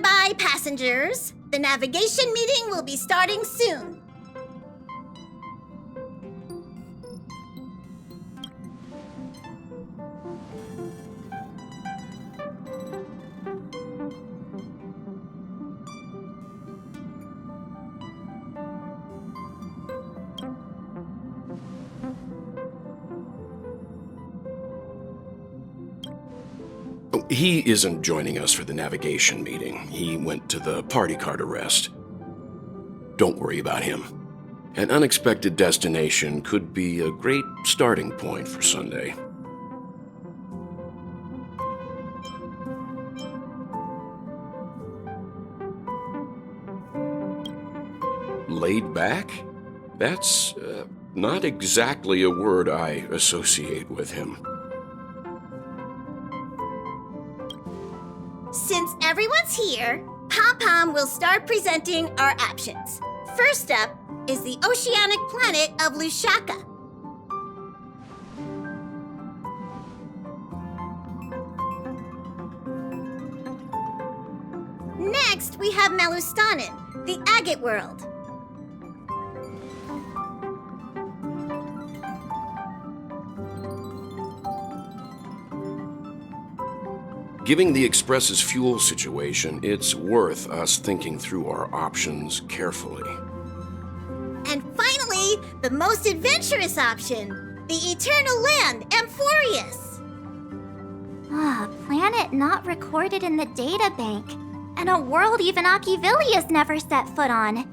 by, passengers. The navigation meeting will be starting soon. He isn't joining us for the navigation meeting. He went to the party card arrest. Don't worry about him. An unexpected destination could be a great starting point for Sunday. Laid back? That's not exactly a word I associate with him. Since everyone's here, Pom-Pom will start presenting our options. First up is the oceanic planet of Lushaka. Next, we have Malustanin, the agate world. Given the Express's fuel situation, it's worth us thinking through our options carefully. And finally, the most adventurous option, the eternal land, Amphorius. Planet not recorded in the databank, and a world even Achivilius never set foot on.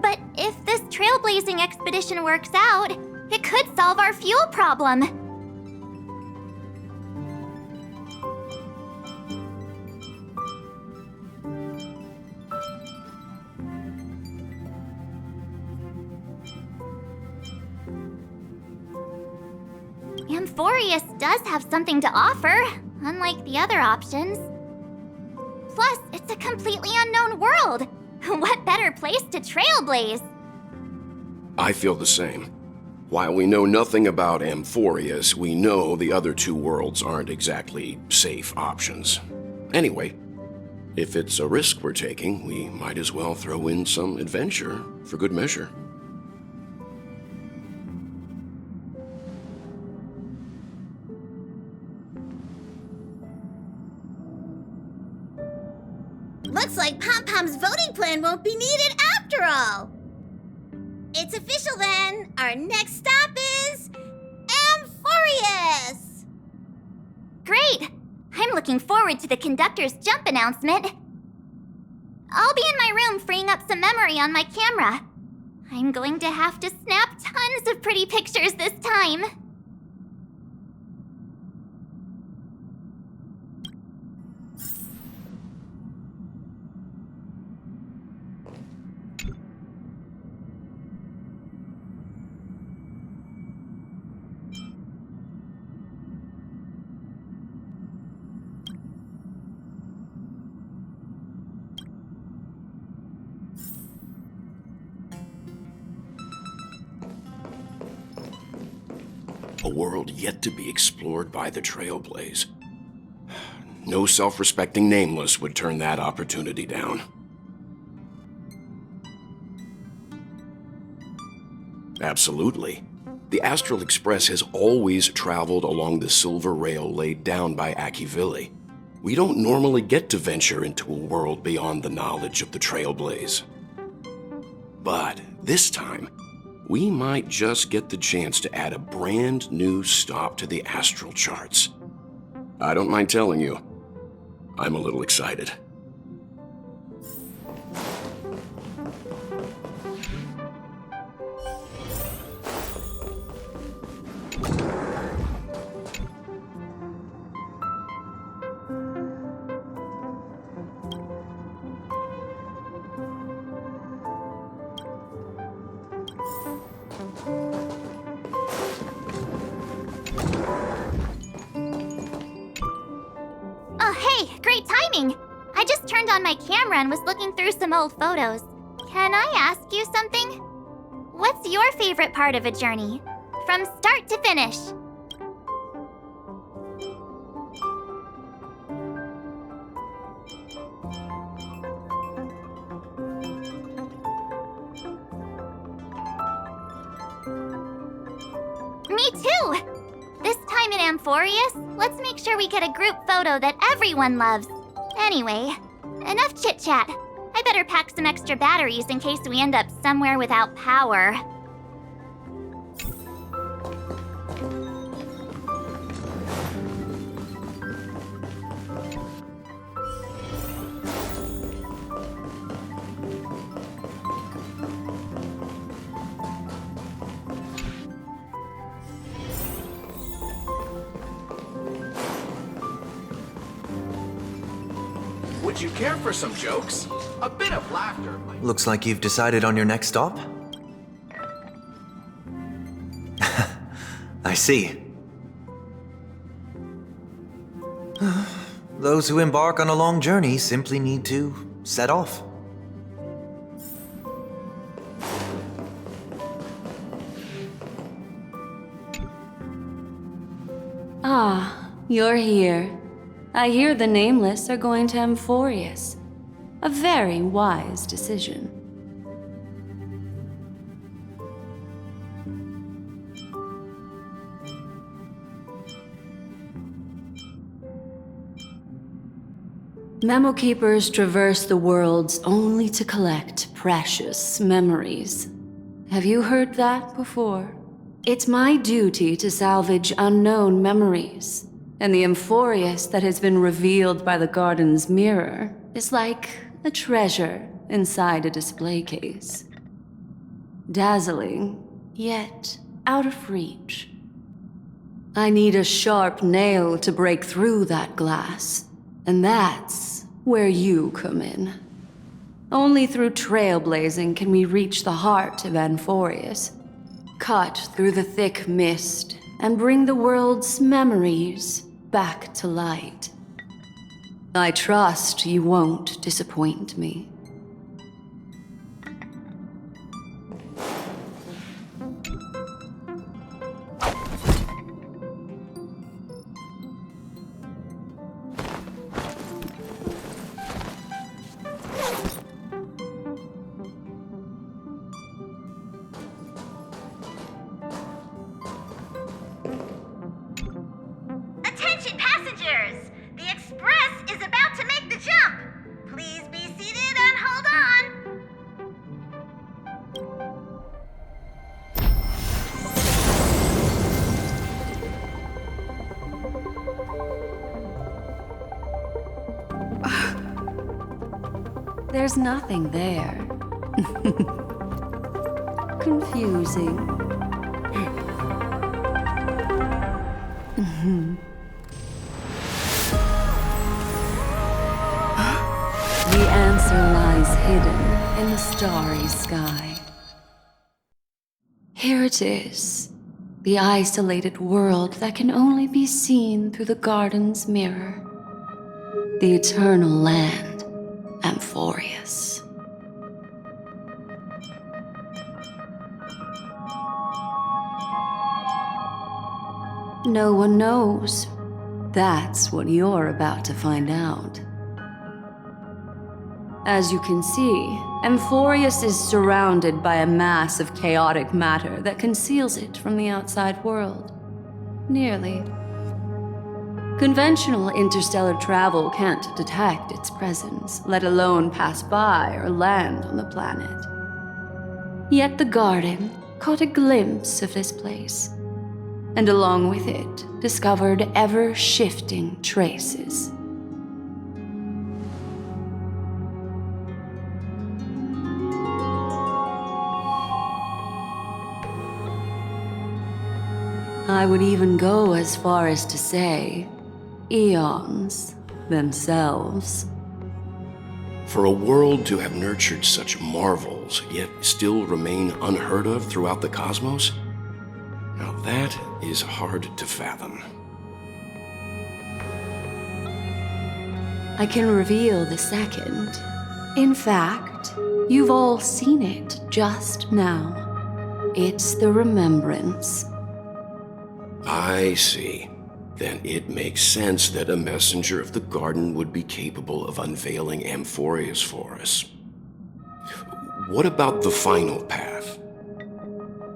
But if this trailblazing expedition works out, it could solve our fuel problem. Amphorius does have something to offer, unlike the other options. Plus, it's a completely unknown world. What better place to trailblaze? I feel the same. While we know nothing about Amphorius, we know the other two worlds aren't exactly safe options. Anyway, if it's a risk we're taking, we might as well throw in some adventure for good measure. Looks like Pom-Pom's voting plan won't be needed after all. It's official then. Our next stop is Amphorius! Great! I'm looking forward to the conductor's jump announcement. I'll be in my room freeing up some memory on my camera. I'm going to have to snap tons of pretty pictures this time. A world yet to be explored by the Trailblaze. No self-respecting nameless would turn that opportunity down. Absolutely. The Astral Express has always traveled along the silver rail laid down by Achivili. We don't normally get to venture into a world beyond the knowledge of the Trailblaze. But this time, we might just get the chance to add a brand new stop to the astral charts. I don't mind telling you, I'm a little excited. Hey, great timing! I just turned on my camera and was looking through some old photos. Can I ask you something? What's your favorite part of a journey? From start to finish? Me too! This time in Amphorius, let's make sure we get a group photo that everyone loves. Anyway, enough chit-chat. I better pack some extra batteries in case we end up somewhere without power. Would you care for some jokes? A bit of laughter might... Looks like you've decided on your next stop? I see. Those who embark on a long journey simply need to set off. Ah, you're here. I hear the Nameless are going to Amphorius. A very wise decision. Memo Keepers traverse the worlds only to collect precious memories. Have you heard that before? It's my duty to salvage unknown memories. And the Amphorius that has been revealed by the garden's mirror is like a treasure inside a display case. Dazzling, yet out of reach. I need a sharp nail to break through that glass, and that's where you come in. Only through trailblazing can we reach the heart of Amphorius, cut through the thick mist, and bring the world's memories back to light. I trust you won't disappoint me. Attention passengers! The express is about to make the jump! Please be seated and hold on! There's nothing there. Confusing. The answer lies hidden in the starry sky. Here it is, the isolated world that can only be seen through the garden's mirror. The eternal land, Amphorius. No one knows. That's what you're about to find out. As you can see, Amphorius is surrounded by a mass of chaotic matter that conceals it from the outside world. Nearly. Conventional interstellar travel can't detect its presence, let alone pass by or land on the planet. Yet the garden caught a glimpse of this place, and along with it, discovered ever-shifting traces. I would even go as far as to say, eons themselves. For a world to have nurtured such marvels, yet still remain unheard of throughout the cosmos? Now that is hard to fathom. I can reveal the second. In fact, you've all seen it just now. It's the remembrance. I see. Then it makes sense that a messenger of the garden would be capable of unveiling Amphorius for us. What about the final path?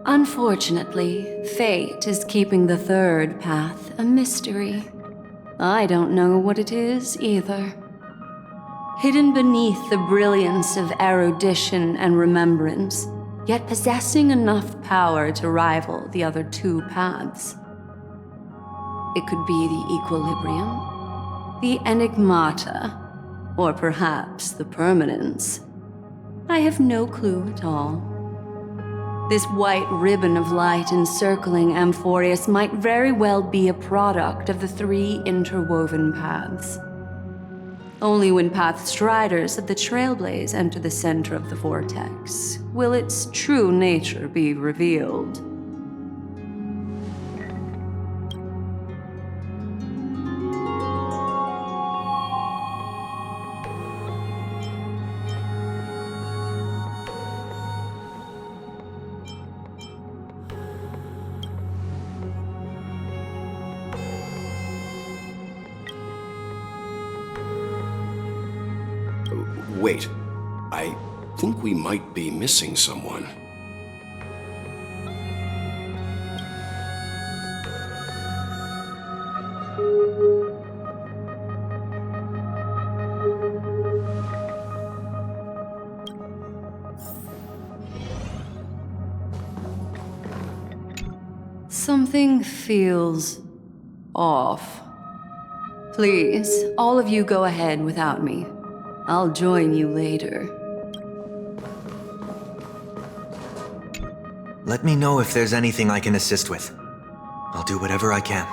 Unfortunately, fate is keeping the third path a mystery. I don't know what it is either. Hidden beneath the brilliance of erudition and remembrance, yet possessing enough power to rival the other two paths. It could be the equilibrium, the enigmata, or perhaps the permanence. I have no clue at all. This white ribbon of light encircling Amphorius might very well be a product of the three interwoven paths. Only when path striders of the Trailblaze enter the center of the vortex will its true nature be revealed. Wait, I think we might be missing someone. Something feels off. Please, all of you go ahead without me. I'll join you later. Let me know if there's anything I can assist with. I'll do whatever I can.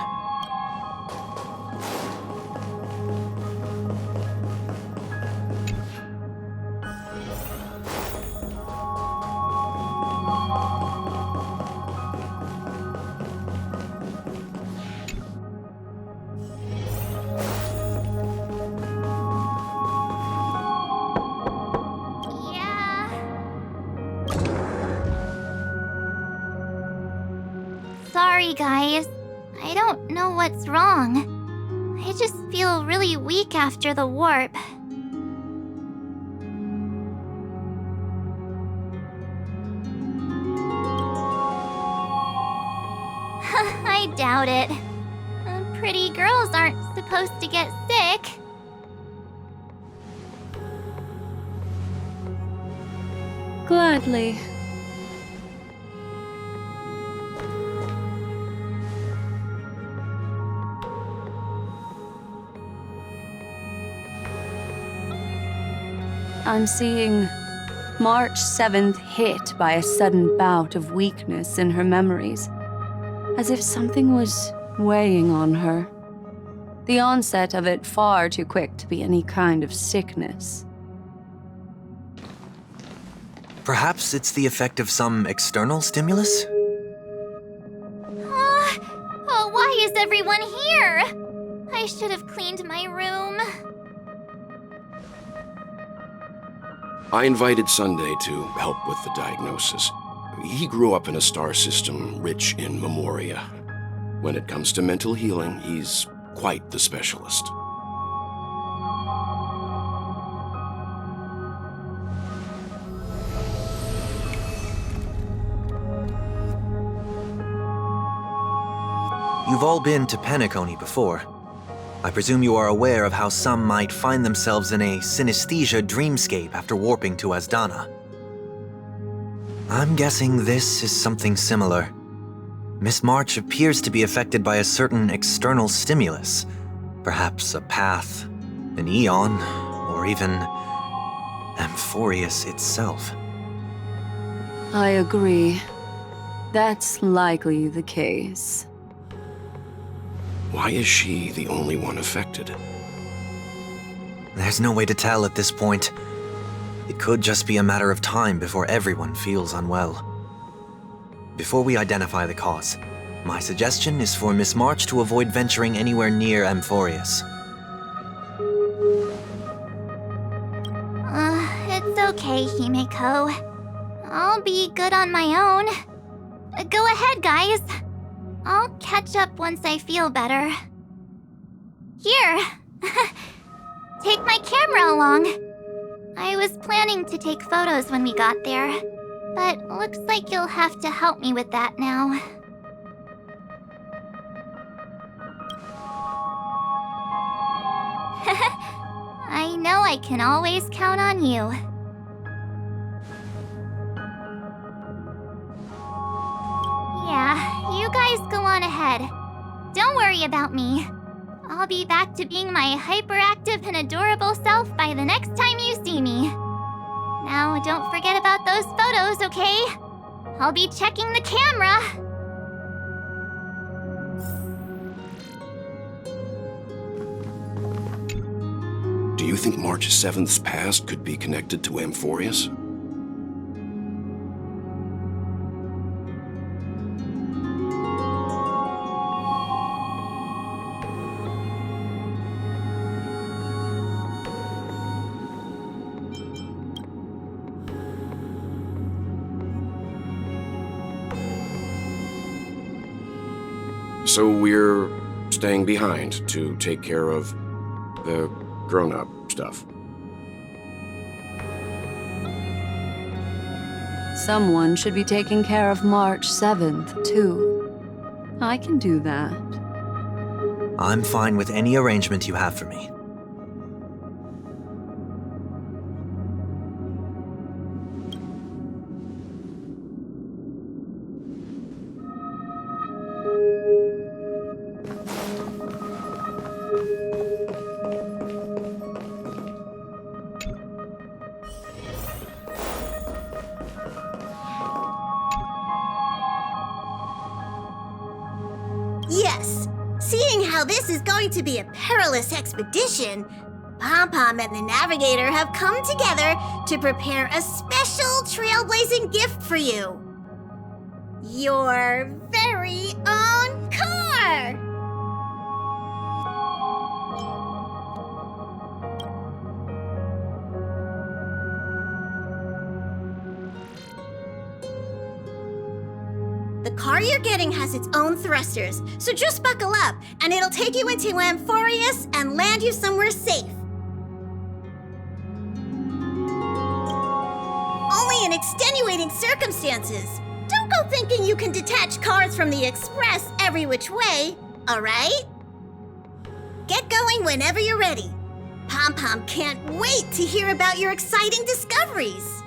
Sorry, guys. I don't know what's wrong. I just feel really weak after the warp. I doubt it. Pretty girls aren't supposed to get sick. Gladly. I'm seeing March 7th hit by a sudden bout of weakness in her memories, as if something was weighing on her. The onset of it far too quick to be any kind of sickness. Perhaps it's the effect of some external stimulus? Oh, why is everyone here? I should have cleaned my room. I invited Sunday to help with the diagnosis. He grew up in a star system rich in memoria. When it comes to mental healing, he's quite the specialist. You've all been to Penacony before. I presume you are aware of how some might find themselves in a synesthesia dreamscape after warping to Asdana. I'm guessing this is something similar. Miss March appears to be affected by a certain external stimulus. Perhaps a path, an eon, or even Amphorius itself. I agree. That's likely the case. Why is she the only one affected? There's no way to tell at this point. It could just be a matter of time before everyone feels unwell. Before we identify the cause, my suggestion is for Miss March to avoid venturing anywhere near Amphorius. It's okay, Himeko. I'll be good on my own. Go ahead, guys. I'll catch up once I feel better. Here! Take my camera along. I was planning to take photos when we got there. But looks like you'll have to help me with that now. I know I can always count on you. Yeah, you guys go on ahead. Don't worry about me. I'll be back to being my hyperactive and adorable self by the next time you see me. Now, don't forget about those photos, okay? I'll be checking the camera. Do you think March 7th's past could be connected to Amphorius? So we're staying behind to take care of the grown-up stuff. Someone should be taking care of March 7th, too. I can do that. I'm fine with any arrangement you have for me. Yes, seeing how this is going to be a perilous expedition, Pom-Pom and the Navigator have come together to prepare a special trailblazing gift for you. Your very own car! The car you're getting has its own thrusters, so just buckle up, and it'll take you into Amphorius and land you somewhere safe. Only in extenuating circumstances. Don't go thinking you can detach cars from the Express every which way, all right? Get going whenever you're ready. Pom-Pom can't wait to hear about your exciting discoveries.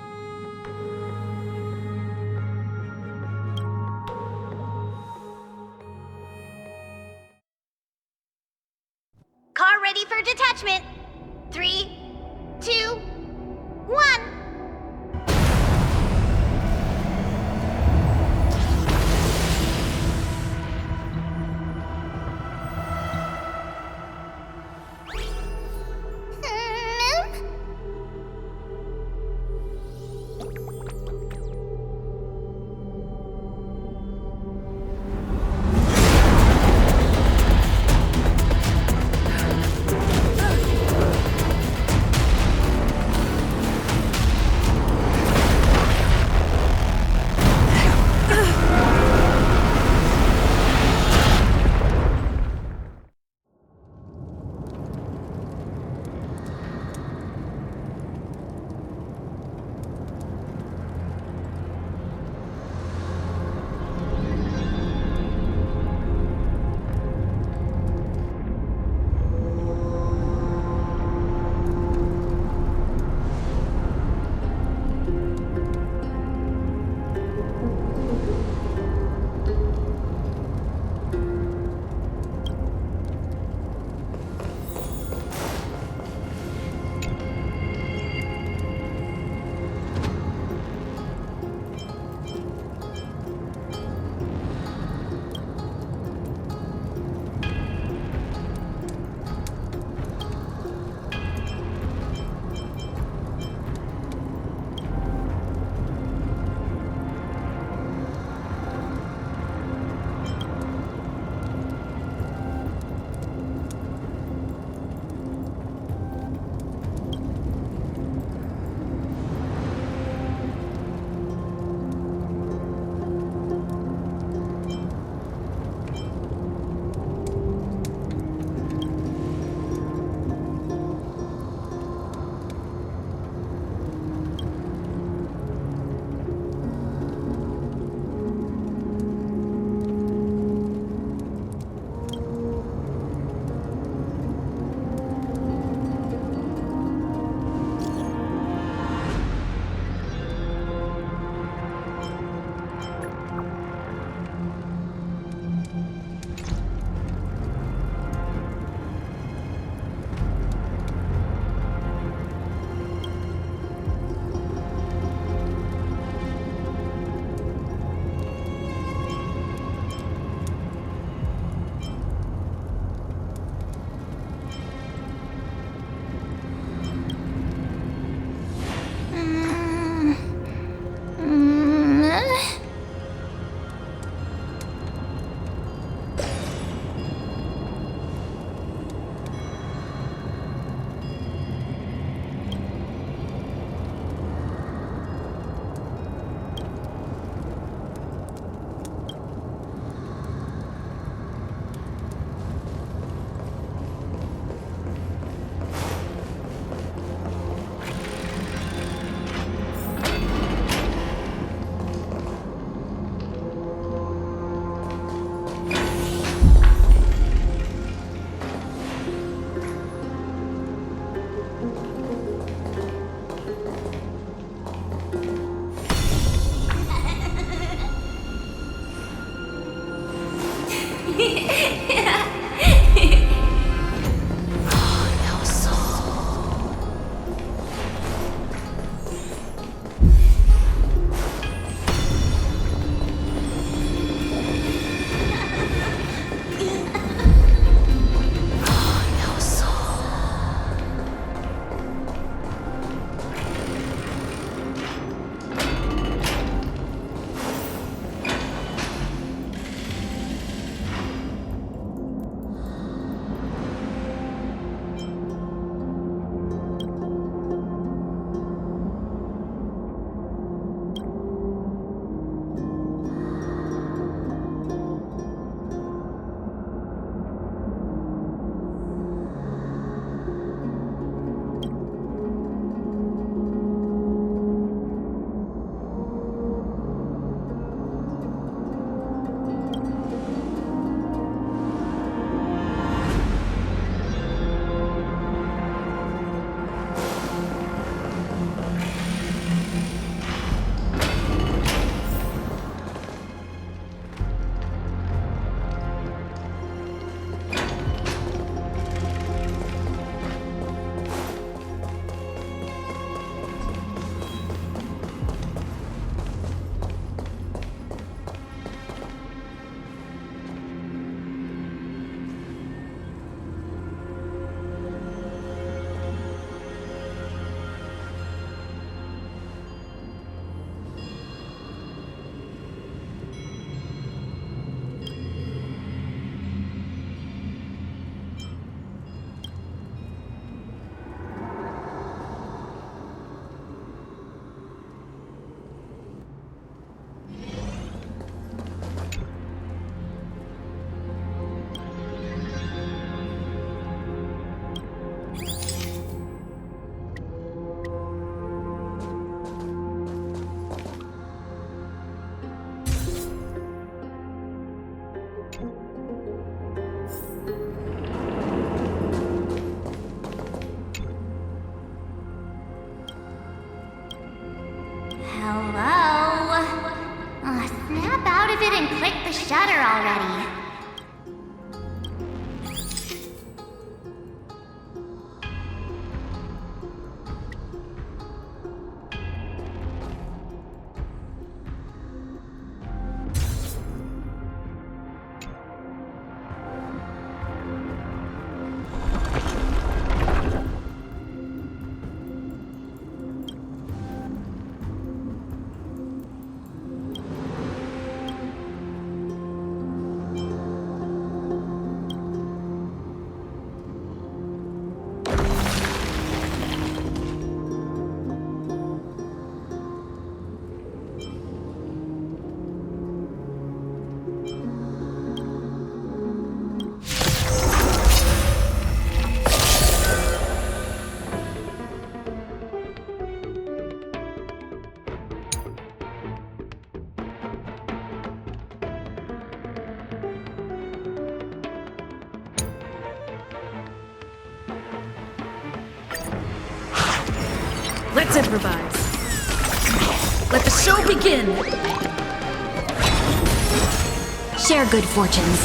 Car ready for detachment. 3, 2, 1. Snap out of it and click the shutter already. Let's improvise. Let the show begin! Share good fortunes.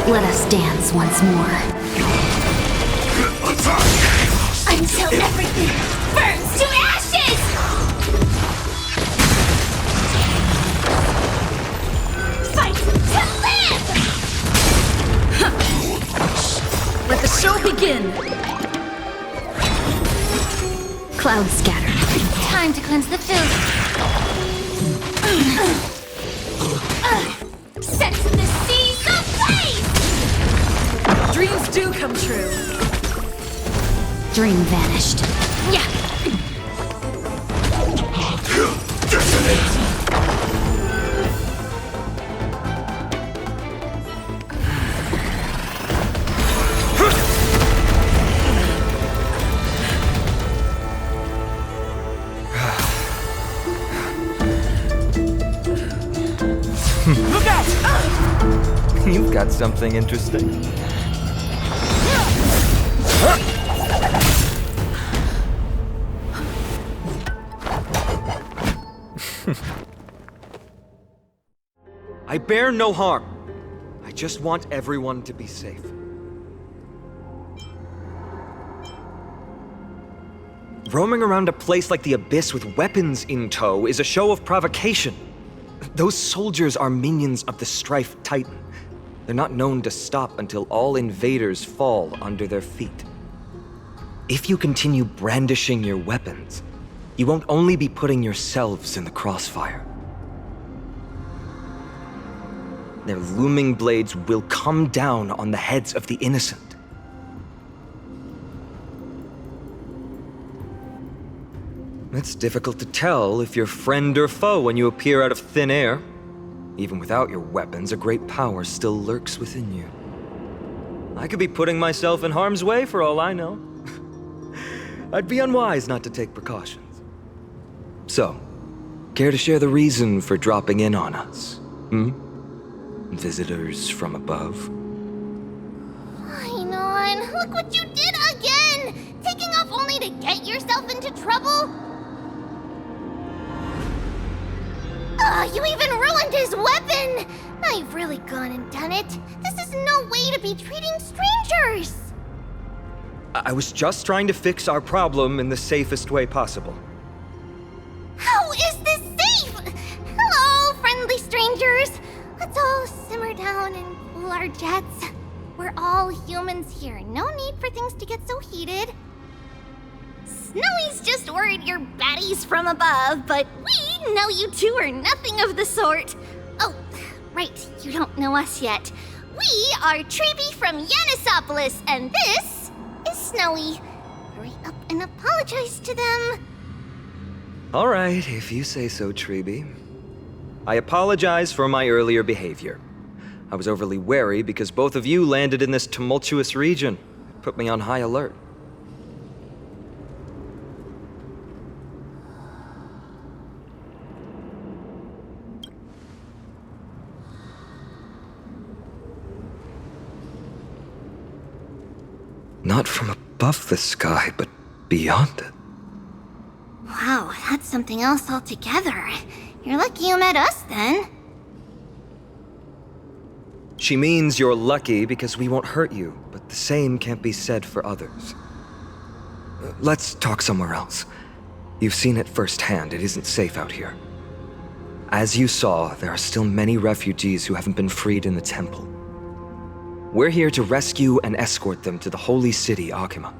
Let us dance once more. Until everything burns to ashes! Fight to live! Let the show begin! Clouds scattered. Time to cleanse the filth. Set the seas ablaze! Dreams do come true. Dream vanished. Yeah. Look out! You've got something interesting. I bear no harm. I just want everyone to be safe. Roaming around a place like the Abyss with weapons in tow is a show of provocation. Those soldiers are minions of the Strife Titan. They're not known to stop until all invaders fall under their feet. If you continue brandishing your weapons, you won't only be putting yourselves in the crossfire. Their looming blades will come down on the heads of the innocent. It's difficult to tell if you're friend or foe when you appear out of thin air. Even without your weapons, a great power still lurks within you. I could be putting myself in harm's way for all I know. I'd be unwise not to take precautions. So, care to share the reason for dropping in on us? Visitors from above? Fine on, look what you did again! Taking off only to get yourself into trouble? You even ruined his weapon! Now you've really gone and done it. This is no way to be treating strangers! I was just trying to fix our problem in the safest way possible. How is this safe? Hello, friendly strangers. Let's all simmer down and cool our jets. We're all humans here. No need for things to get so heated. Snowy's just worried you're baddies from above, but we know you two are nothing of the sort. Oh, right, you don't know us yet. We are Treeby from Yanisopolis, and this is Snowy. Hurry up and apologize to them. All right, if you say so, Treeby. I apologize for my earlier behavior. I was overly wary because both of you landed in this tumultuous region. It put me on high alert. Not from above the sky, but beyond it. Wow, that's something else altogether. You're lucky you met us, then. She means you're lucky because we won't hurt you, but the same can't be said for others. Let's talk somewhere else. You've seen it firsthand, it isn't safe out here. As you saw, there are still many refugees who haven't been freed in the temple. We're here to rescue and escort them to the holy city, Akima.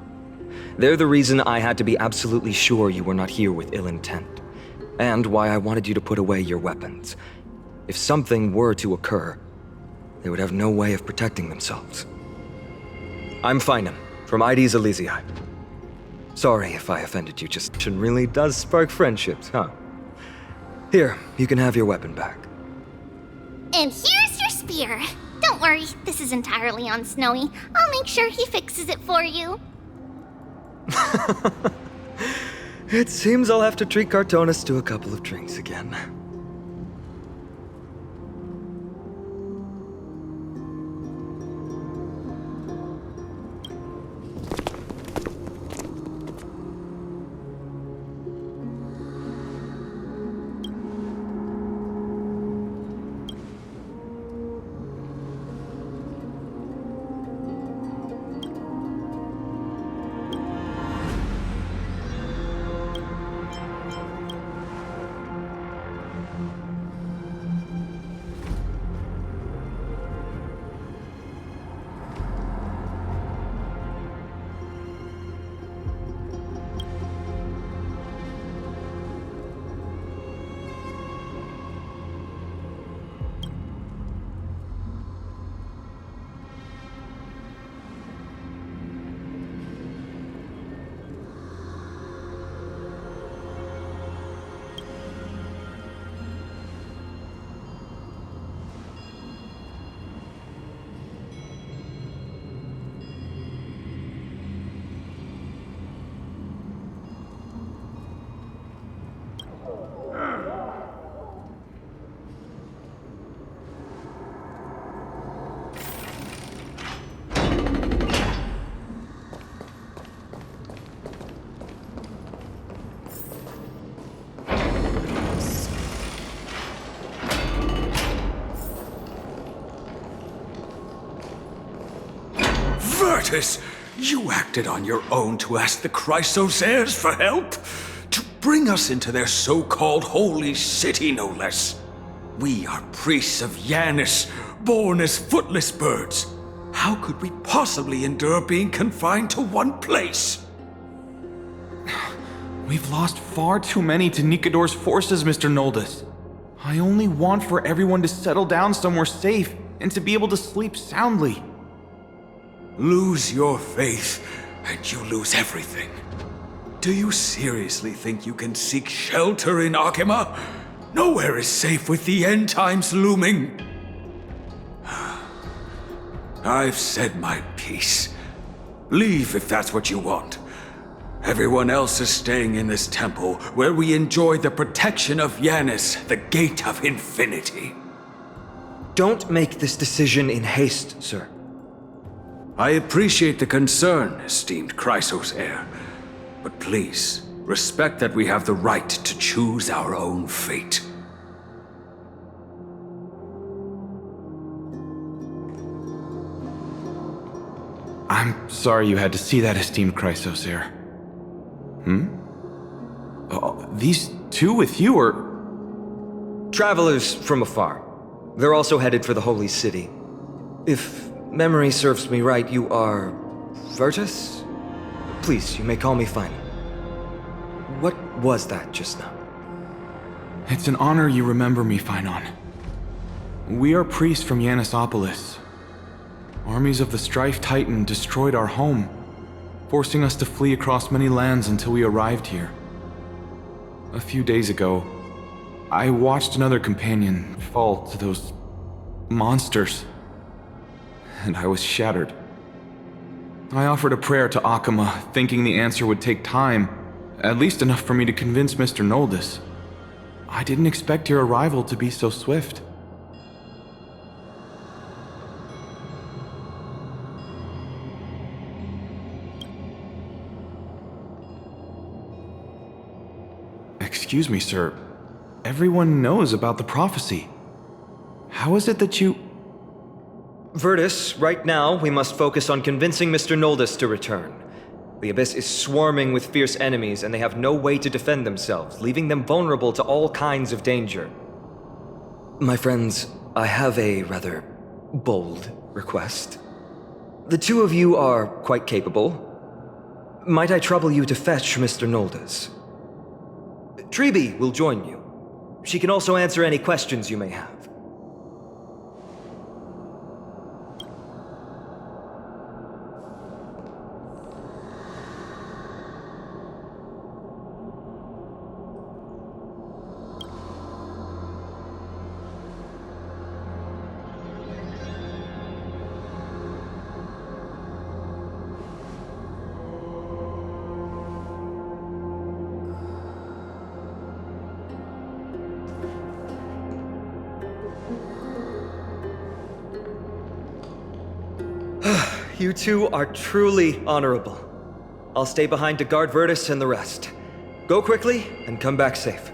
They're the reason I had to be absolutely sure you were not here with ill intent, and why I wanted you to put away your weapons. If something were to occur, they would have no way of protecting themselves. I'm Finam, from ID's Elysiae. Sorry if I offended you, just really does spark friendships, huh? Here, you can have your weapon back. And here's your spear. Don't worry, this is entirely on Snowy. I'll make sure he fixes it for you. It seems I'll have to treat Cartonis to a couple of drinks again. Virtus, you acted on your own to ask the Chrysos heirs for help? To bring us into their so-called holy city, no less. We are priests of Yanis, born as footless birds. How could we possibly endure being confined to one place? We've lost far too many to Nikador's forces, Mr. Noldus. I only want for everyone to settle down somewhere safe and to be able to sleep soundly. Lose your faith, and you lose everything. Do you seriously think you can seek shelter in Akima? Nowhere is safe with the end times looming. I've said my piece. Leave if that's what you want. Everyone else is staying in this temple where we enjoy the protection of Yanis, the Gate of Infinity. Don't make this decision in haste, sir. I appreciate the concern, esteemed Chrysos heir. But please, respect that we have the right to choose our own fate. I'm sorry you had to see that, esteemed Chrysos heir. These two with you are... Travelers from afar. They're also headed for the Holy City. If memory serves me right, you are... Virtus? Please, you may call me Fine. What was that just now? It's an honor you remember me, Phynon. We are priests from Yanisopolis. Armies of the Strife Titan destroyed our home, forcing us to flee across many lands until we arrived here. A few days ago, I watched another companion fall to those monsters, and I was shattered. I offered a prayer to Akima, thinking the answer would take time, at least enough for me to convince Mr. Noldus. I didn't expect your arrival to be so swift. Excuse me, sir. Everyone knows about the prophecy. How is it that you... Virtus, right now we must focus on convincing Mr. Noldus to return. The Abyss is swarming with fierce enemies and they have no way to defend themselves, leaving them vulnerable to all kinds of danger. My friends, I have a rather bold request. The two of you are quite capable. Might I trouble you to fetch Mr. Noldus? Treeby will join you. She can also answer any questions you may have. You two are truly honorable. I'll stay behind to guard Virtus and the rest. Go quickly and come back safe.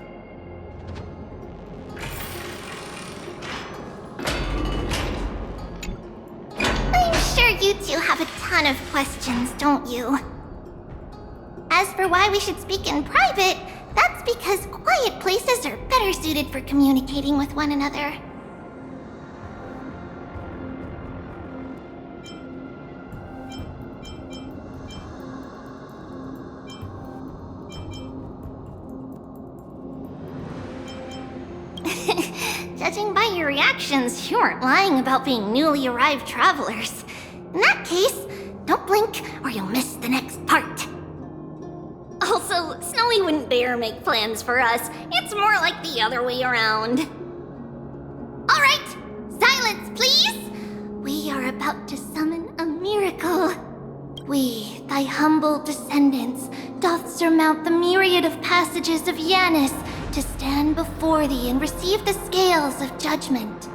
I'm sure you two have a ton of questions, don't you? As for why we should speak in private, that's because quiet places are better suited for communicating with one another. Judging by your reactions, you aren't lying about being newly arrived travelers. In that case, don't blink or you'll miss the next part. Also, Snowy wouldn't dare make plans for us. It's more like the other way around. Alright, silence please! We are about to summon a miracle. We, thy humble descendants, doth surmount the myriad of passages of Yanis to stand before thee and receive the scales of judgment.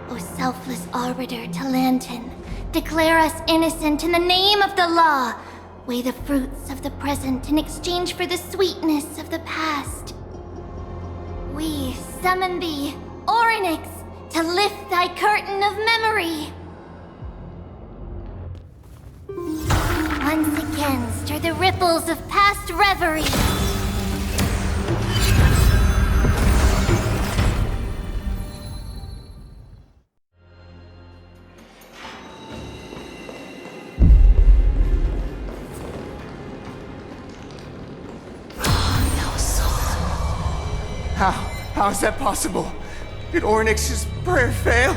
O selfless arbiter Talantin, declare us innocent in the name of the law. Weigh the fruits of the present in exchange for the sweetness of the past. We summon thee, Orynyx, to lift thy curtain of memory. once again stir the ripples of past reverie. How is that possible? Did Ornyx's prayer fail?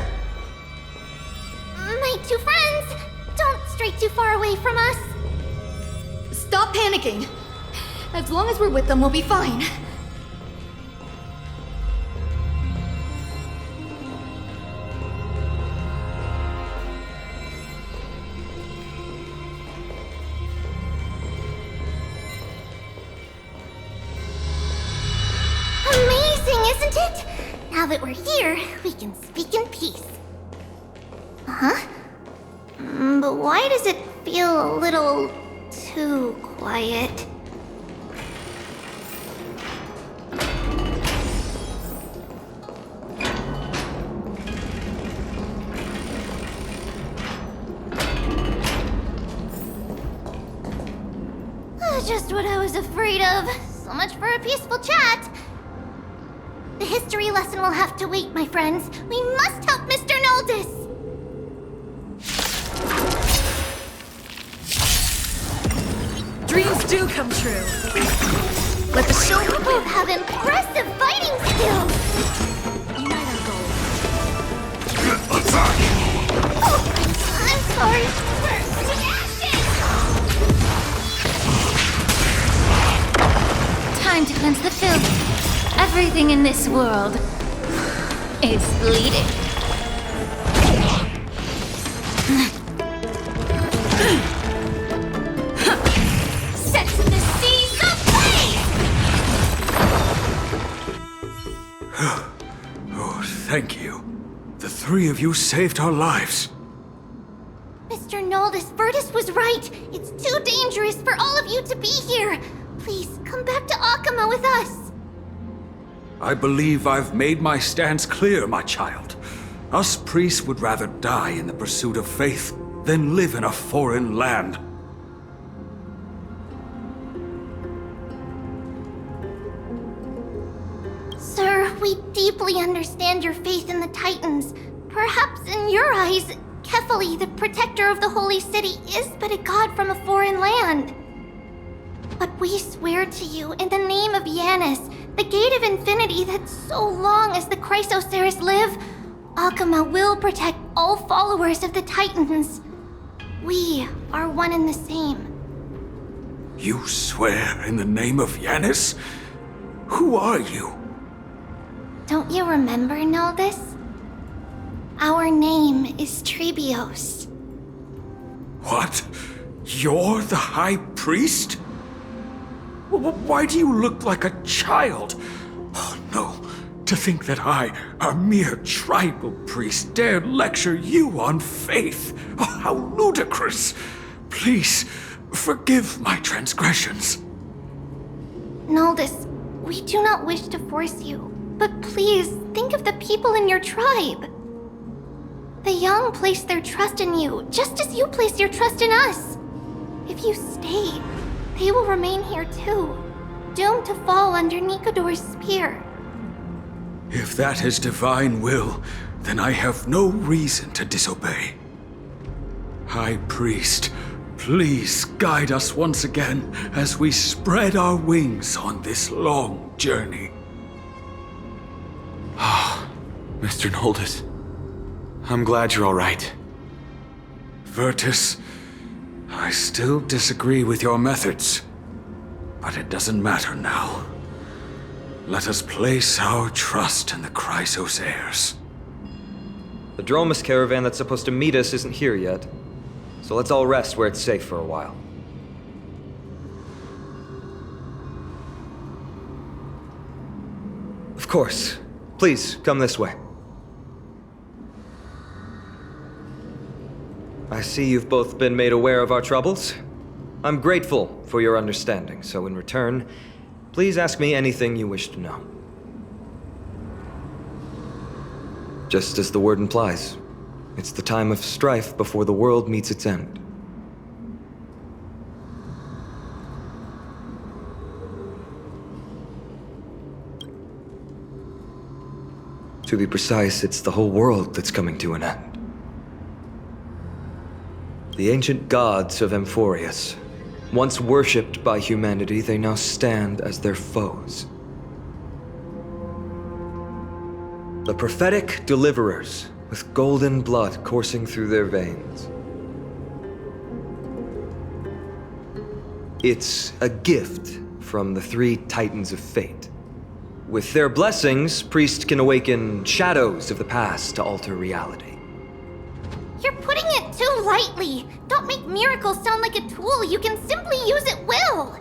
My two friends, don't stray too far away from us. Stop panicking. As long as we're with them, we'll be fine. Isn't it? Now that we're here, we can speak in peace. Huh? But why does it feel a little too quiet? Just what I was afraid of. So much for a peaceful chat. The history lesson will have to wait, my friends. We must help Mr. Noldus! Dreams do come true. Let the show You both have impressive fighting skills! unite our goals. Oh, I'm sorry. Burst to ashes! Time to cleanse the filth. Everything in this world is bleeding. Set the seas ablaze! Oh, thank you. The three of you saved our lives. Mr. Noldus, Virtus was right. It's too dangerous for all of you to be here. Please, come back to Akama with us. I believe I've made my stance clear, my child. Us priests would rather die in the pursuit of faith than live in a foreign land. Sir, we deeply understand your faith in the Titans. Perhaps in your eyes, Kefali, the protector of the holy city, is but a god from a foreign land. But we swear to you in the name of Yanis, the Gate of Infinity, that so long as the Chrysoceres live, Akama will protect all followers of the Titans. We are one and the same. You swear in the name of Yanis? Who are you? Don't you remember, Noldus? Our name is Trebios. What? You're the High Priest? Why do you look like a child? Oh no, to think that I, a mere tribal priest, dare lecture you on faith. Oh, how ludicrous! Please, forgive my transgressions. Noldus, we do not wish to force you, but please think of the people in your tribe. The young place their trust in you, just as you place your trust in us. If you stay, they will remain here too, doomed to fall under Nikodor's spear. If that is divine will, then I have no reason to disobey. High Priest, please guide us once again as we spread our wings on this long journey. Ah, Mr. Noldus. I'm glad you're all right. Virtus, I still disagree with your methods, but it doesn't matter now. Let us place our trust in the Chrysoceres. The Dromus caravan that's supposed to meet us isn't here yet, so let's all rest where it's safe for a while. Of course. Please, come this way. I see you've both been made aware of our troubles. I'm grateful for your understanding, so in return, please ask me anything you wish to know. Just as the word implies, it's the time of strife before the world meets its end. To be precise, it's the whole world that's coming to an end. The ancient gods of Amphorius. Once worshipped by humanity, they now stand as their foes. The prophetic deliverers, with golden blood coursing through their veins. It's a gift from the three titans of fate. With their blessings, priests can awaken shadows of the past to alter reality. You're putting it too lightly. Don't make miracles sound like a tool you can simply use at will.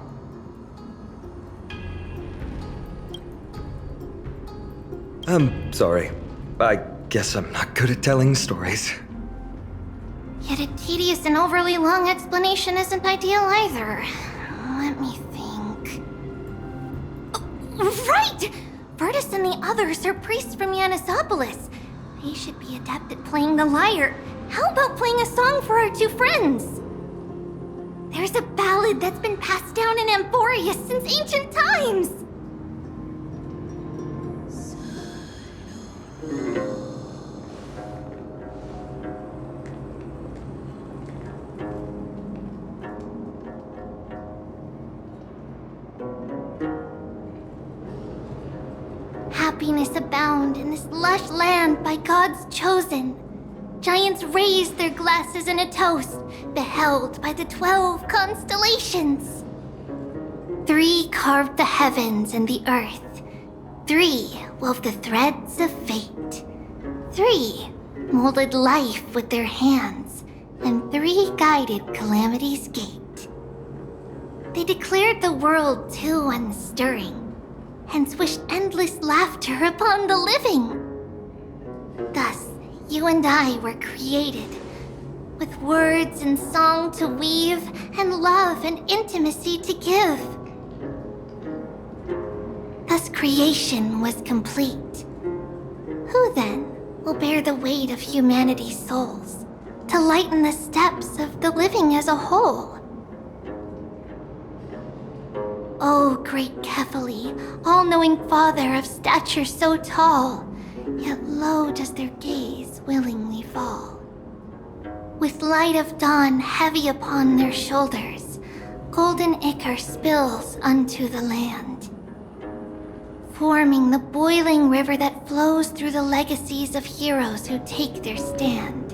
I'm sorry. I guess I'm not good at telling stories. Yet a tedious and overly long explanation isn't ideal either. Let me think. Oh, right! Virtus and the others are priests from Yanisopolis. They should be adept at playing the lyre. How about playing a song for our two friends? There's a ballad that's been passed down in Amphorius since ancient times. Happiness abound in this lush land by God's chosen. Giants raised their glasses in a toast, beheld by the 12 constellations. 3 carved the heavens and the earth. 3 wove the threads of fate. 3 molded life with their hands, and 3 guided calamity's gate. They declared the world too unstirring, hence wished endless laughter upon the living. Thus, you and I were created, with words and song to weave, and love and intimacy to give. Thus creation was complete. Who then will bear the weight of humanity's souls, to lighten the steps of the living as a whole? O great Kephali, all-knowing Father of stature so tall, yet low does their gaze willingly fall. With light of dawn heavy upon their shoulders, golden ichor spills unto the land, forming the boiling river that flows through the legacies of heroes who take their stand.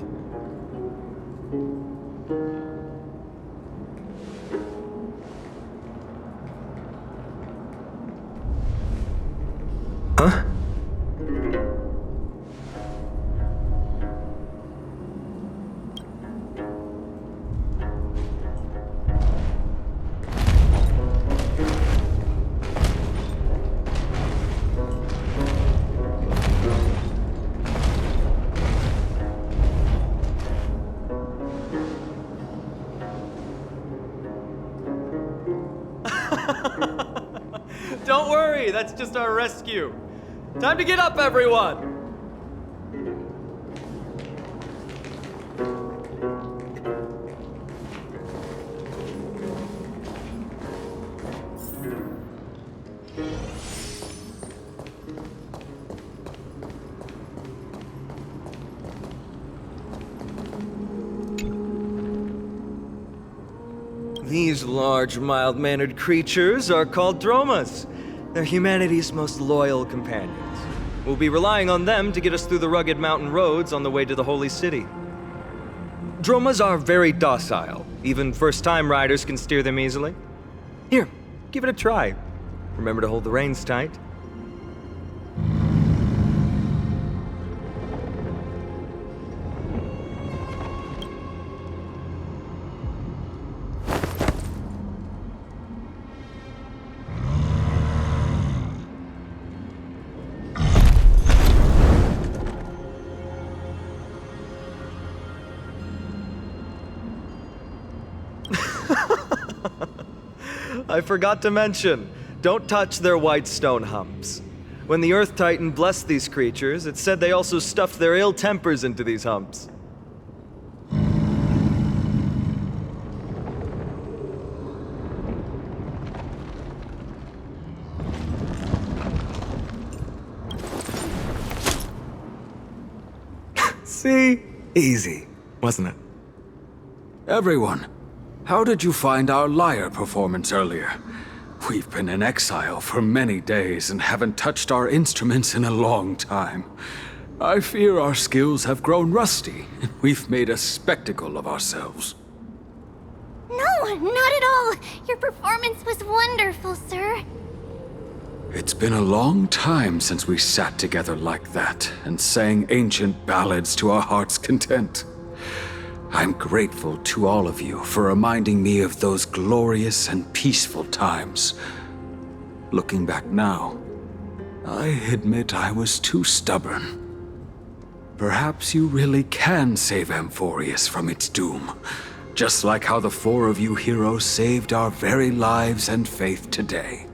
Huh? Don't worry, that's just our rescue. Time to get up, everyone! These large, mild-mannered creatures are called Dromas. They're humanity's most loyal companions. We'll be relying on them to get us through the rugged mountain roads on the way to the Holy City. Dromas are very docile. Even first-time riders can steer them easily. Here, give it a try. Remember to hold the reins tight. I forgot to mention, don't touch their white stone humps. When the Earth Titan blessed these creatures, it said they also stuffed their ill tempers into these humps. See? Easy, wasn't it? Everyone, how did you find our lyre performance earlier? We've been in exile for many days and haven't touched our instruments in a long time. I fear our skills have grown rusty, and we've made a spectacle of ourselves. No, not at all. Your performance was wonderful, sir. It's been a long time since we sat together like that and sang ancient ballads to our heart's content. I'm grateful to all of you for reminding me of those glorious and peaceful times. Looking back now, I admit I was too stubborn. Perhaps you really can save Amphorius from its doom, just like how the four of you heroes saved our very lives and faith today.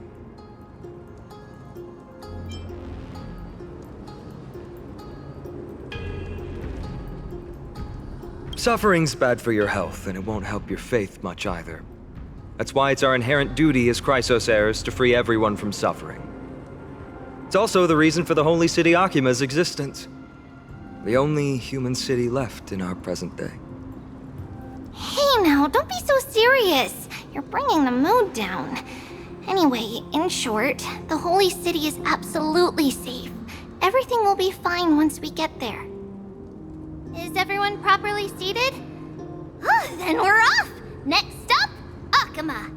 Suffering's bad for your health, and it won't help your faith much either. That's why it's our inherent duty as Chrysos heirs to free everyone from suffering. It's also the reason for the holy city Akima's existence. The only human city left in our present day. Hey now, don't be so serious. You're bringing the mood down. Anyway, in short, the holy city is absolutely safe. Everything will be fine once we get there. Is everyone properly seated? Then we're off! Next stop, Akima!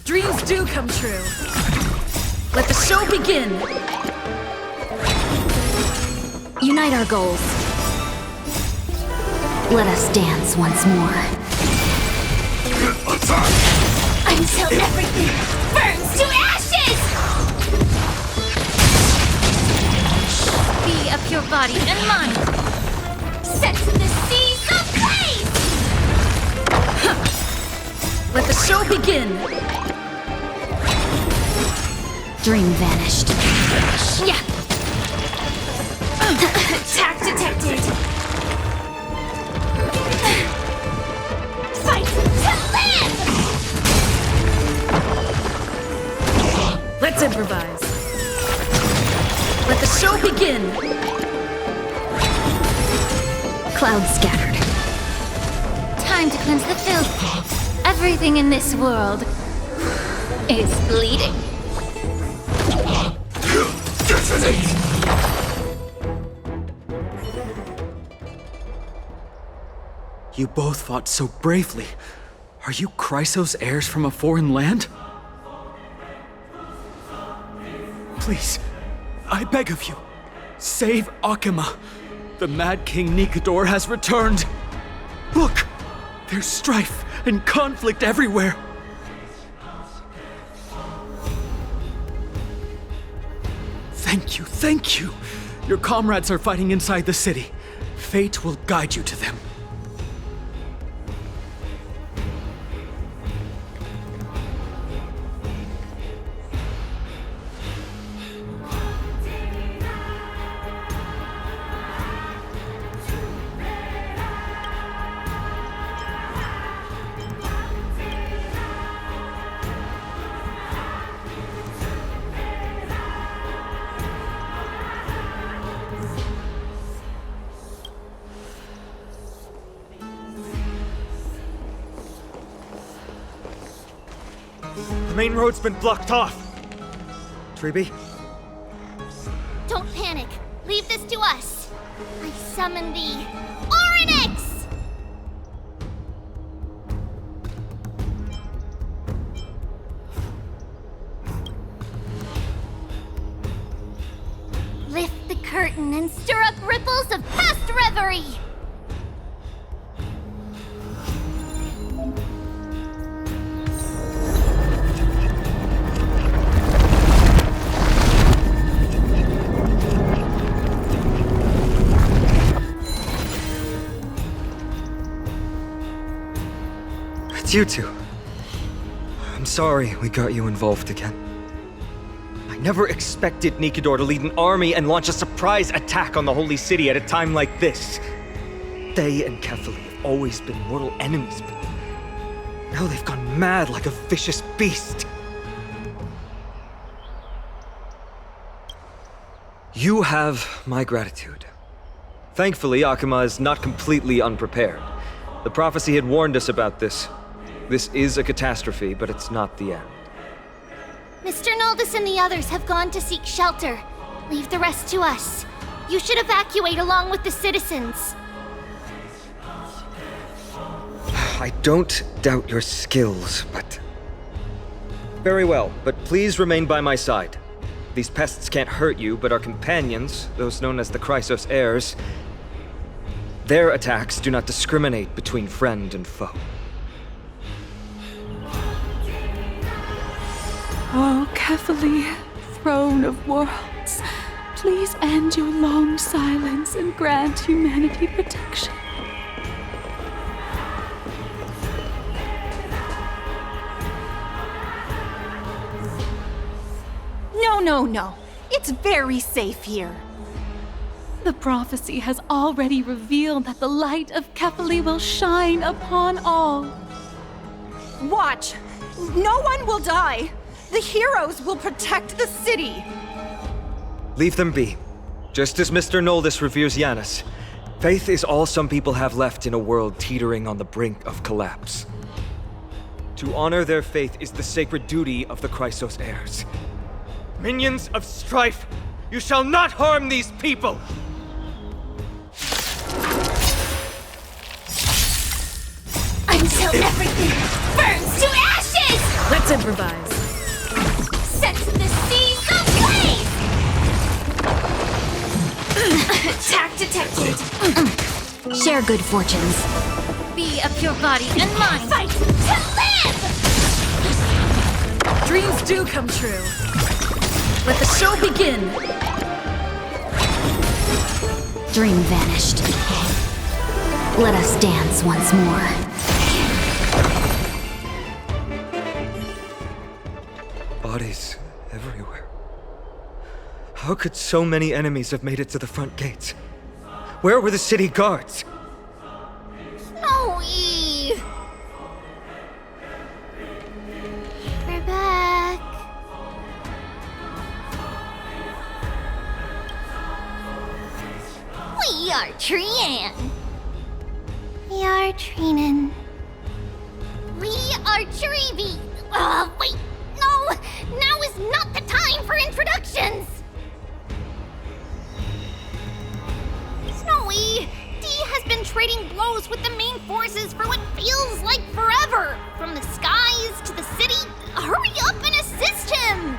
Dreams do come true. Let the show begin. Unite our goals. Let us dance once more. Until everything burns to ashes! Be of your body and mind. Set to the seas ablaze! Let the show begin. Dream vanished. Yeah. Attack detected. Fight to live! Let's improvise. Let the show begin. Clouds scattered. Time to cleanse the filth. Everything in this world is bleeding. You both fought so bravely. Are you Chrysos heirs from a foreign land? Please, I beg of you, save Akima. The Mad King Nikador has returned. Look, there's strife and conflict everywhere. Thank you. Your comrades are fighting inside the city. Fate will guide you to them. The main road's been blocked off. Treeby? Don't panic. Leave this to us. I summon the Oryx! Lift the curtain and stir up ripples of past It's you two. I'm sorry we got you involved again. I never expected Nikidor to lead an army and launch a surprise attack on the Holy City at a time like this. They and Kefali have always been mortal enemies, but now they've gone mad like a vicious beast. You have my gratitude. Thankfully, Akuma is not completely unprepared. The prophecy had warned us about this. This is a catastrophe, but it's not the end. Mr. Naldis and the others have gone to seek shelter. Leave the rest to us. You should evacuate along with the citizens. I don't doubt your skills, but... Very well, but please remain by my side. These pests can't hurt you, but our companions, those known as the Chrysos heirs, their attacks do not discriminate between friend and foe. Oh, Kefali, throne of worlds, please end your long silence and grant humanity protection. No. It's very safe here. The prophecy has already revealed that the light of Kefali will shine upon all. Watch! No one will die! The heroes will protect the city! Leave them be. Just as Mr. Noldis reveres Yanis, faith is all some people have left in a world teetering on the brink of collapse. To honor their faith is the sacred duty of the Chrysos heirs. Minions of strife, you shall not harm these people! Until everything burns to ashes! Let's improvise. Set the seas ablaze! Attack detected. Share good fortunes. Be of your body and mind. Fight to live! Dreams do come true. Let the show begin! Dream vanished. Let us dance once more. Bodies everywhere. How could so many enemies have made it to the front gates? Where were the city guards? Snowy! We're back. We are Trian. We are Trinan. We are Trivi. Wait, no! Now is not the time for introductions! Snowy, D has been trading blows with the main forces for what feels like forever. From the skies to the city. Hurry up and assist him!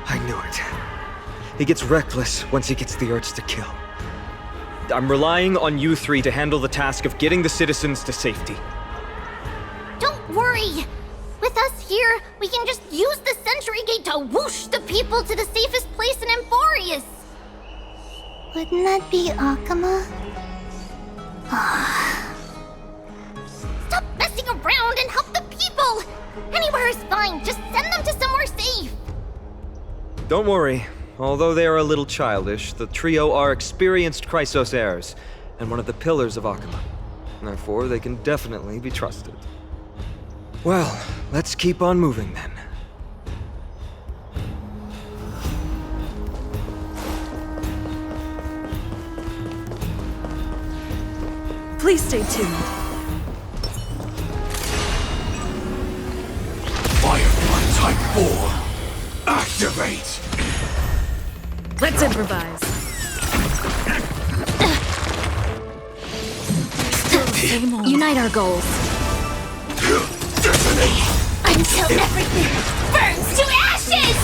I knew it. He gets reckless once he gets the urge to kill. I'm relying on you three to handle the task of getting the citizens to safety. Don't worry! With us here, we can just use the Sentry Gate to whoosh the people to the safest place in Emporius! Wouldn't that be Akuma? Stop messing around and help the people! Anywhere is fine, just send them to somewhere safe! Don't worry. Although they are a little childish, the trio are experienced Chrysos heirs, and one of the pillars of Akuma. Therefore, they can definitely be trusted. Well, let's keep on moving then. Please stay tuned. Firefly Type 4, activate! Let's improvise. Unite our goals. Until everything burns to ashes!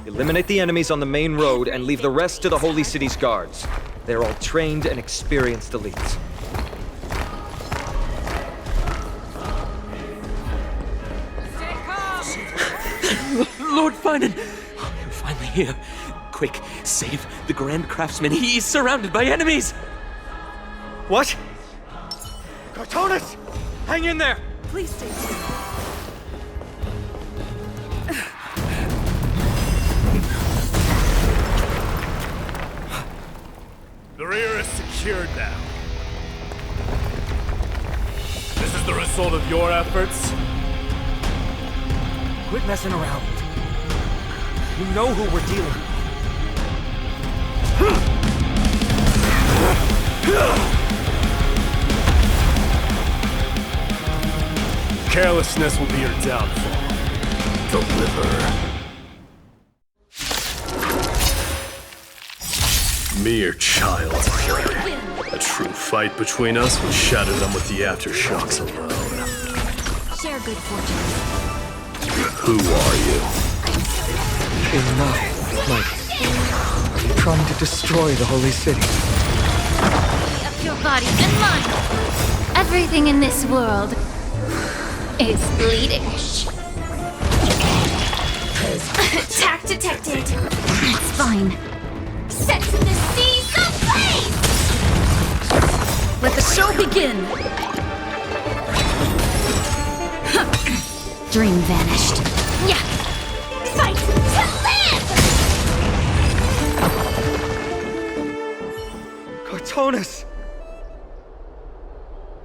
Eliminate the enemies on the main road and leave the rest to the Holy City's guards. They're all trained and experienced elites. Lord Finan, you're finally here. Quick, save the Grand Craftsman. He is surrounded by enemies! What? Cartonis! Hang in there! Please stay tuned. The rear is secured now. This is the result of your efforts? Quit messing around. You know who we're dealing with. Carelessness will be your downfall. Deliver. Mere child's play. A true fight between us would shatter them with the aftershocks alone. Share good fortune. Who are you? Enough, Mike. Are you trying to destroy the Holy City? Of your body and mind. Everything in this world is bleeding. Attack detected. It's fine. Set the seas ablaze! Let the show begin! Dream vanished. Yeah. Fight to live! Cartonis!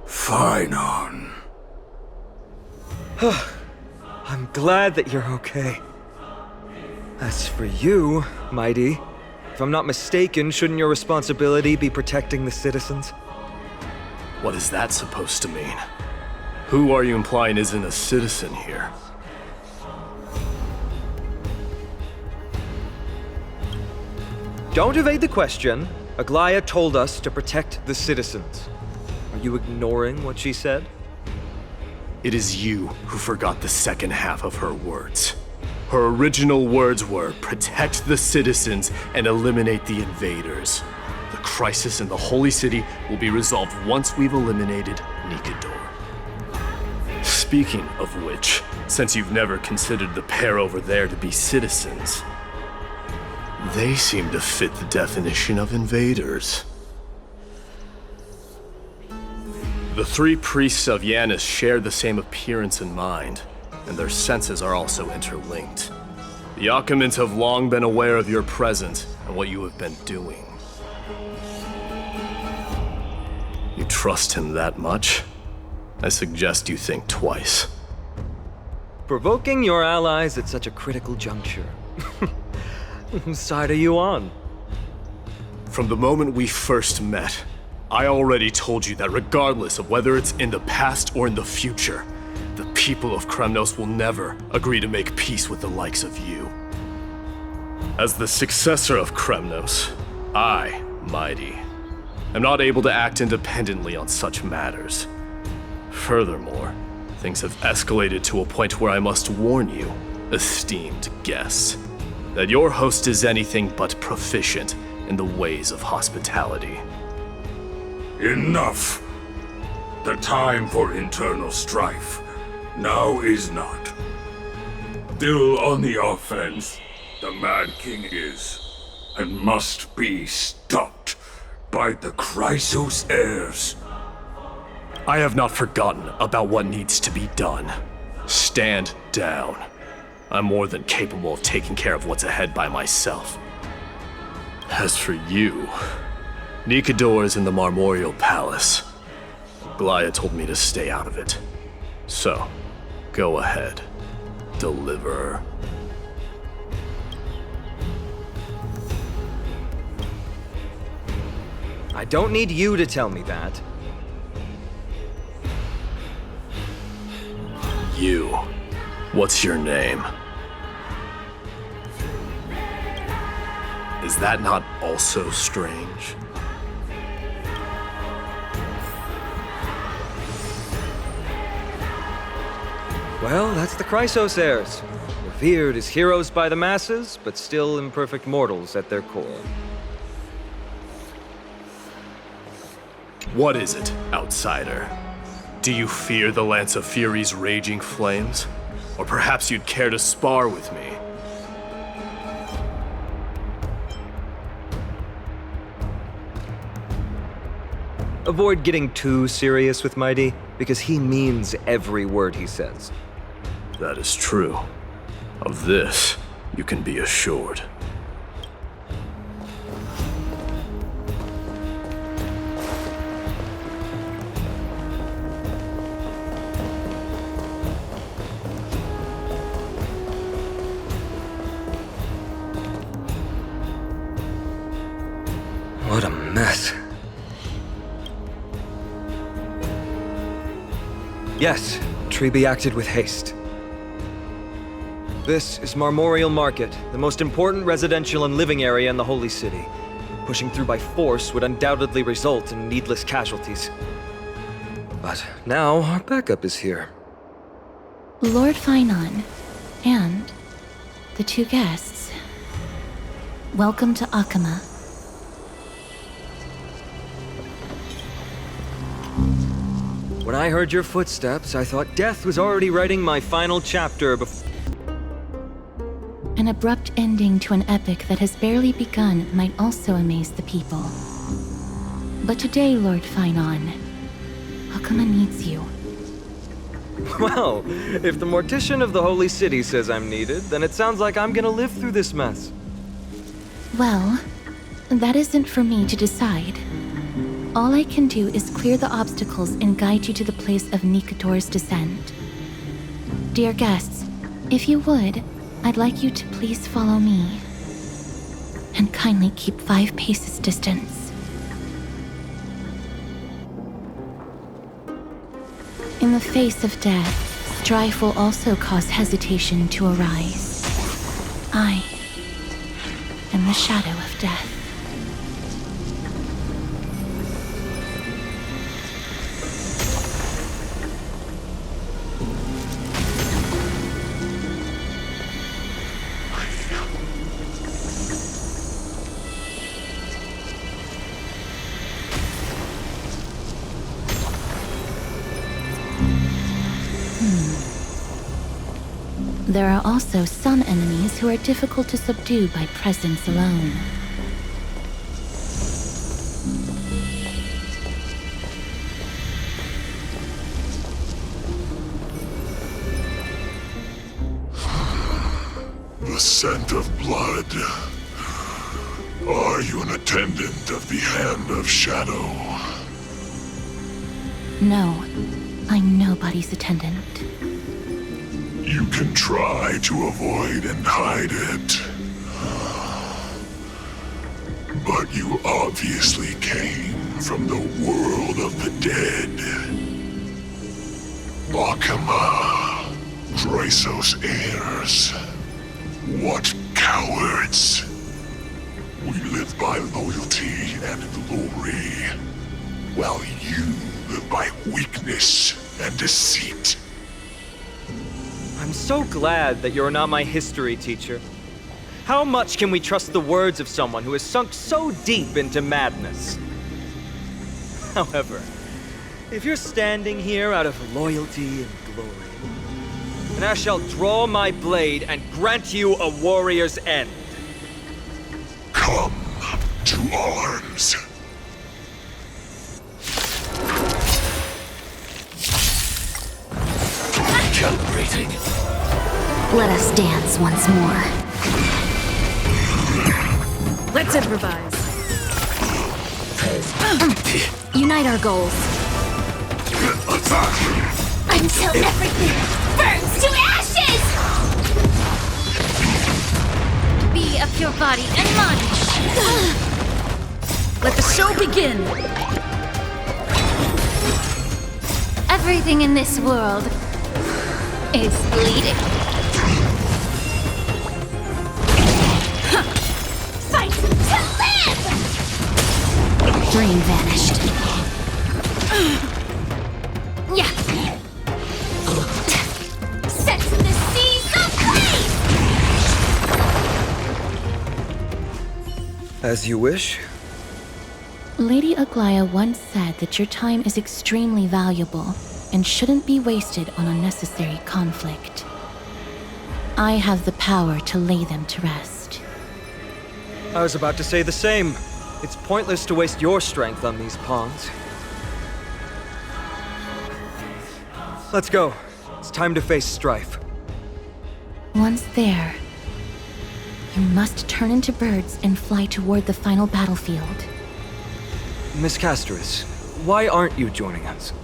Fine on. I'm glad that you're okay. As for you, Mighty, if I'm not mistaken, shouldn't your responsibility be protecting the citizens? What is that supposed to mean? Who are you implying isn't a citizen here? Don't evade the question. Aglaya told us to protect the citizens. Are you ignoring what she said? It is you who forgot the second half of her words. Her original words were, protect the citizens and eliminate the invaders. The crisis in the Holy City will be resolved once we've eliminated Nikador. Speaking of which, since you've never considered the pair over there to be citizens, they seem to fit the definition of invaders. The three priests of Yanis share the same appearance and mind, and their senses are also interlinked. The Achaemins have long been aware of your presence and what you have been doing. You trust him that much? I suggest you think twice. Provoking your allies at such a critical juncture. Whose side are you on? From the moment we first met, I already told you that regardless of whether it's in the past or in the future, the people of Kremnos will never agree to make peace with the likes of you. As the successor of Kremnos, I, Mighty, am not able to act independently on such matters. Furthermore, things have escalated to a point where I must warn you, esteemed guests, that your host is anything but proficient in the ways of hospitality. Enough! The time for internal strife now is not. Still on the offense, the Mad King is, and must be stopped by the Chrysos heirs. I have not forgotten about what needs to be done. Stand down. I'm more than capable of taking care of what's ahead by myself. As for you, Nikador is in the Marmorial Palace. Glaya told me to stay out of it. So, go ahead. Deliver. I don't need you to tell me that. You. What's your name? Is that not also strange? Well, that's the Chrysos heirs. Revered as heroes by the masses, but still imperfect mortals at their core. What is it, outsider? Do you fear the Lance of Fury's raging flames? Or perhaps you'd care to spar with me? avoid getting too serious with Mighty, because he means every word he says. That is true. Of this, you can be assured. What a mess. Yes, Treby acted with haste. This is Marmorial Market, the most important residential and living area in the Holy City. Pushing through by force would undoubtedly result in needless casualties. But now our backup is here. Lord Finon, and the two guests. Welcome to Akama. When I heard your footsteps, I thought death was already writing my final chapter before. An abrupt ending to an epic that has barely begun might also amaze the people. But today, Lord Finon, Akama needs you. Well, if the Mortician of the Holy City says I'm needed, then it sounds like I'm gonna live through this mess. Well, that isn't for me to decide. All I can do is clear the obstacles and guide you to the place of Nikador's descent. Dear guests, if you would, I'd like you to please follow me. And kindly keep 5 paces distance. In the face of death, strife will also cause hesitation to arise. I am the shadow of death. There are also some enemies who are difficult to subdue by presence alone. The scent of blood. Are you an attendant of the Hand of Shadow? No, I'm nobody's attendant. You can try to avoid and hide it. But you obviously came from the world of the dead. Akama, Chrysos heirs. What cowards! We live by loyalty and glory, while you live by weakness and deceit. I'm so glad that you're not my history teacher. How much can we trust the words of someone who has sunk so deep into madness? However, if you're standing here out of loyalty and glory, then I shall draw my blade and grant you a warrior's end. Come to arms. Calibrating. Let us dance once more. Let's improvise. Unite our goals. Until everything burns to ashes! Be of your body and mind. Let the show begin. Everything in this world is bleeding. Fight to live! Dream vanished. Yeah. Set the seas ablaze! As you wish. Lady Aglaya once said that your time is extremely valuable and shouldn't be wasted on unnecessary conflict. I have the power to lay them to rest. I was about to say the same. It's pointless to waste your strength on these pawns. Let's go. It's time to face strife. Once there, you must turn into birds and fly toward the final battlefield. Miss Casterus, why aren't you joining us?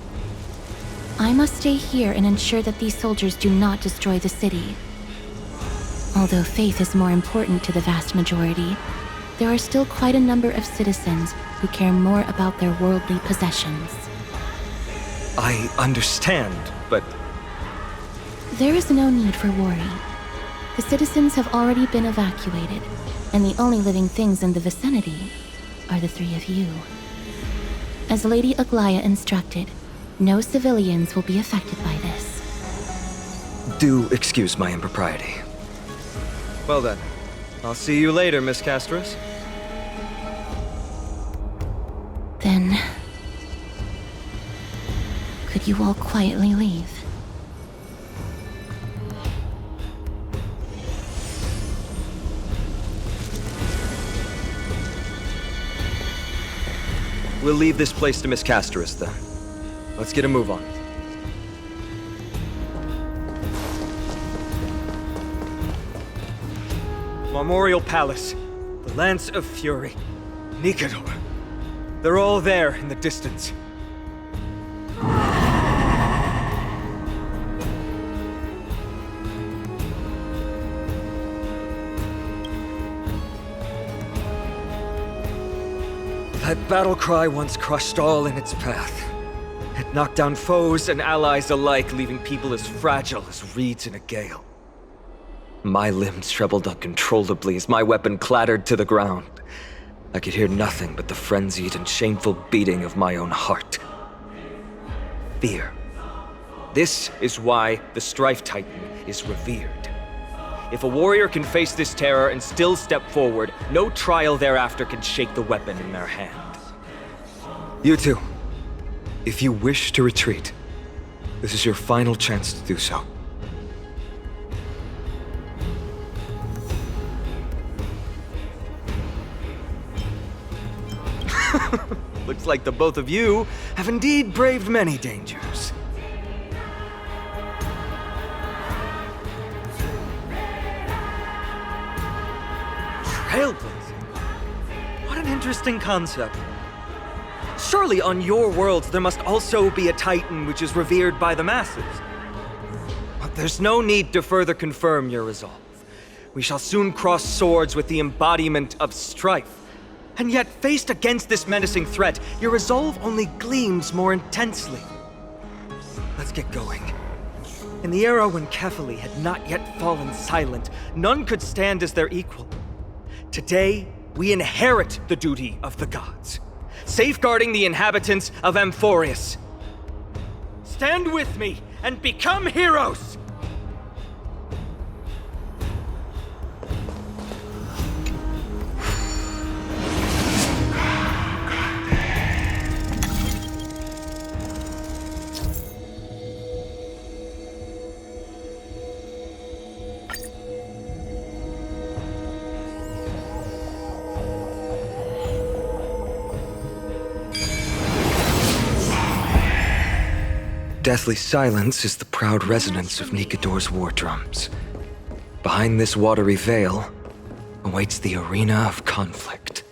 I must stay here and ensure that these soldiers do not destroy the city. Although faith is more important to the vast majority, there are still quite a number of citizens who care more about their worldly possessions. I understand, but... There is no need for worry. The citizens have already been evacuated, and the only living things in the vicinity are the three of you. As Lady Aglaya instructed, no civilians will be affected by this. Do excuse my impropriety. Well then, I'll see you later, Miss Casterus. Then... could you all quietly leave? We'll leave this place to Miss Casterus, then. Let's get a move on. Memorial Palace, the Lance of Fury, Nikador. They're all there in the distance. That battle cry once crushed all in its path. It knocked down foes and allies alike, leaving people as fragile as reeds in a gale. My limbs trembled uncontrollably as my weapon clattered to the ground. I could hear nothing but the frenzied and shameful beating of my own heart. Fear. This is why the Strife Titan is revered. If a warrior can face this terror and still step forward, no trial thereafter can shake the weapon in their hand. You two, if you wish to retreat, this is your final chance to do so. Looks like the both of you have indeed braved many dangers. Trailblazing? What an interesting concept. Surely on your worlds there must also be a Titan which is revered by the masses. But there's no need to further confirm your resolve. We shall soon cross swords with the embodiment of strife. And yet, faced against this menacing threat, your resolve only gleams more intensely. Let's get going. In the era when Kefali had not yet fallen silent, none could stand as their equal. Today, we inherit the duty of the gods, safeguarding the inhabitants of Amphorius. Stand with me and become heroes! Deathly silence is the proud resonance of Nikador's war drums. Behind this watery veil awaits the arena of conflict.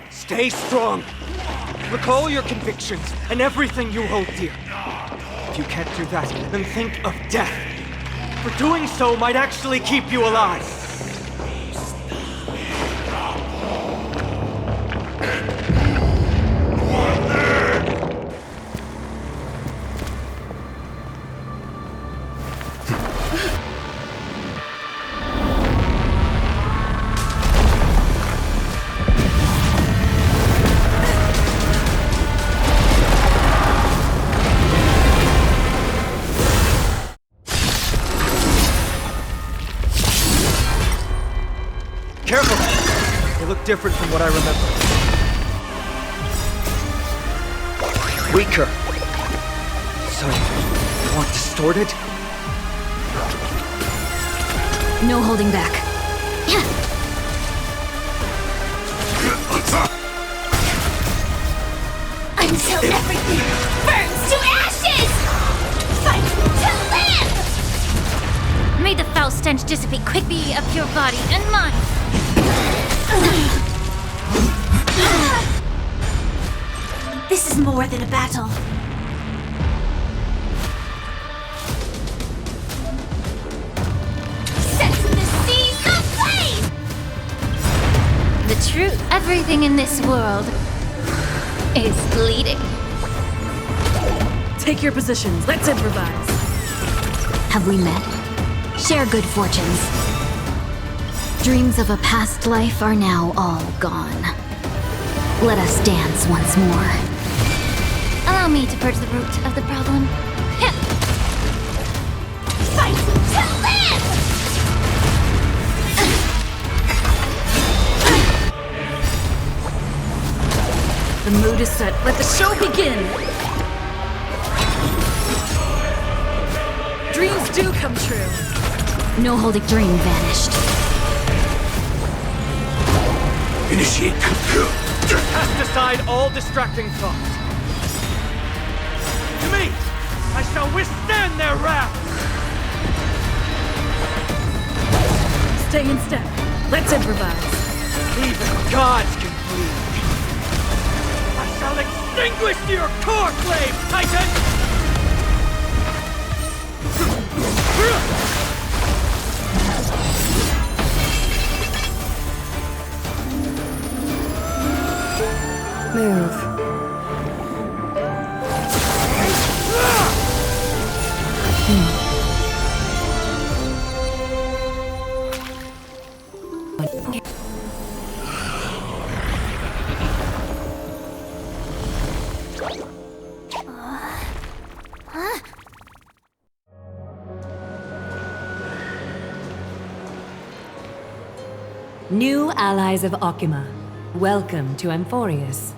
Stay strong! Recall your convictions and everything you hold dear. If you can't do that, then think of death. For doing so might actually keep you alive. Careful! They look different from what I remember. Weaker. So, you want distorted? No holding back. Until everything burns to ashes! Fight to live! May the foul stench dissipate quickly of your body and mind. This is more than a battle. Set the seas aflame! The truth, everything in this world is bleeding. Take your positions. Let's improvise. Have we met? Share good fortunes. Dreams of a past life are now all gone. Let us dance once more. Allow me to purge the root of the problem. Fight to live! The mood is set. Let the show begin. Dreams do come true. No holding dream vanished. Initiate. Cast aside all distracting thoughts. To me, I shall withstand their wrath! Stay in step. Let's improvise. Even gods can bleed. I shall extinguish your core flame, Titan! Move. New allies of Okima, welcome to Amphorius.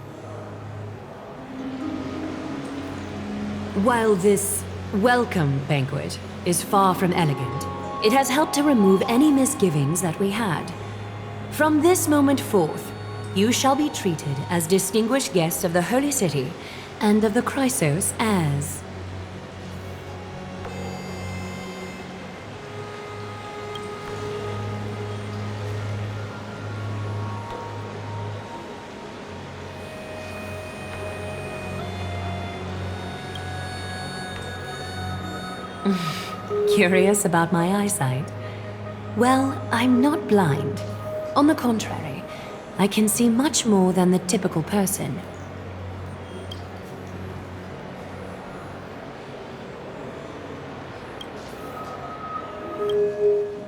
While this welcome banquet is far from elegant, it has helped to remove any misgivings that we had. From this moment forth, you shall be treated as distinguished guests of the Holy City and of the Chrysos as curious about my eyesight? Well, I'm not blind. On the contrary, I can see much more than the typical person.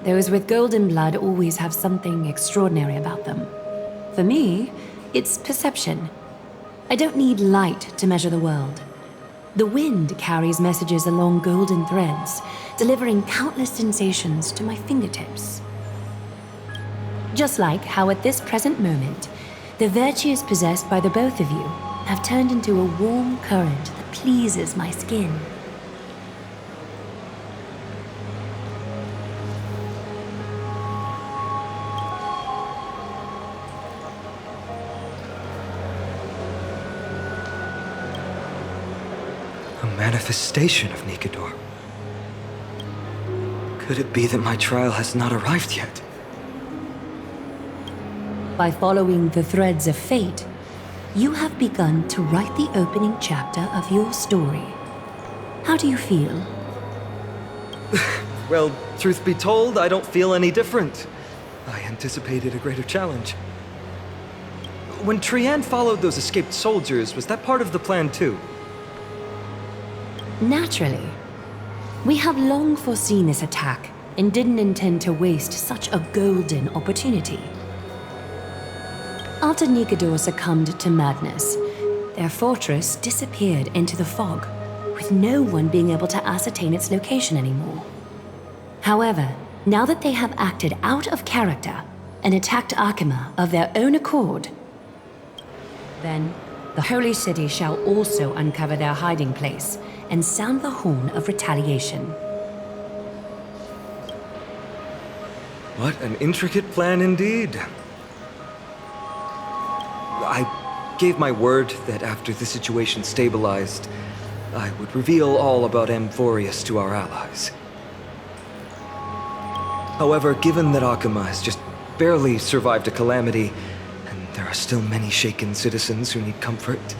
Those with golden blood always have something extraordinary about them. For me, it's perception. I don't need light to measure the world. The wind carries messages along golden threads, delivering countless sensations to my fingertips. Just like how at this present moment, the virtues possessed by the both of you have turned into a warm current that pleases my skin. Manifestation of Nikador. Could it be that my trial has not arrived yet? By following the threads of fate, you have begun to write the opening chapter of your story. How do you feel? Well, truth be told, I don't feel any different. I anticipated a greater challenge. When Trianne followed those escaped soldiers, was that part of the plan too? Naturally. We have long foreseen this attack and didn't intend to waste such a golden opportunity. After Nikador succumbed to madness, their fortress disappeared into the fog, with no one being able to ascertain its location anymore. However, now that they have acted out of character and attacked Akima of their own accord, then the Holy City shall also uncover their hiding place and sound the horn of retaliation. What an intricate plan indeed. I gave my word that after the situation stabilized, I would reveal all about Amphorius to our allies. However, given that Akuma has just barely survived a calamity, and there are still many shaken citizens who need comfort,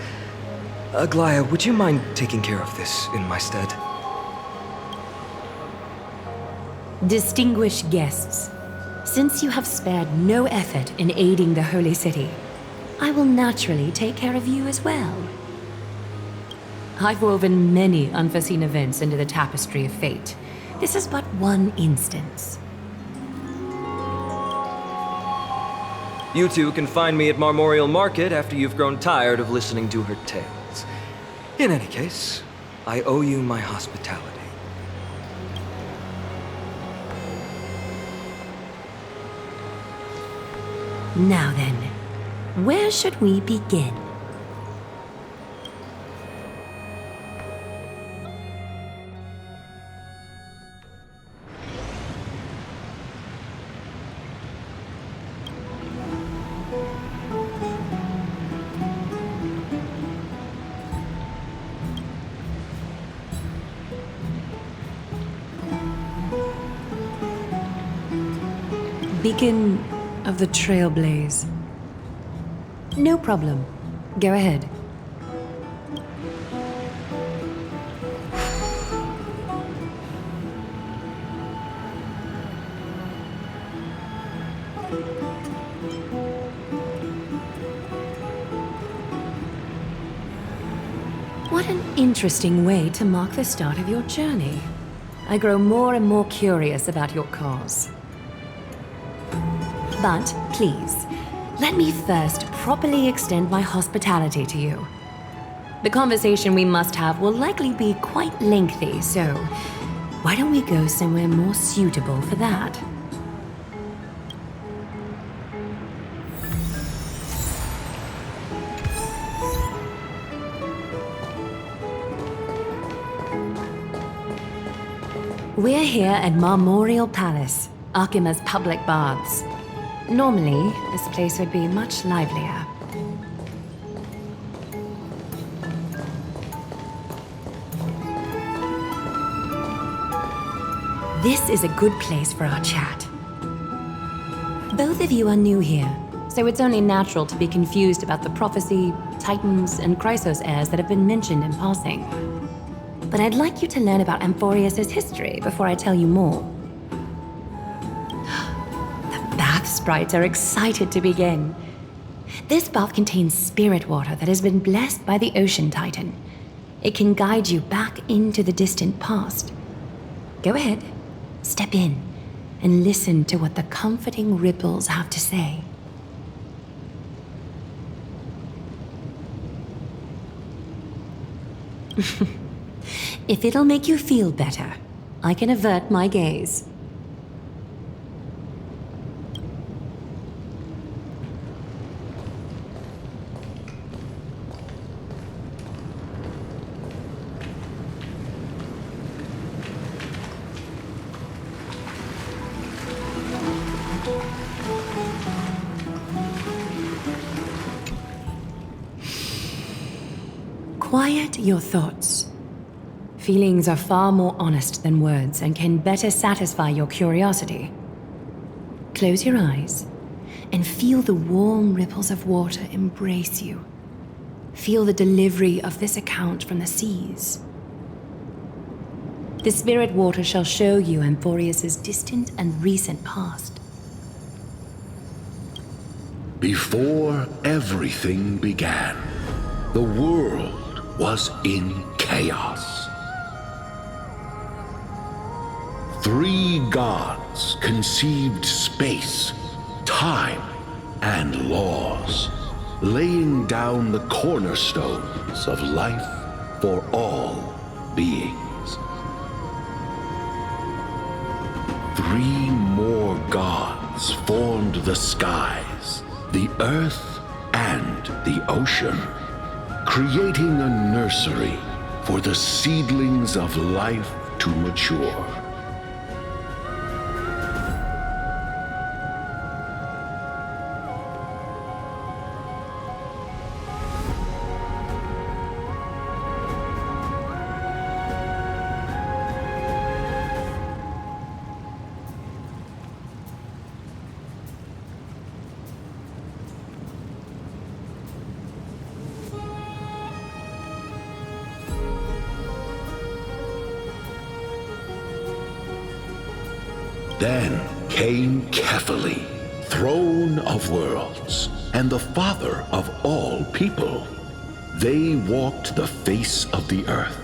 Aglaya, would you mind taking care of this in my stead? Distinguished guests, since you have spared no effort in aiding the Holy City, I will naturally take care of you as well. I've woven many unforeseen events into the tapestry of fate. This is but one instance. You two can find me at Marmorial Market after you've grown tired of listening to her tales. In any case, I owe you my hospitality. Now then, where should we begin? Beacon of the Trailblaze. No problem. Go ahead. What an interesting way to mark the start of your journey. I grow more and more curious about your cause. But please, let me first properly extend my hospitality to you. The conversation we must have will likely be quite lengthy, so why don't we go somewhere more suitable for that? We're here at Marmorial Palace, Akima's public baths. Normally, this place would be much livelier. This is a good place for our chat. Both of you are new here, so it's only natural to be confused about the prophecy, titans, and Chrysos heirs that have been mentioned in passing. But I'd like you to learn about Amphorius' history before I tell you more. Sprites are excited to begin. This bath contains spirit water that has been blessed by the Ocean Titan. It can guide you back into the distant past. Go ahead, step in, and listen to what the comforting ripples have to say. If it'll make you feel better, I can avert my gaze. Quiet your thoughts. Feelings are far more honest than words and can better satisfy your curiosity. Close your eyes and feel the warm ripples of water embrace you. Feel the delivery of this account from the seas. The spirit water shall show you Amphorius' distant and recent past. Before everything began, the world was in chaos. 3 gods conceived space, time, and laws, laying down the cornerstones of life for all beings. 3 more gods formed the skies, the earth, and the ocean, creating a nursery for the seedlings of life to mature. Then came Kefali, throne of worlds, and the father of all people. They walked the face of the earth,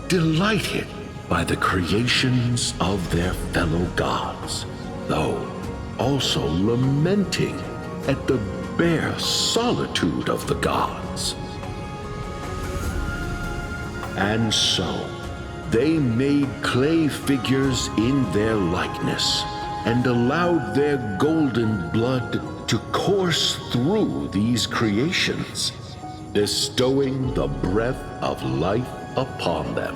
delighted by the creations of their fellow gods, though also lamenting at the bare solitude of the gods. And so, they made clay figures in their likeness, and allowed their golden blood to course through these creations, bestowing the breath of life upon them.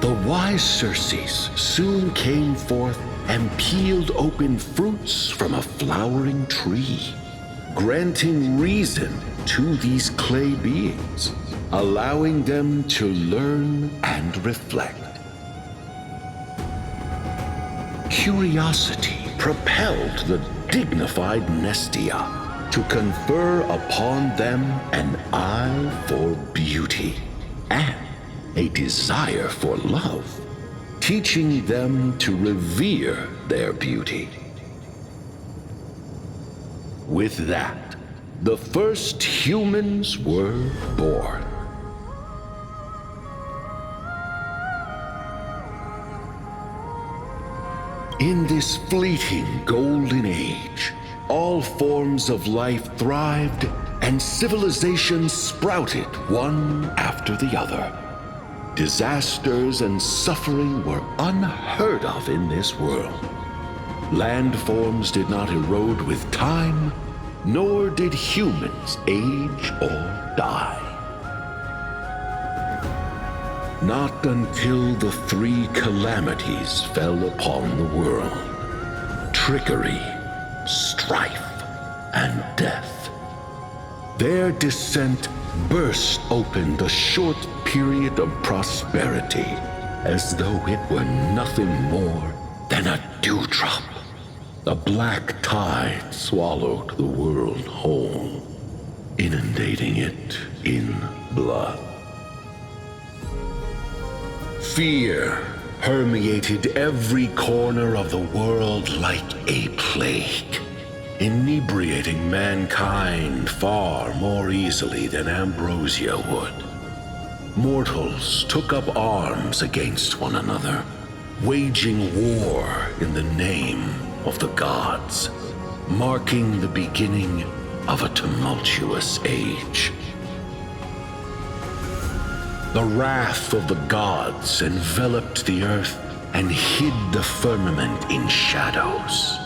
The wise Circes soon came forth and peeled open fruits from a flowering tree, granting reason to these clay beings, allowing them to learn and reflect. Curiosity propelled the dignified Nestia to confer upon them an eye for beauty and a desire for love, teaching them to revere their beauty. With that, the first humans were born. In this fleeting golden age, all forms of life thrived and civilizations sprouted one after the other. Disasters and suffering were unheard of in this world. Landforms did not erode with time, nor did humans age or die. Not until the three calamities fell upon the world: trickery, strife, and death. Their descent burst open the short period of prosperity, as though it were nothing more than a dewdrop. A black tide swallowed the world whole, inundating it in blood. Fear permeated every corner of the world like a plague, inebriating mankind far more easily than ambrosia would. Mortals took up arms against one another, waging war in the name of the gods, marking the beginning of a tumultuous age. The wrath of the gods enveloped the earth and hid the firmament in shadows,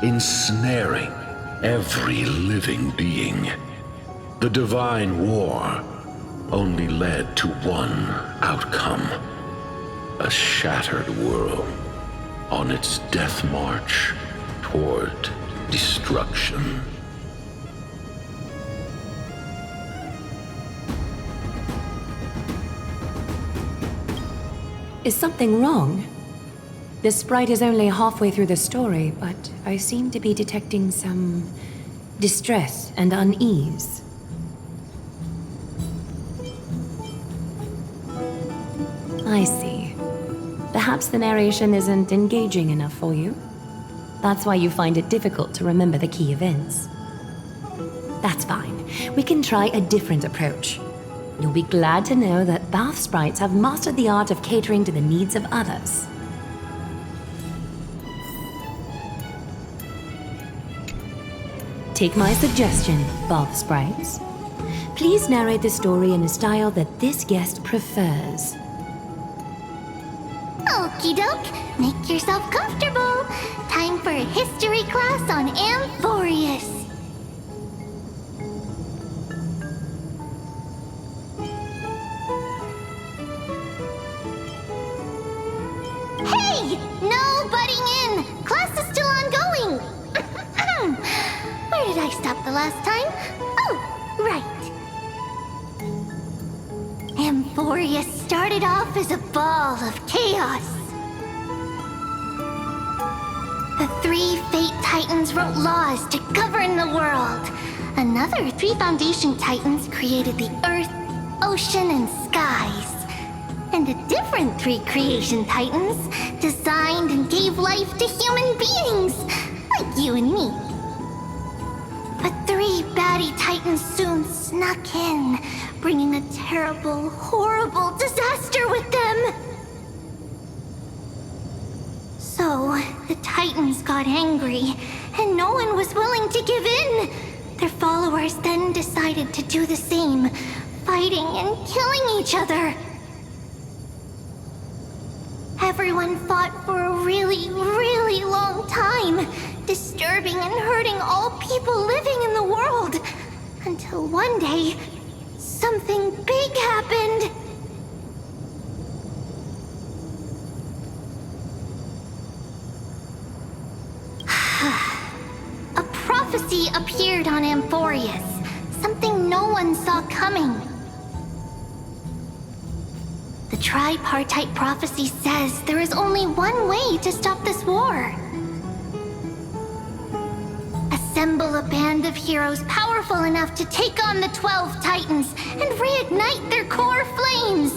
ensnaring every living being. The divine war only led to one outcome: a shattered world on its death march toward destruction. Is something wrong? The sprite is only halfway through the story, but I seem to be detecting some distress and unease. I see. Perhaps the narration isn't engaging enough for you. That's why you find it difficult to remember the key events. That's fine. We can try a different approach. You'll be glad to know that bath sprites have mastered the art of catering to the needs of others. Take my suggestion, bath sprites. Please narrate the story in a style that this guest prefers. Okie doke, make yourself comfortable. Time for a history class on Amphorius. Hey! No butting in! Class is still ongoing! Where did I stop the last time? Oh, right. Amphorius started off as a ball of chaos. The three Fate Titans wrote laws to govern the world. Another three Foundation Titans created the earth, ocean, and skies. and the different 3 creation titans designed and gave life to human beings, like you and me. But 3 baddie titans soon snuck in, bringing a terrible, horrible disaster with them. So, the titans got angry, and no one was willing to give in. Their followers then decided to do the same, fighting and killing each other. Everyone fought for a really, really long time, disturbing and hurting all people living in the world, until one day, something big happened. A prophecy appeared on Amphorius, something no one saw coming. The tripartite prophecy says there is only one way to stop this war. Assemble a band of heroes powerful enough to take on the 12 titans and reignite their core flames.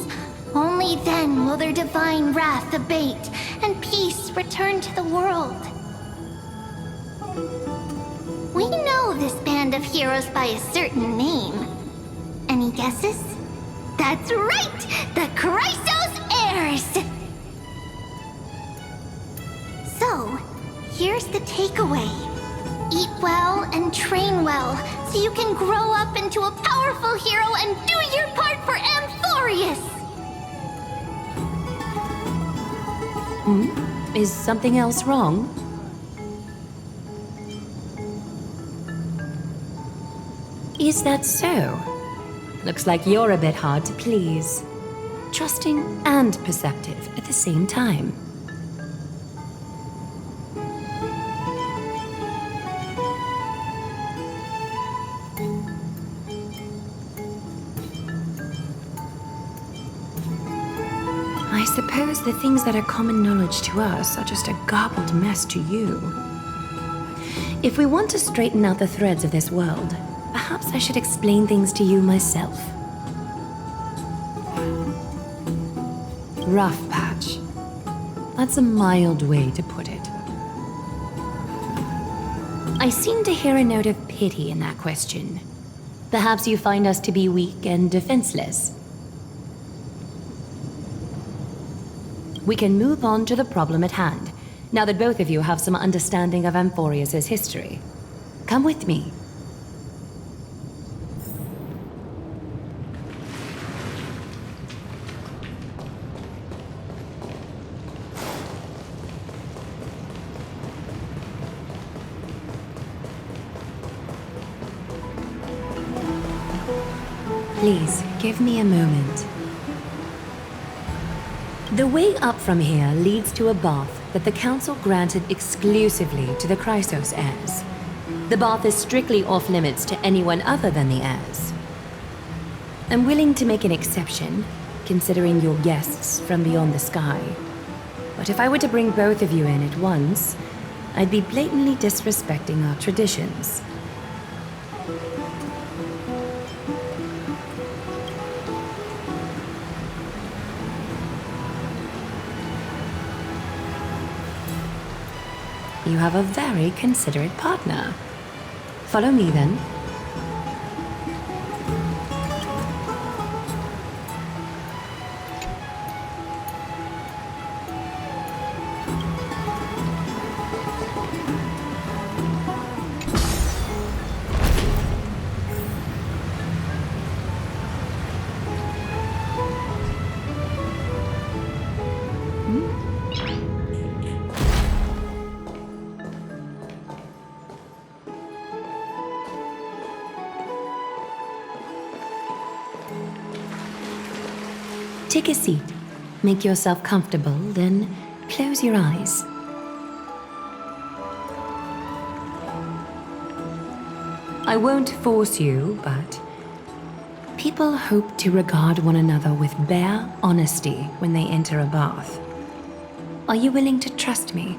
Only then will their divine wrath abate and peace return to the world. We know this band of heroes by a certain name. Any guesses? That's right! The Chrysos Heirs! So, here's the takeaway. Eat well and train well, so you can grow up into a powerful hero and do your part for Amphorius! Is something else wrong? Is that so? Looks like you're a bit hard to please. Trusting and perceptive at the same time. I suppose the things that are common knowledge to us are just a garbled mess to you. If we want to straighten out the threads of this world, perhaps I should explain things to you myself. Rough patch. That's a mild way to put it. I seem to hear a note of pity in that question. Perhaps you find us to be weak and defenseless. We can move on to the problem at hand, now that both of you have some understanding of Amphorius' history. Come with me. Please, give me a moment. The way up from here leads to a bath that the Council granted exclusively to the Chrysos heirs. The bath is strictly off-limits to anyone other than the heirs. I'm willing to make an exception, considering you're guests from beyond the sky. But if I were to bring both of you in at once, I'd be blatantly disrespecting our traditions. You have a very considerate partner. Follow me, then. Take a seat. Make yourself comfortable, then close your eyes. I won't force you, but people hope to regard one another with bare honesty when they enter a bath. Are you willing to trust me?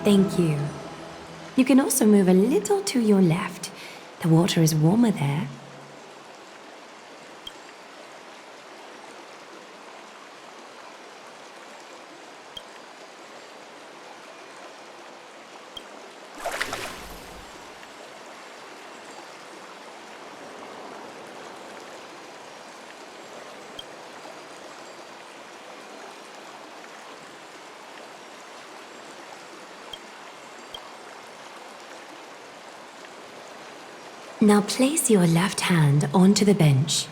Thank you. You can also move a little to your left. The water is warmer there. Now place your left hand onto the bench.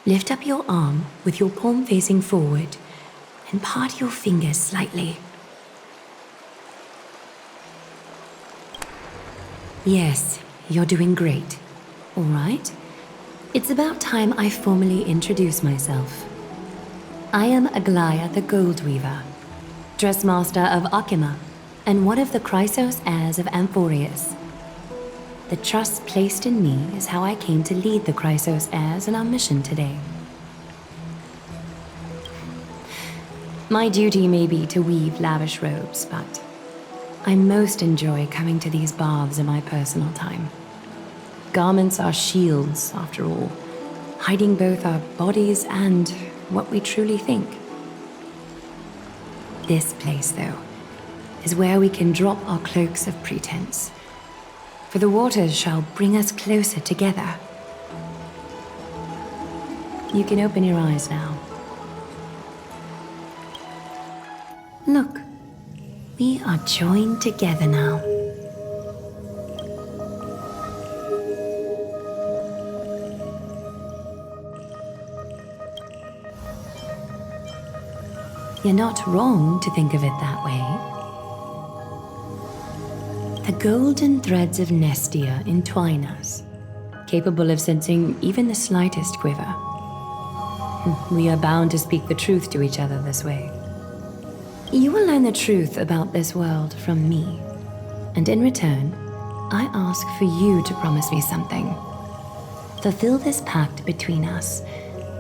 Lift up your arm with your palm facing forward and part your fingers slightly. Yes, you're doing great. All right. It's about time I formally introduce myself. I am Aglaya the Gold Weaver, Dressmaster of Akima, and one of the Chrysos heirs of Amphorius. The trust placed in me is how I came to lead the Chrysos heirs in our mission today. My duty may be to weave lavish robes, but I most enjoy coming to these baths in my personal time. Garments are shields, after all, hiding both our bodies and what we truly think. This place, though, is where we can drop our cloaks of pretense. For the waters shall bring us closer together. You can open your eyes now. Look, we are joined together now. You're not wrong to think of it that way. The golden threads of Nestia entwine us, capable of sensing even the slightest quiver. We are bound to speak the truth to each other this way. You will learn the truth about this world from me, and in return, I ask for you to promise me something. Fulfill this pact between us,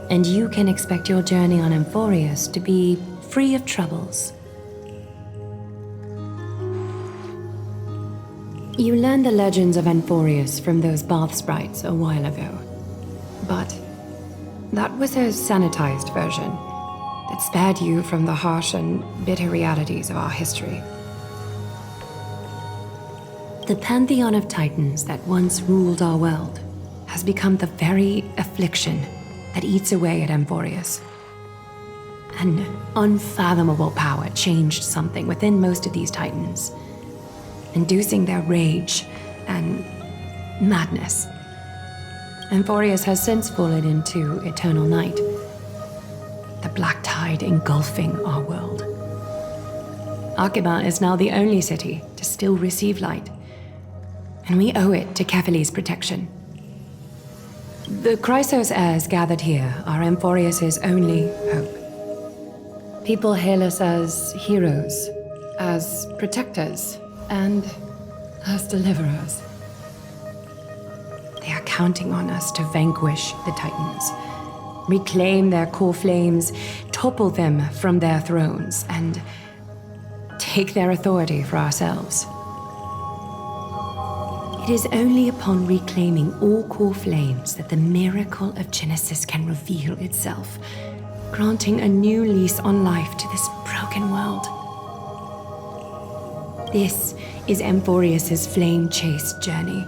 and you can expect your journey on Amphorius to be free of troubles. You learned the legends of Amphorius from those bath sprites a while ago. But that was a sanitized version that spared you from the harsh and bitter realities of our history. The pantheon of titans that once ruled our world has become the very affliction that eats away at Amphorius. An unfathomable power changed something within most of these titans, inducing their rage and madness. Amphorius has since fallen into eternal night, the black tide engulfing our world. Akima is now the only city to still receive light, and we owe it to Kefali's protection. The Chrysos heirs gathered here are Amphorius' only hope. People hail us as heroes, as protectors, and as deliverers. They are counting on us to vanquish the Titans, reclaim their core flames, topple them from their thrones, and take their authority for ourselves. It is only upon reclaiming all core flames that the miracle of Genesis can reveal itself, granting a new lease on life to this broken world. This is Amphorius' flame-chased journey.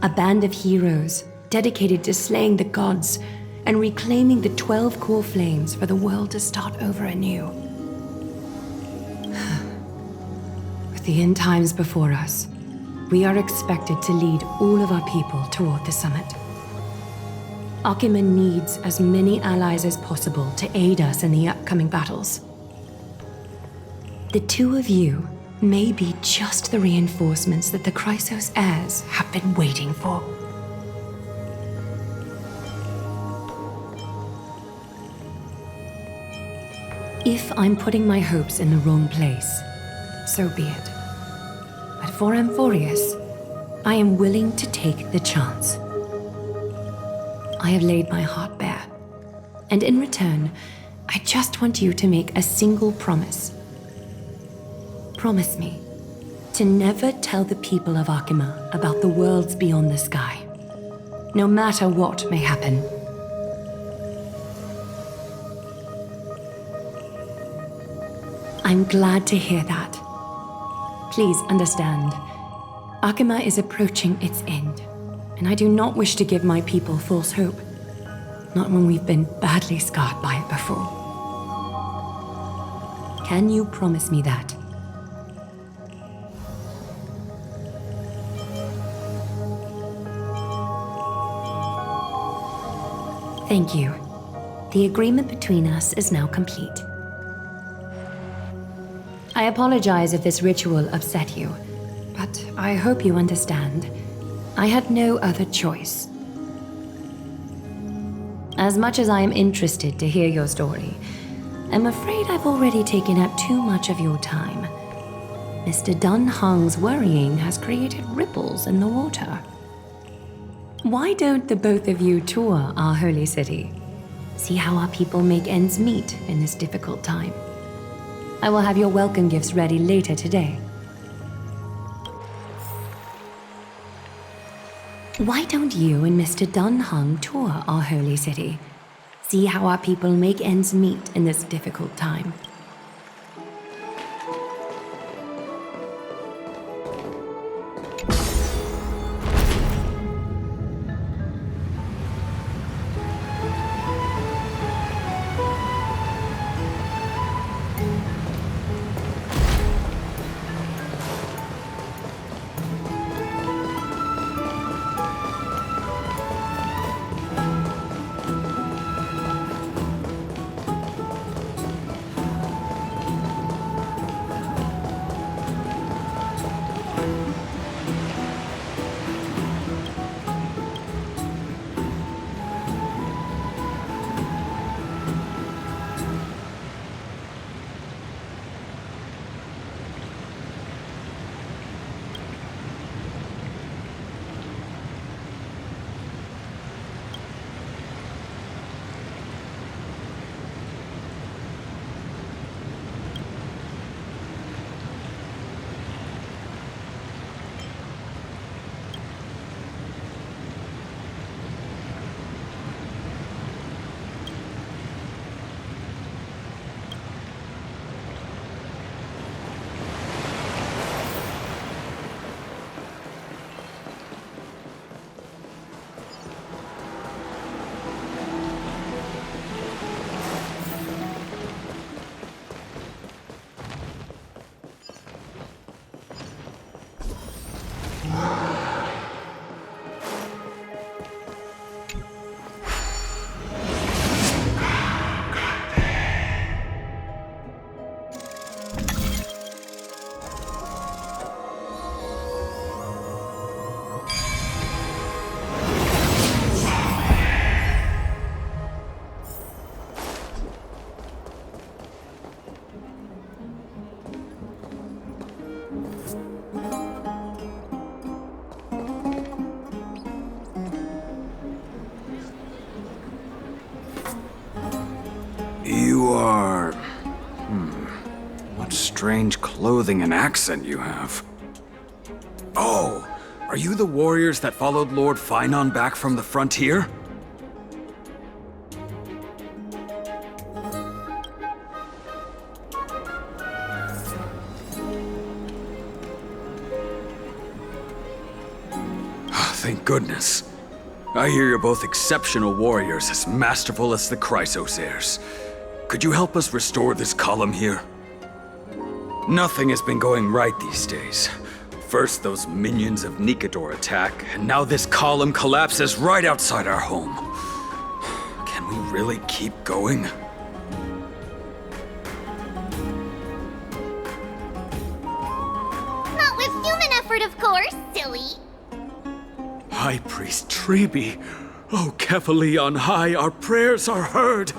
A band of heroes dedicated to slaying the gods and reclaiming the 12 core flames for the world to start over anew. With the end times before us, we are expected to lead all of our people toward the summit. Akima needs as many allies as possible to aid us in the upcoming battles. The two of you may be just the reinforcements that the Chrysos heirs have been waiting for. If I'm putting my hopes in the wrong place, so be it. But for Amphorius, I am willing to take the chance. I have laid my heart bare, and in return, I just want you to make a single promise. Promise me to never tell the people of Akima about the worlds beyond the sky, no matter what may happen. I'm glad to hear that. Please understand, Akima is approaching its end, and I do not wish to give my people false hope. Not when we've been badly scarred by it before. Can you promise me that? Thank you. The agreement between us is now complete. I apologize if this ritual upset you, but I hope you understand. I had no other choice. As much as I am interested to hear your story, I'm afraid I've already taken up too much of your time. Mr. Dun Hong's worrying has created ripples in the water. Why don't the both of you tour our holy city? See how our people make ends meet in this difficult time. I will have your welcome gifts ready later today. Why don't you and Mr. Dun Hong tour our holy city? See how our people make ends meet in this difficult time. You are... What strange clothing and accent you have. Oh, are you the warriors that followed Lord Finon back from the frontier? Thank goodness. I hear you're both exceptional warriors, as masterful as the Chrysosairs. Could you help us restore this column here? Nothing has been going right these days. First those minions of Nikador attack, and now this column collapses right outside our home. Can we really keep going? Not with human effort, of course, silly. High Priest Treeby, oh, Kefali on high, our prayers are heard.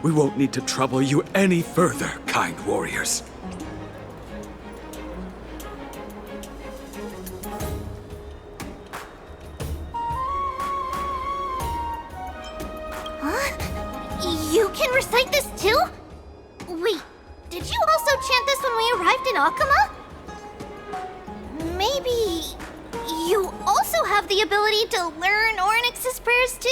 We won't need to trouble you any further, kind warriors. Huh? You can recite this too? Wait, did you also chant this when we arrived in Akima? have the ability to learn Ornyx's prayers too?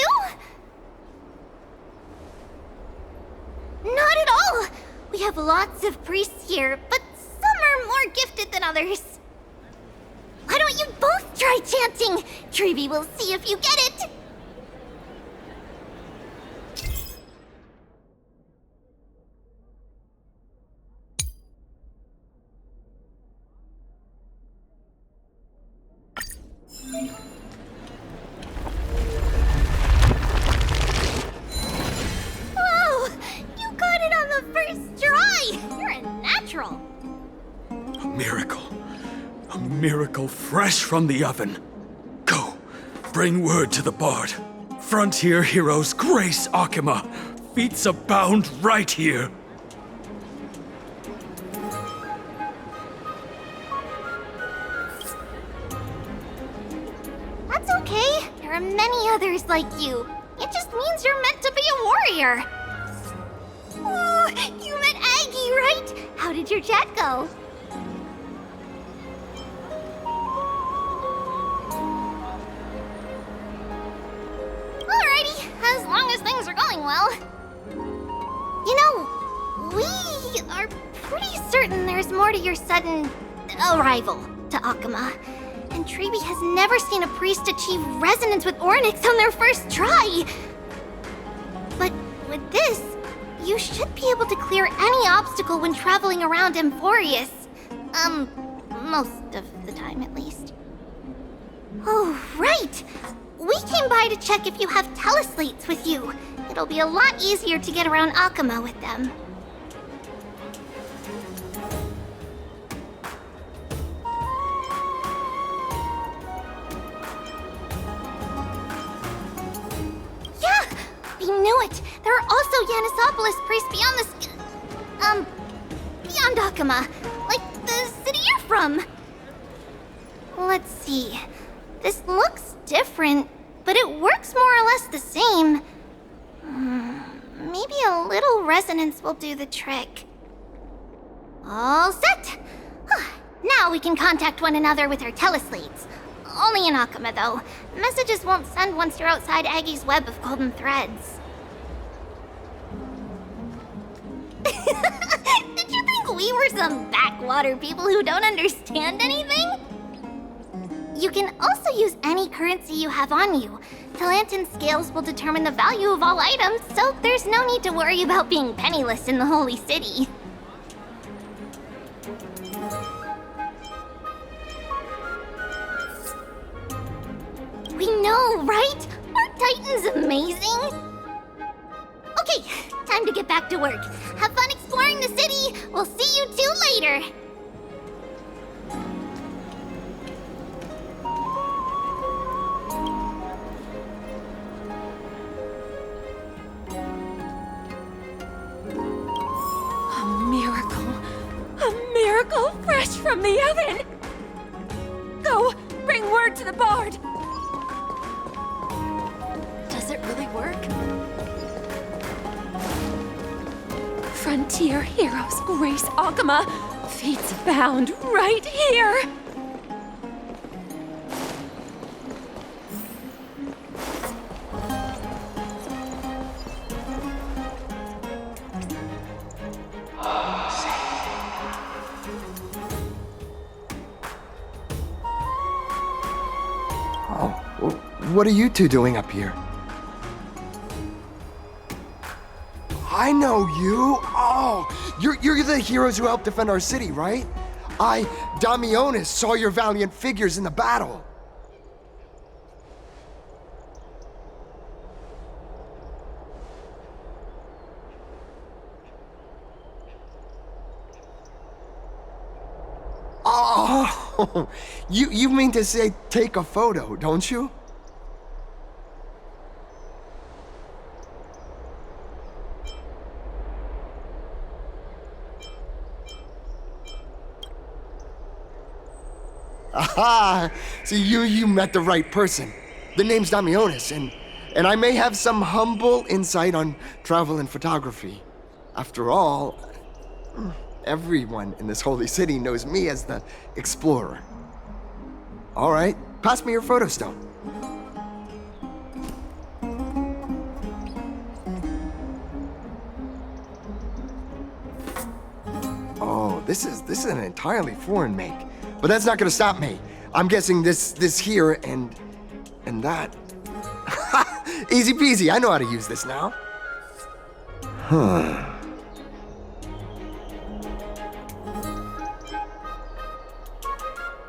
Not at all! We have lots of priests here, but some are more gifted than others. Why don't you both try chanting? Treevee will see if you get it. Whoa! You got it on the first try! You're a natural. A miracle. A miracle fresh from the oven. Go, bring word to the Bard. Frontier heroes grace Akima. Feats abound right here. That's okay. There are many others like you. It just means you're meant to be a warrior. Oh, you met Aggie, right? How did your chat go? Alrighty, as long as things are going well. You know, we are pretty certain there's more to your sudden arrival to Akima. And Treevee has never seen a priest achieve resonance with Ornyx on their first try. But with this, you should be able to clear any obstacle when traveling around Emphorius. Most of the time at least. Oh, right! We came by to check if you have teleslates with you. It'll be a lot easier to get around Akima with them. Yeah! We knew it! There are also Yanisopolis priests beyond the beyond Akima. Like the city you're from. Let's see. This looks different, but it works more or less the same. Maybe a little resonance will do the trick. All set! Now we can contact one another with our teleslates. Only in Akima, though. Messages won't send once you're outside Aggie's web of golden threads. Did you think we were some backwater people who don't understand anything? You can also use any currency you have on you. Talantan scales will determine the value of all items, so there's no need to worry about being penniless in the Holy City. We know, right? Our Titan's amazing. Okay, time to get back to work. Have fun exploring the city. We'll see you two later. A miracle fresh from the oven! Go, bring word to the Bard! Does it really work? Frontier heroes grace Akima. Feats abound right here! What are you two doing up here? I know you! Oh, you're the heroes who helped defend our city, right? Damionis, saw your valiant figures in the battle. Oh, you mean to say take a photo, don't you? Aha! So you met the right person. The name's Damionis, and I may have some humble insight on travel and photography. After all, everyone in this holy city knows me as the explorer. All right, pass me your photo stone. This is an entirely foreign make. But that's not gonna stop me. I'm guessing this here and that. Easy peasy, I know how to use this now. Huh.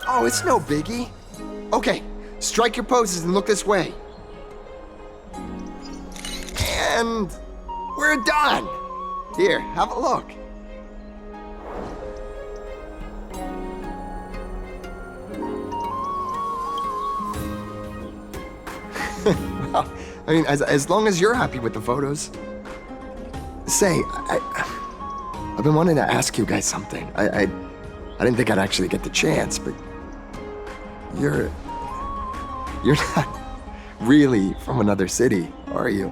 Oh, it's no biggie. Okay, strike your poses and look this way. And we're done. Here, have a look. Well, I mean, as long as you're happy with the photos. Say, I've been wanting to ask you guys something. I didn't think I'd actually get the chance, but you're not really from another city, are you?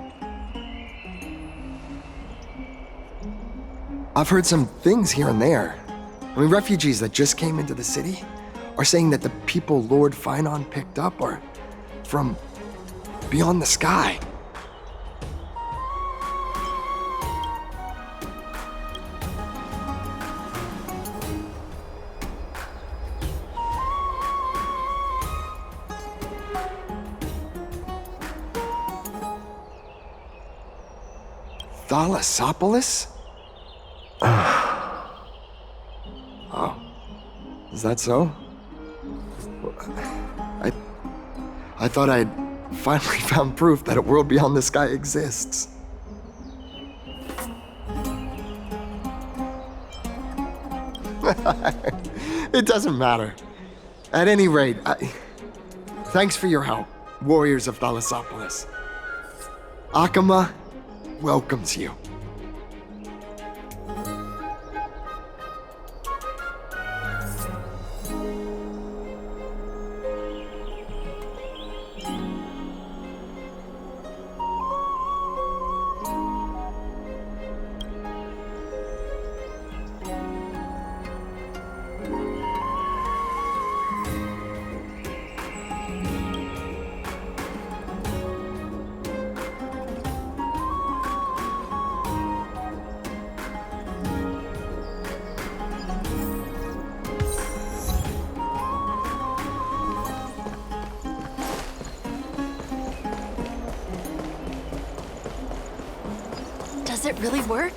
I've heard some things here and there. I mean, refugees that just came into the city are saying that the people Lord Finon picked up are from beyond the sky. Thalassopolis? Oh, is that so? I thought I'd finally found proof that a world beyond the sky exists. It doesn't matter. At any rate, thanks for your help, warriors of Thalassopolis. Akama welcomes you. Does it really work?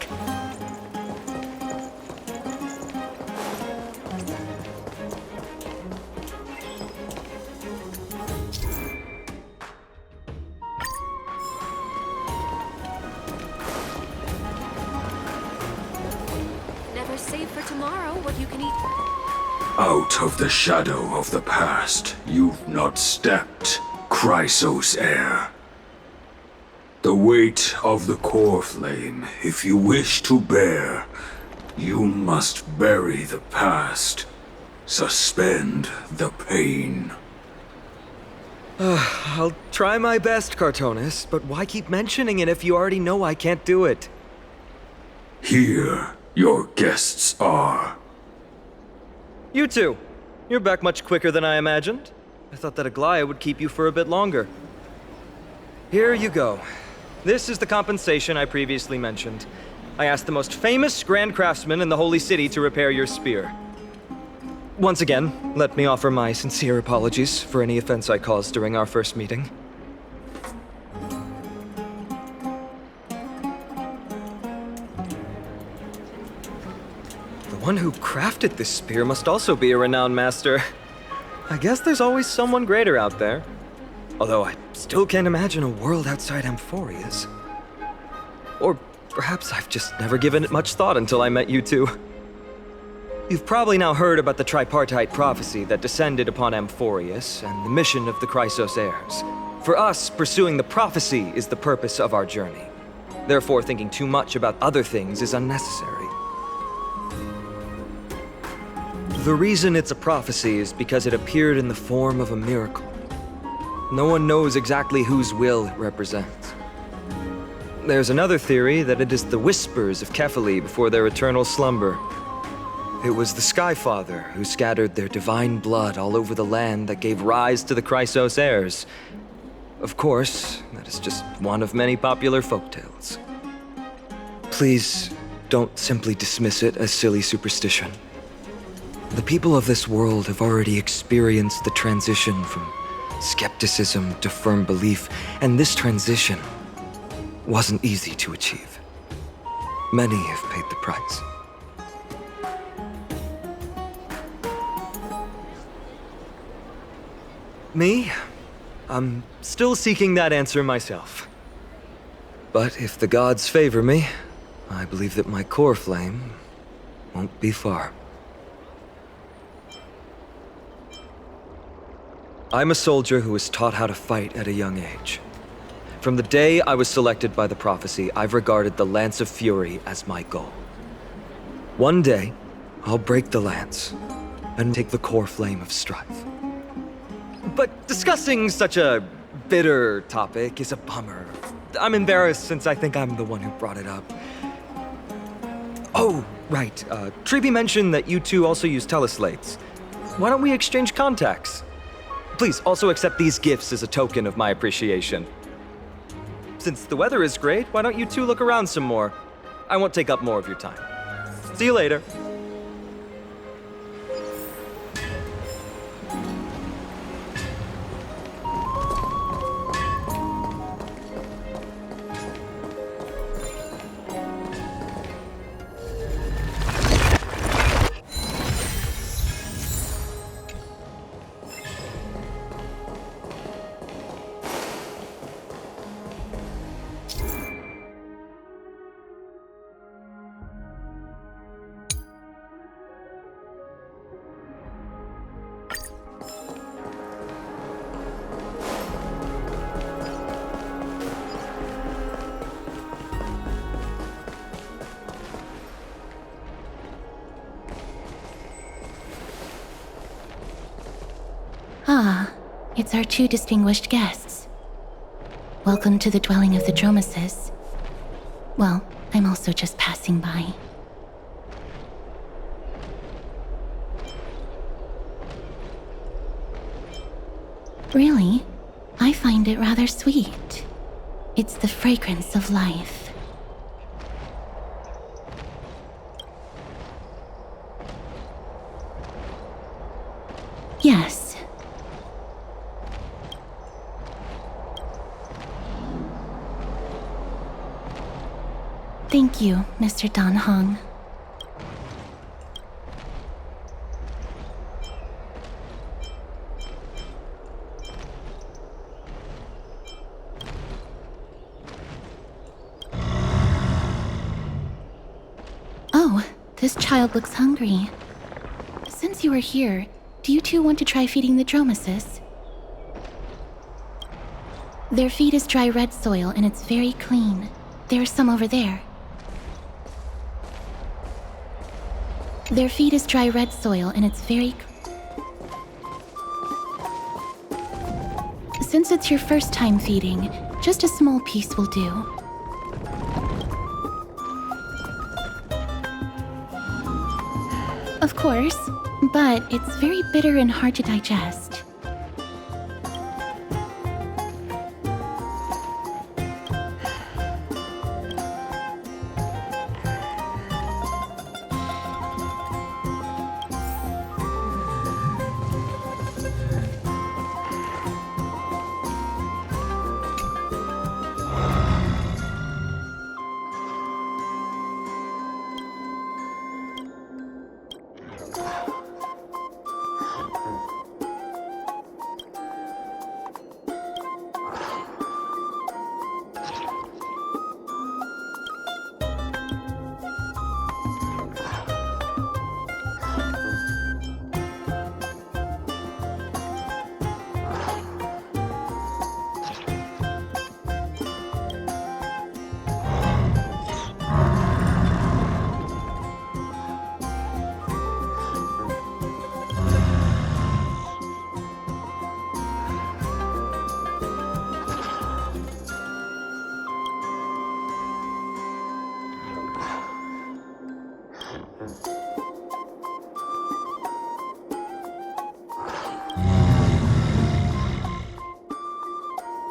Never save for tomorrow what you can eat. Out of the shadow of the past, you've not stepped, Chrysos heir. The weight of the core flame, if you wish to bear, you must bury the past. Suspend the pain. I'll try my best, Cartonis, but why keep mentioning it if you already know I can't do it? Here, your guests are. You two. You're back much quicker than I imagined. I thought that Aglaya would keep you for a bit longer. Here you go. This is the compensation I previously mentioned. I asked the most famous Grand Craftsman in the Holy City to repair your spear. Once again, let me offer my sincere apologies for any offense I caused during our first meeting. The one who crafted this spear must also be a renowned master. I guess there's always someone greater out there. Although I still can't imagine a world outside Amphoria's. Or perhaps I've just never given it much thought until I met you two. You've probably now heard about the tripartite prophecy that descended upon Amphorius and the mission of the Chrysos heirs. For us, pursuing the prophecy is the purpose of our journey. Therefore, thinking too much about other things is unnecessary. The reason it's a prophecy is because it appeared in the form of a miracle. No one knows exactly whose will it represents. There's another theory that it is the whispers of Kefali before their eternal slumber. It was the Skyfather who scattered their divine blood all over the land that gave rise to the Chrysos heirs. Of course, that is just one of many popular folktales. Please, don't simply dismiss it as silly superstition. The people of this world have already experienced the transition from skepticism to firm belief, and this transition wasn't easy to achieve. Many have paid the price. Me? I'm still seeking that answer myself. But if the gods favor me, I believe that my core flame won't be far. I'm a soldier who was taught how to fight at a young age. From the day I was selected by the prophecy, I've regarded the Lance of Fury as my goal. One day, I'll break the lance and take the core flame of strife. But discussing such a bitter topic is a bummer. I'm embarrassed since I think I'm the one who brought it up. Oh, right. Treeby mentioned that you two also use teleslates. Why don't we exchange contacts? Please also accept these gifts as a token of my appreciation. Since the weather is great, why don't you two look around some more? I won't take up more of your time. See you later. Ah, it's our two distinguished guests. Welcome to the dwelling of the Dromeses. Well, I'm also just passing by. Really? I find it rather sweet. It's the fragrance of life. Yes. Thank you, Mr. Dan Hong. Oh, this child looks hungry. Since you are here, do you two want to try feeding the Dromeses? Their feed is dry red soil and it's very clean. There's some over there. Their feed is dry red soil and it's very... Since it's your first time feeding, just a small piece will do. Of course, but it's very bitter and hard to digest.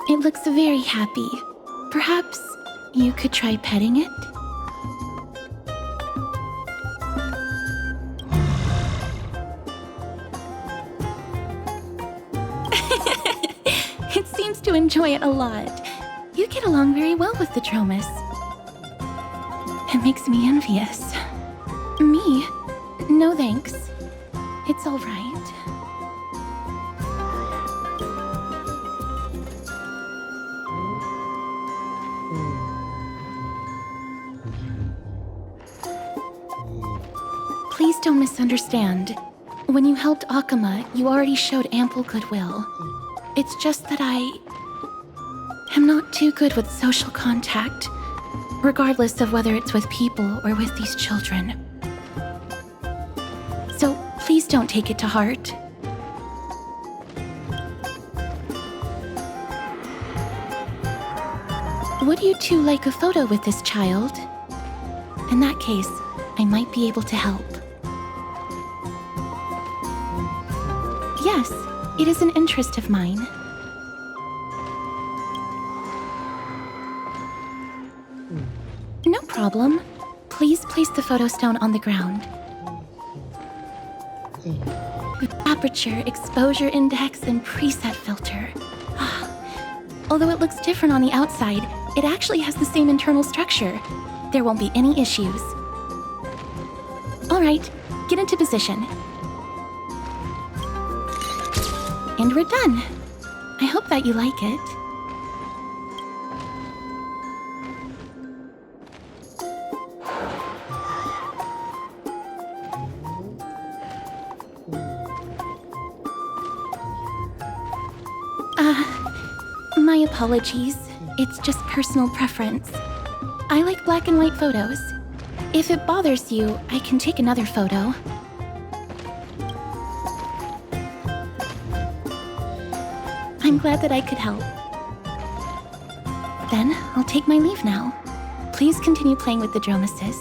It looks very happy. Perhaps you could try petting it? to enjoy it a lot. You get along very well with the Dromus. It makes me envious. Me? No thanks. It's all right. Please don't misunderstand. When you helped Akama, you already showed ample goodwill. It's just that I am not too good with social contact, regardless of whether it's with people or with these children. So please don't take it to heart. Would you two like a photo with this child? In that case, I might be able to help. Yes, it is an interest of mine. No problem. Please place the photo stone on the ground. Aperture, exposure index, and preset filter. Although it looks different on the outside, it actually has the same internal structure. There won't be any issues. All right, get into position. And we're done. I hope that you like it. My apologies. It's just personal preference. I like black and white photos. If it bothers you, I can take another photo. I'm glad that I could help. Then, I'll take my leave now. Please continue playing with the Dromuses.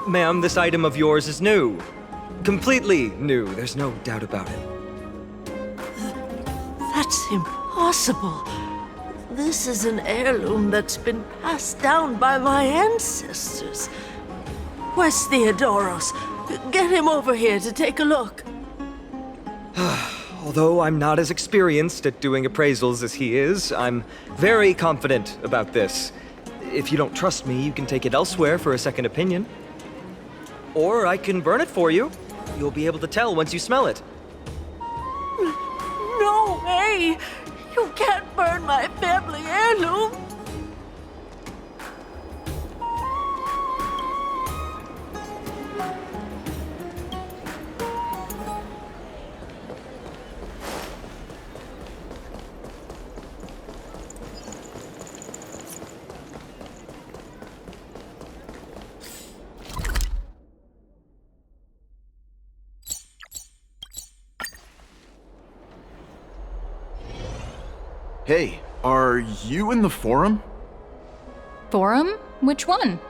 Ma'am, this item of yours is new. Completely new, there's no doubt about it. That's impossible. This is an heirloom that's been passed down by my ancestors. Where's Theodoros? Get him over here to take a look. Although I'm not as experienced at doing appraisals as he is, I'm very confident about this. If you don't trust me, you can take it elsewhere for a second opinion. Or I can burn it for you. You'll be able to tell once you smell it. No way! You can't burn my family heirloom! Hey, are you in the forum? Forum? Which one?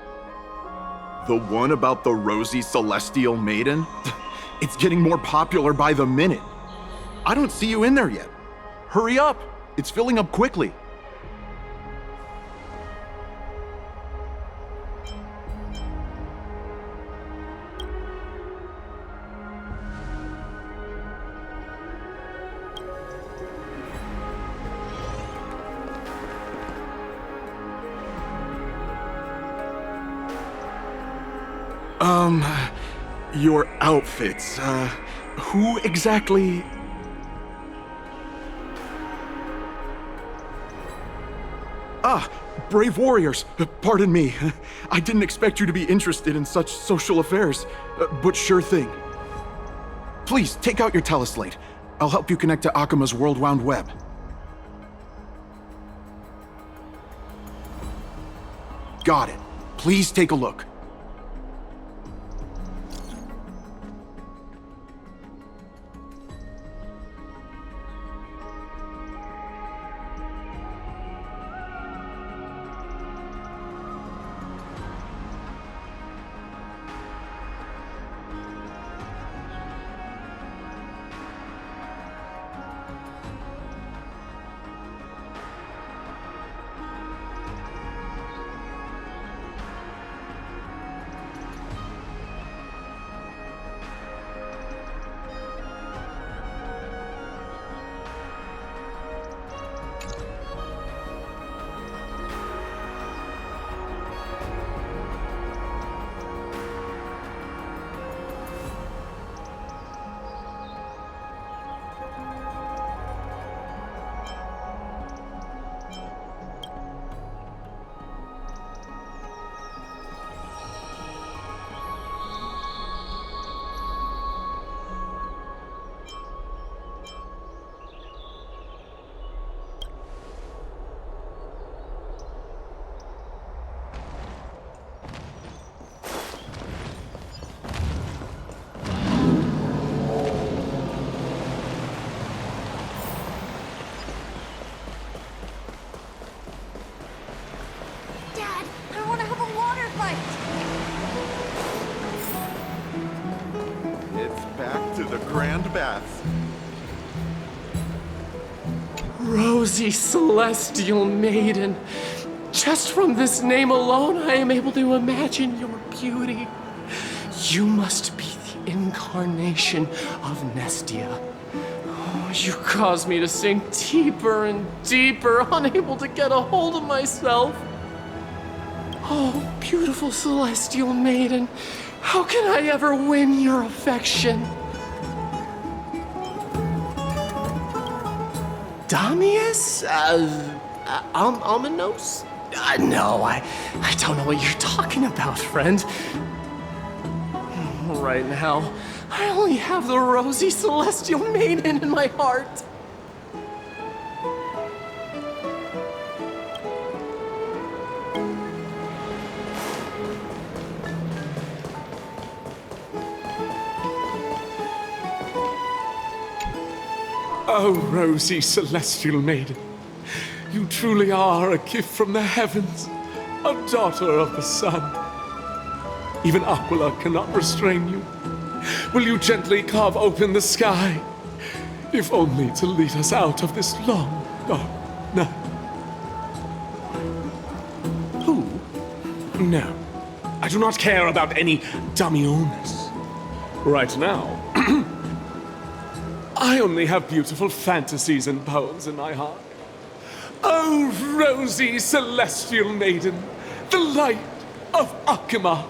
The one about the rosy celestial maiden? It's getting more popular by the minute. I don't see you in there yet. Hurry up! It's filling up quickly. Your outfits, who exactly? Ah, brave warriors, pardon me. I didn't expect you to be interested in such social affairs, but sure thing. Please, take out your teleslate. I'll help you connect to Akuma's World Wound Web. Got it. Please take a look. Rosy Celestial Maiden. Just from this name alone, I am able to imagine your beauty. You must be the incarnation of Nestia. Oh, you cause me to sink deeper and deeper, unable to get a hold of myself. Oh, beautiful Celestial Maiden, how can I ever win your affection? Damius? Almanos? No, I don't know what you're talking about, friend. Right now, I only have the rosy Celestial Maiden in my heart. Oh, rosy celestial maiden, you truly are a gift from the heavens, a daughter of the sun. Even Aquila cannot restrain you. Will you gently carve open the sky? if only to lead us out of this long, dark night. Who? No. I do not care about any Damiones. Right now, I only have beautiful fantasies and poems in my heart. Oh, rosy celestial maiden, the light of Akima.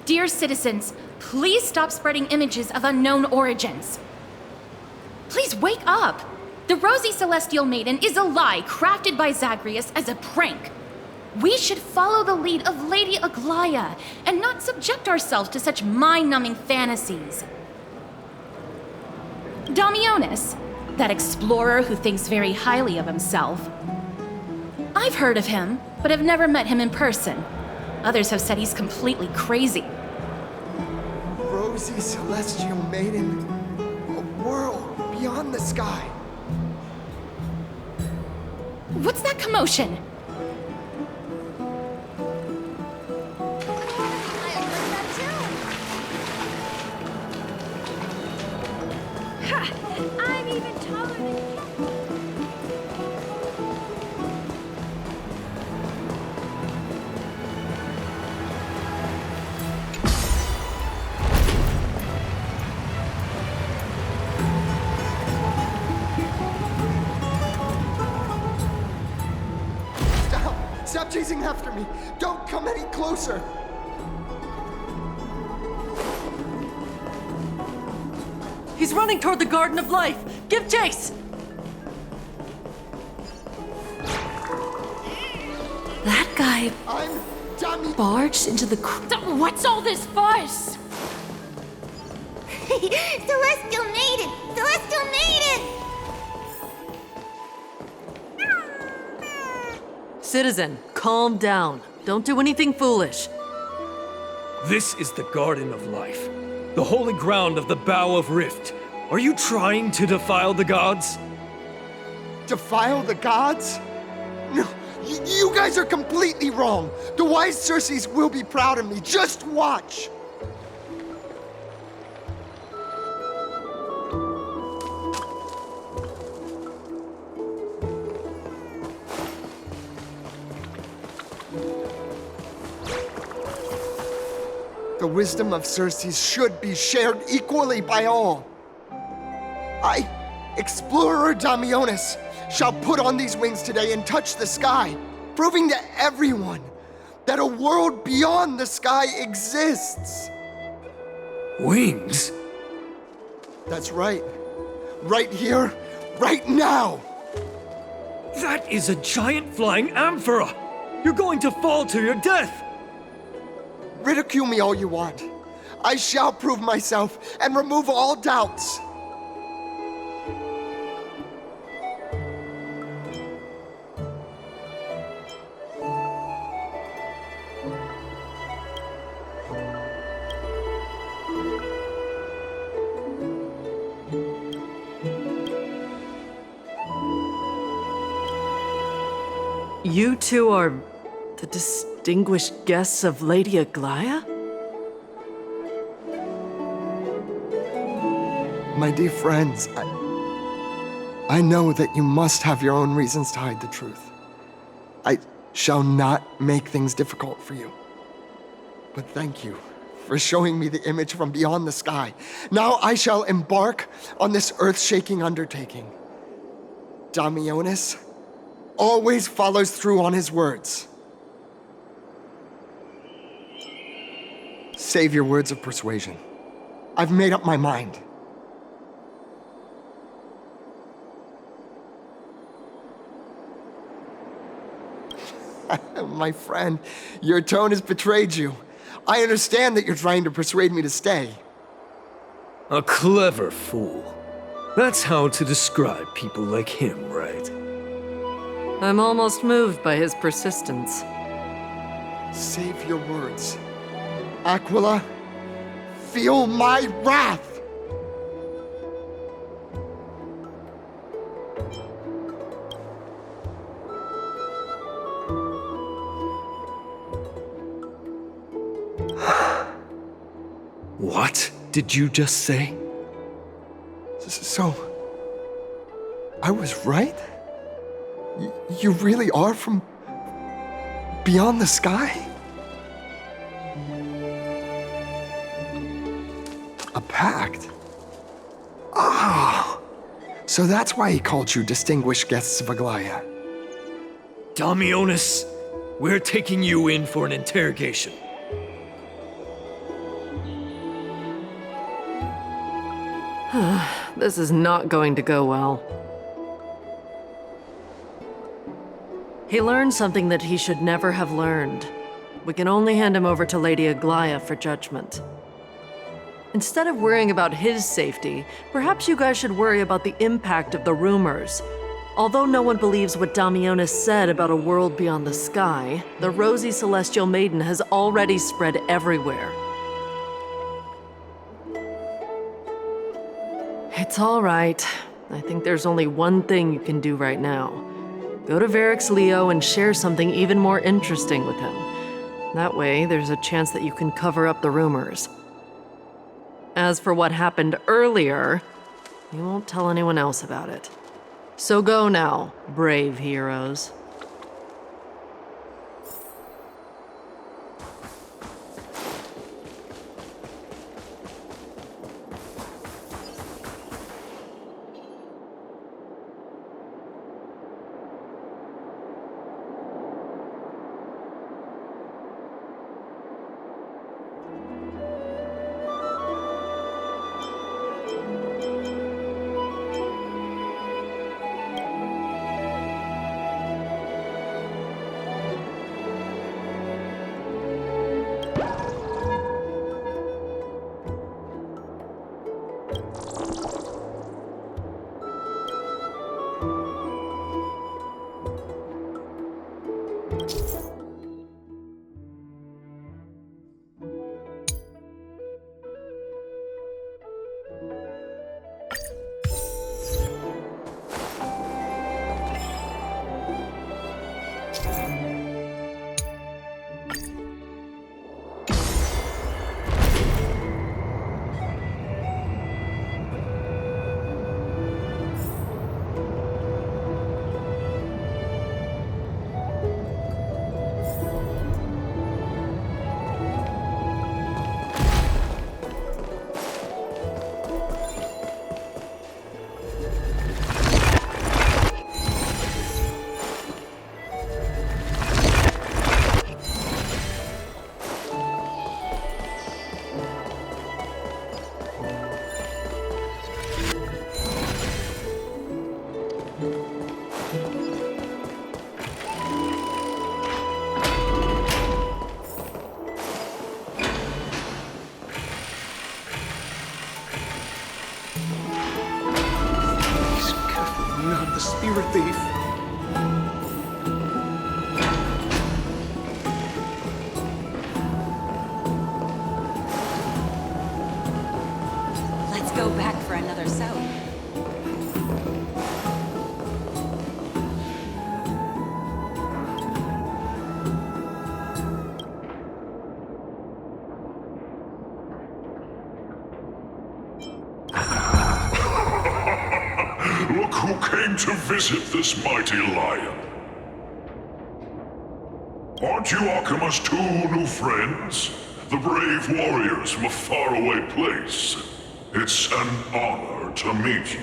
Dear citizens, please stop spreading images of unknown origins. Please wake up! The Rosy Celestial Maiden is a lie crafted by Zagreus as a prank. We should follow the lead of Lady Aglaya and not subject ourselves to such mind-numbing fantasies. Damiones, that explorer who thinks very highly of himself. I've heard of him, but have never met him in person. Others have said he's completely crazy. Rosy Celestial Maiden, a world beyond the sky. What's that commotion? I'm even taller than you. Stop chasing after me! Don't come any closer! He's running toward the Garden of Life! Give chase! That guy barged into the What's all this fuss? Celestial Maiden! Celestial Maiden! Citizen, calm down. Don't do anything foolish. This is the Garden of Life, the holy ground of the Bow of Rift. Are you trying to defile the gods? Defile the gods? No, you guys are completely wrong. The wise Circes will be proud of me. Just watch. The wisdom of Circes should be shared equally by all. I, Explorer Damiones, shall put on these wings today and touch the sky, proving to everyone that a world beyond the sky exists. Wings? That's right. Right here, right now. That is a giant flying amphora! You're going to fall to your death! Ridicule me all you want. I shall prove myself and remove all doubts. You two are the distinguished guests of Lady Aglaya? My dear friends, I know that you must have your own reasons to hide the truth. I shall not make things difficult for you. But thank you for showing me the image from beyond the sky. Now I shall embark on this earth-shaking undertaking. Damiones always follows through on his words. Save your words of persuasion. I've made up my mind. My friend, your tone has betrayed you. I understand that you're trying to persuade me to stay. A clever fool. That's how to describe people like him, right? I'm almost moved by his persistence. Save your words. Aquila, feel my wrath! What did you just say? So, I was right? You really are from beyond the sky? A pact? Ah! So that's why he called you distinguished guests of Aglaya. Damionis, we're taking you in for an interrogation. This is not going to go well. He learned something that he should never have learned. We can only hand him over to Lady Aglaya for judgment. Instead of worrying about his safety, perhaps you guys should worry about the impact of the rumors. Although no one believes what Damionis said about a world beyond the sky, the rosy celestial maiden has already spread everywhere. It's all right. I think there's only one thing you can do right now. Go to Varix Leo and share something even more interesting with him. That way, there's a chance that you can cover up the rumors. As for what happened earlier, you won't tell anyone else about it. So go now, brave heroes. Spirit thief. Let's go back for another soak. Look who came to visit this mighty lion. Aren't you Akima's two new friends? The brave warriors from a faraway place. It's an honor to meet you.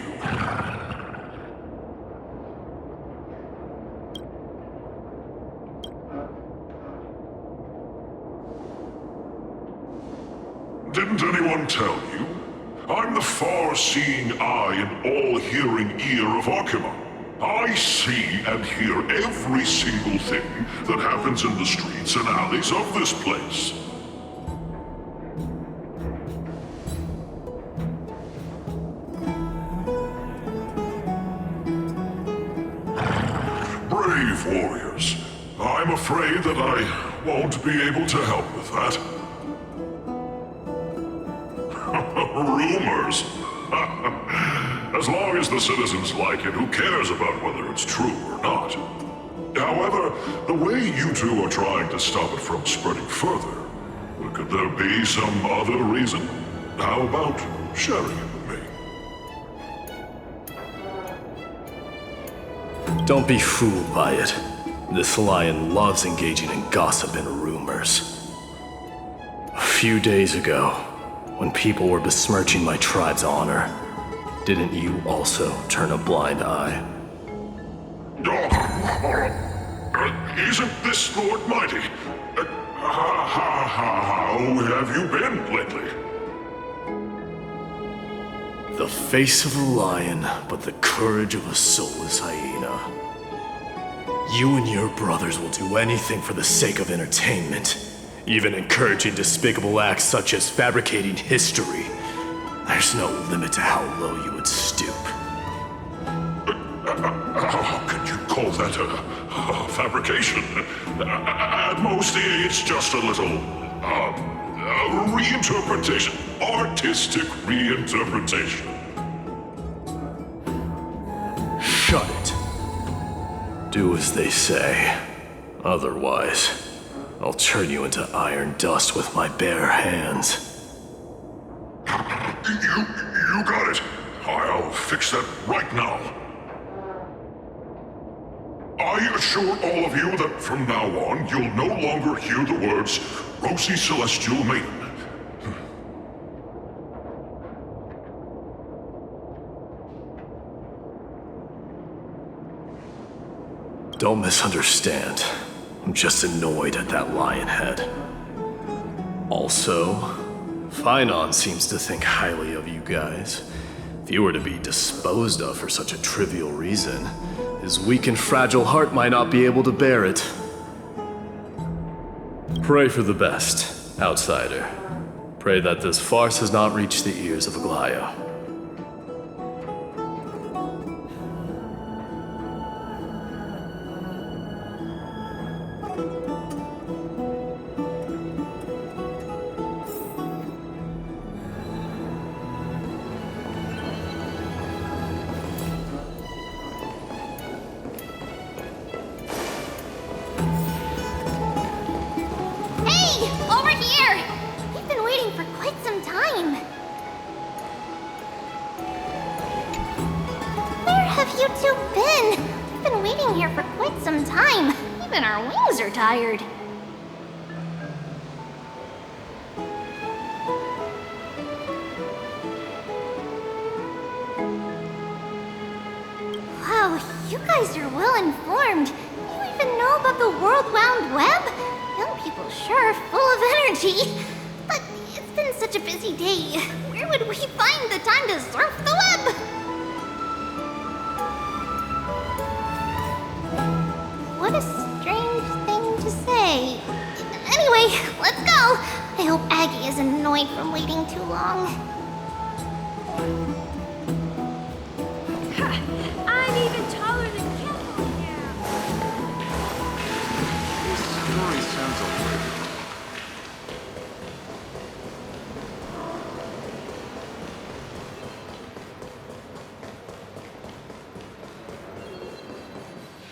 Didn't anyone tell you? I'm the far-seeing eye and all-hearing ear of Akima. I see and hear every single thing that happens in the streets and alleys of this place. Brave warriors. I'm afraid that I won't be able to help with that. Rumors? As long as the citizens like it, who cares about whether it's true or not? However, the way you two are trying to stop it from spreading further, Could there be some other reason? How about sharing it with me? Don't be fooled by it. This lion loves engaging in gossip and rumors. A few days ago, when people were besmirching my tribe's honor, didn't you also turn a blind eye? Isn't this Lord Mighty? How have you been lately? The face of a lion, but the courage of a soulless hyena. You and your brothers will do anything for the sake of entertainment, even encouraging despicable acts such as fabricating history. There's no limit to how low you would stoop. How could you call that a fabrication? At most, it's just a little, reinterpretation. Artistic reinterpretation. Shut it. Do as they say. Otherwise, I'll turn you into iron dust with my bare hands. You got it. I'll fix that right now. I assure all of you that from now on, you'll no longer hear the words Rosy Celestial Maiden. Don't misunderstand. I'm just annoyed at that lion head. Also, Finon seems to think highly of you guys. If you were to be disposed of for such a trivial reason, his weak and fragile heart might not be able to bear it. Pray for the best, outsider. Pray that this farce has not reached the ears of Aglaya. Tired. Wow, you guys are well informed. You even know about the World Wound Web? Young people sure are full of energy. But it's been such a busy day. Where would we find the time to surf the web? What a strange thing to say. Anyway, let's go. I hope Aggie isn't annoyed from waiting too long. I'm even taller than Kendall now. This story sounds a little...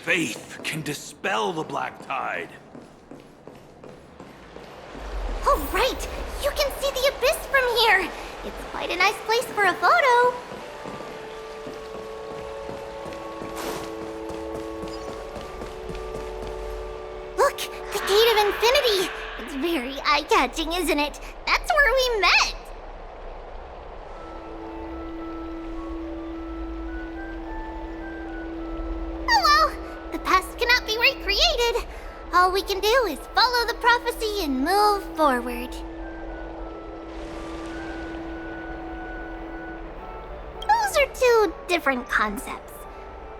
Faith can dispel the black tide. Oh, right! You can see the abyss from here! It's quite a nice place for a photo. Look! The Gate of Infinity! It's very eye-catching, isn't it? That's where we met! Oh well, the past cannot be recreated. All we can do is follow the prophecy and move forward. Those are two different concepts.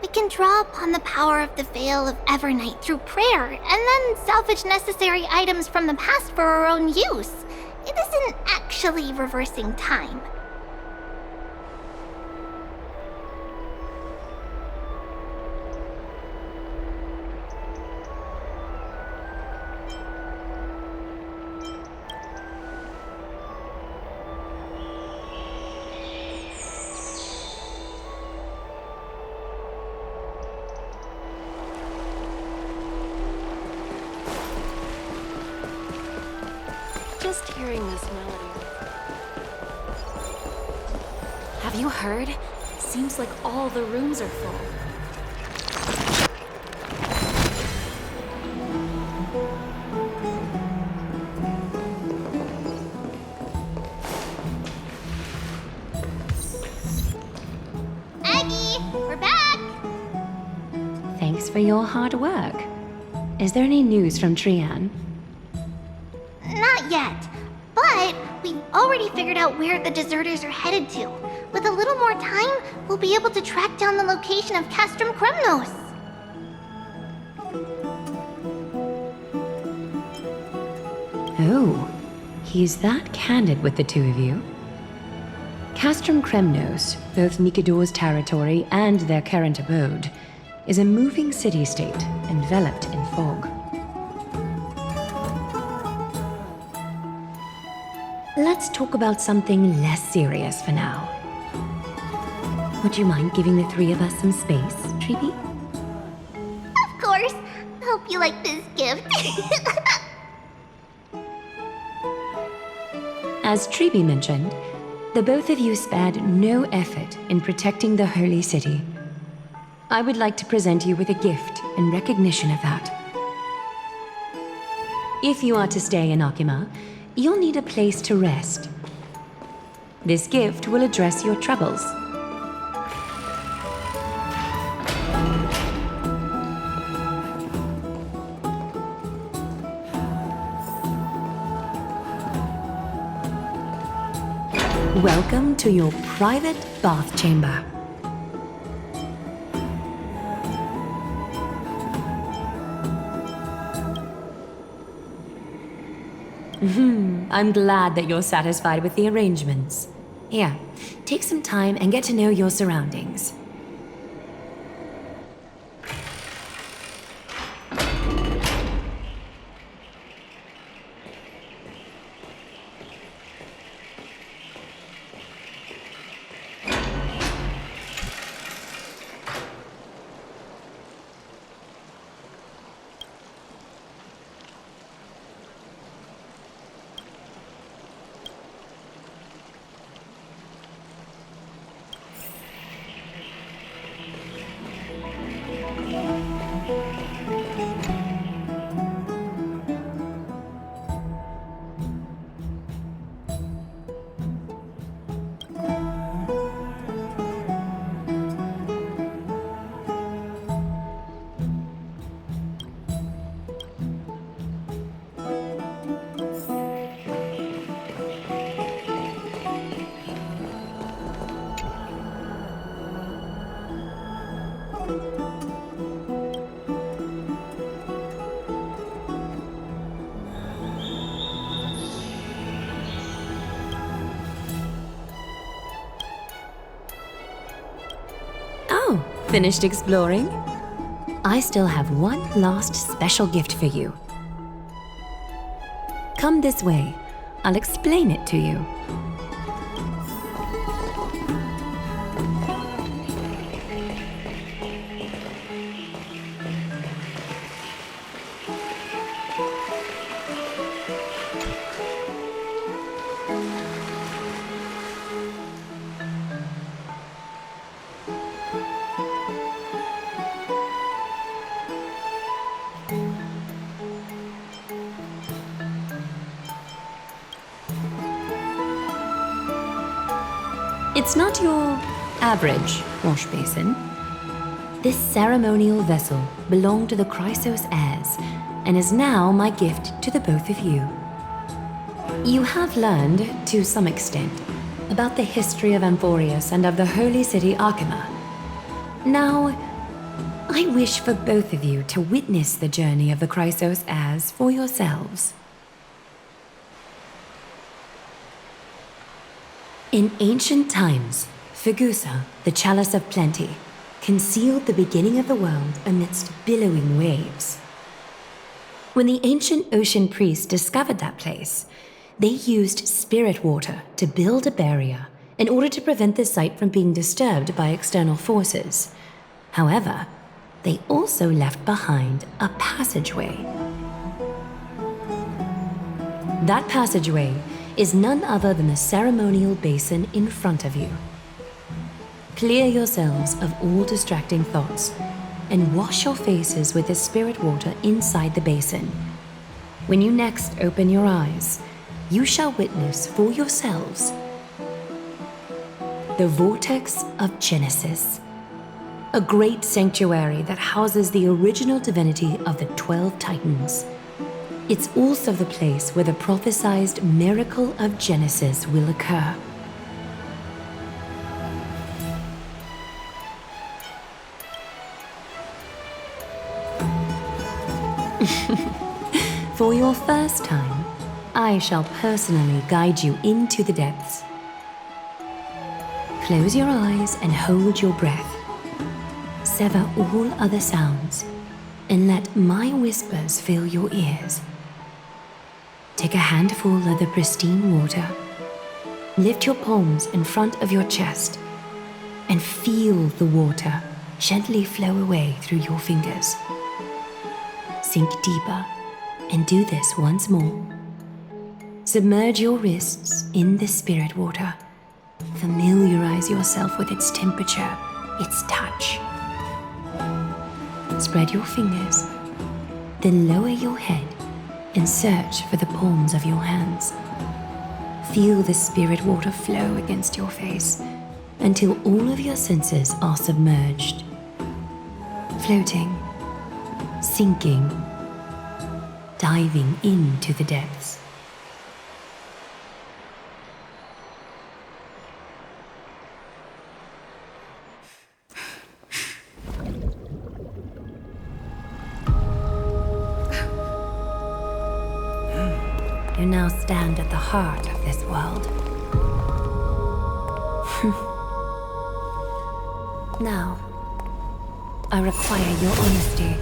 We can draw upon the power of the Veil of Evernight through prayer, and then salvage necessary items from the past for our own use. It isn't actually reversing time. Just hearing this melody. Have you heard? Seems like all the rooms are full. We're back! Thanks for your hard work. Is there any news from Trian? Not yet, but we've already figured out where the deserters are headed to. With a little more time, we'll be able to track down the location of Castrum Kremnos. Oh, he's that candid with the two of you. Castrum Kremnos, both Nikador's territory and their current abode, is a moving city-state enveloped in fog. Let's talk about something less serious for now. Would you mind giving the three of us some space, Treeby? Of course. Hope you like this gift. As Treeby mentioned, the both of you spared no effort in protecting the Holy City. I would like to present you with a gift in recognition of that. If you are to stay in Akima, you'll need a place to rest. This gift will address your troubles. Welcome to your private bath chamber. I'm glad that you're satisfied with the arrangements. Here, take some time and get to know your surroundings. Finished exploring? I still have one last special gift for you. Come this way. I'll explain it to you. It's not your average wash basin. This ceremonial vessel belonged to the Chrysos heirs and is now my gift to the both of you. You have learned, to some extent, about the history of Amphorius and of the holy city Akima. Now, I wish for both of you to witness the journey of the Chrysos heirs for yourselves. In ancient times, Fegusa, the Chalice of Plenty, concealed the beginning of the world amidst billowing waves. When the ancient ocean priests discovered that place, they used spirit water to build a barrier in order to prevent the site from being disturbed by external forces. However, they also left behind a passageway. That passageway is none other than the ceremonial basin in front of you. Clear yourselves of all distracting thoughts and wash your faces with the spirit water inside the basin. When you next open your eyes, you shall witness for yourselves the Vortex of Genesis, a great sanctuary that houses the original divinity of the 12 Titans. It's also the place where the prophesied miracle of Genesis will occur. For your first time, I shall personally guide you into the depths. Close your eyes and hold your breath. Sever all other sounds and let my whispers fill your ears. Take a handful of the pristine water. Lift your palms in front of your chest and feel the water gently flow away through your fingers. Sink deeper and do this once more. Submerge your wrists in the spirit water. Familiarize yourself with its temperature, its touch. Spread your fingers, then lower your head and search for the palms of your hands. Feel the spirit water flow against your face until all of your senses are submerged. Floating, sinking, diving into the depths. You now stand at the heart of this world. Now, I require your honesty.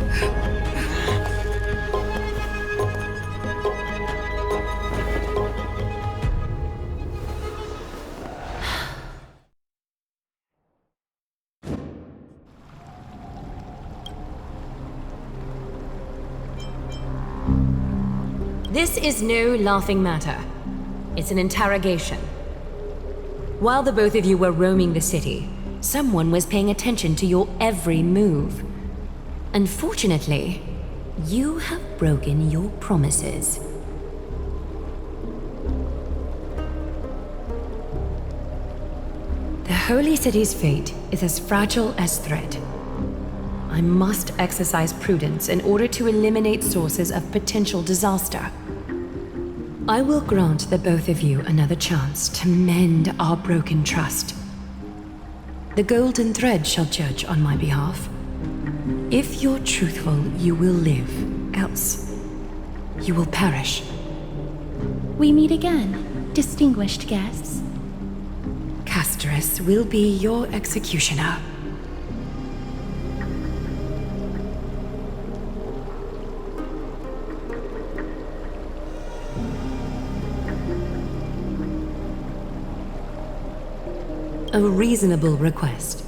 This is no laughing matter. It's an interrogation. While the both of you were roaming the city, someone was paying attention to your every move. Unfortunately, you have broken your promises. The Holy City's fate is as fragile as thread. I must exercise prudence in order to eliminate sources of potential disaster. I will grant the both of you another chance to mend our broken trust. The golden thread shall judge on my behalf. If you're truthful, you will live. Else, you will perish. We meet again, distinguished guests. Castorus will be your executioner. A reasonable request.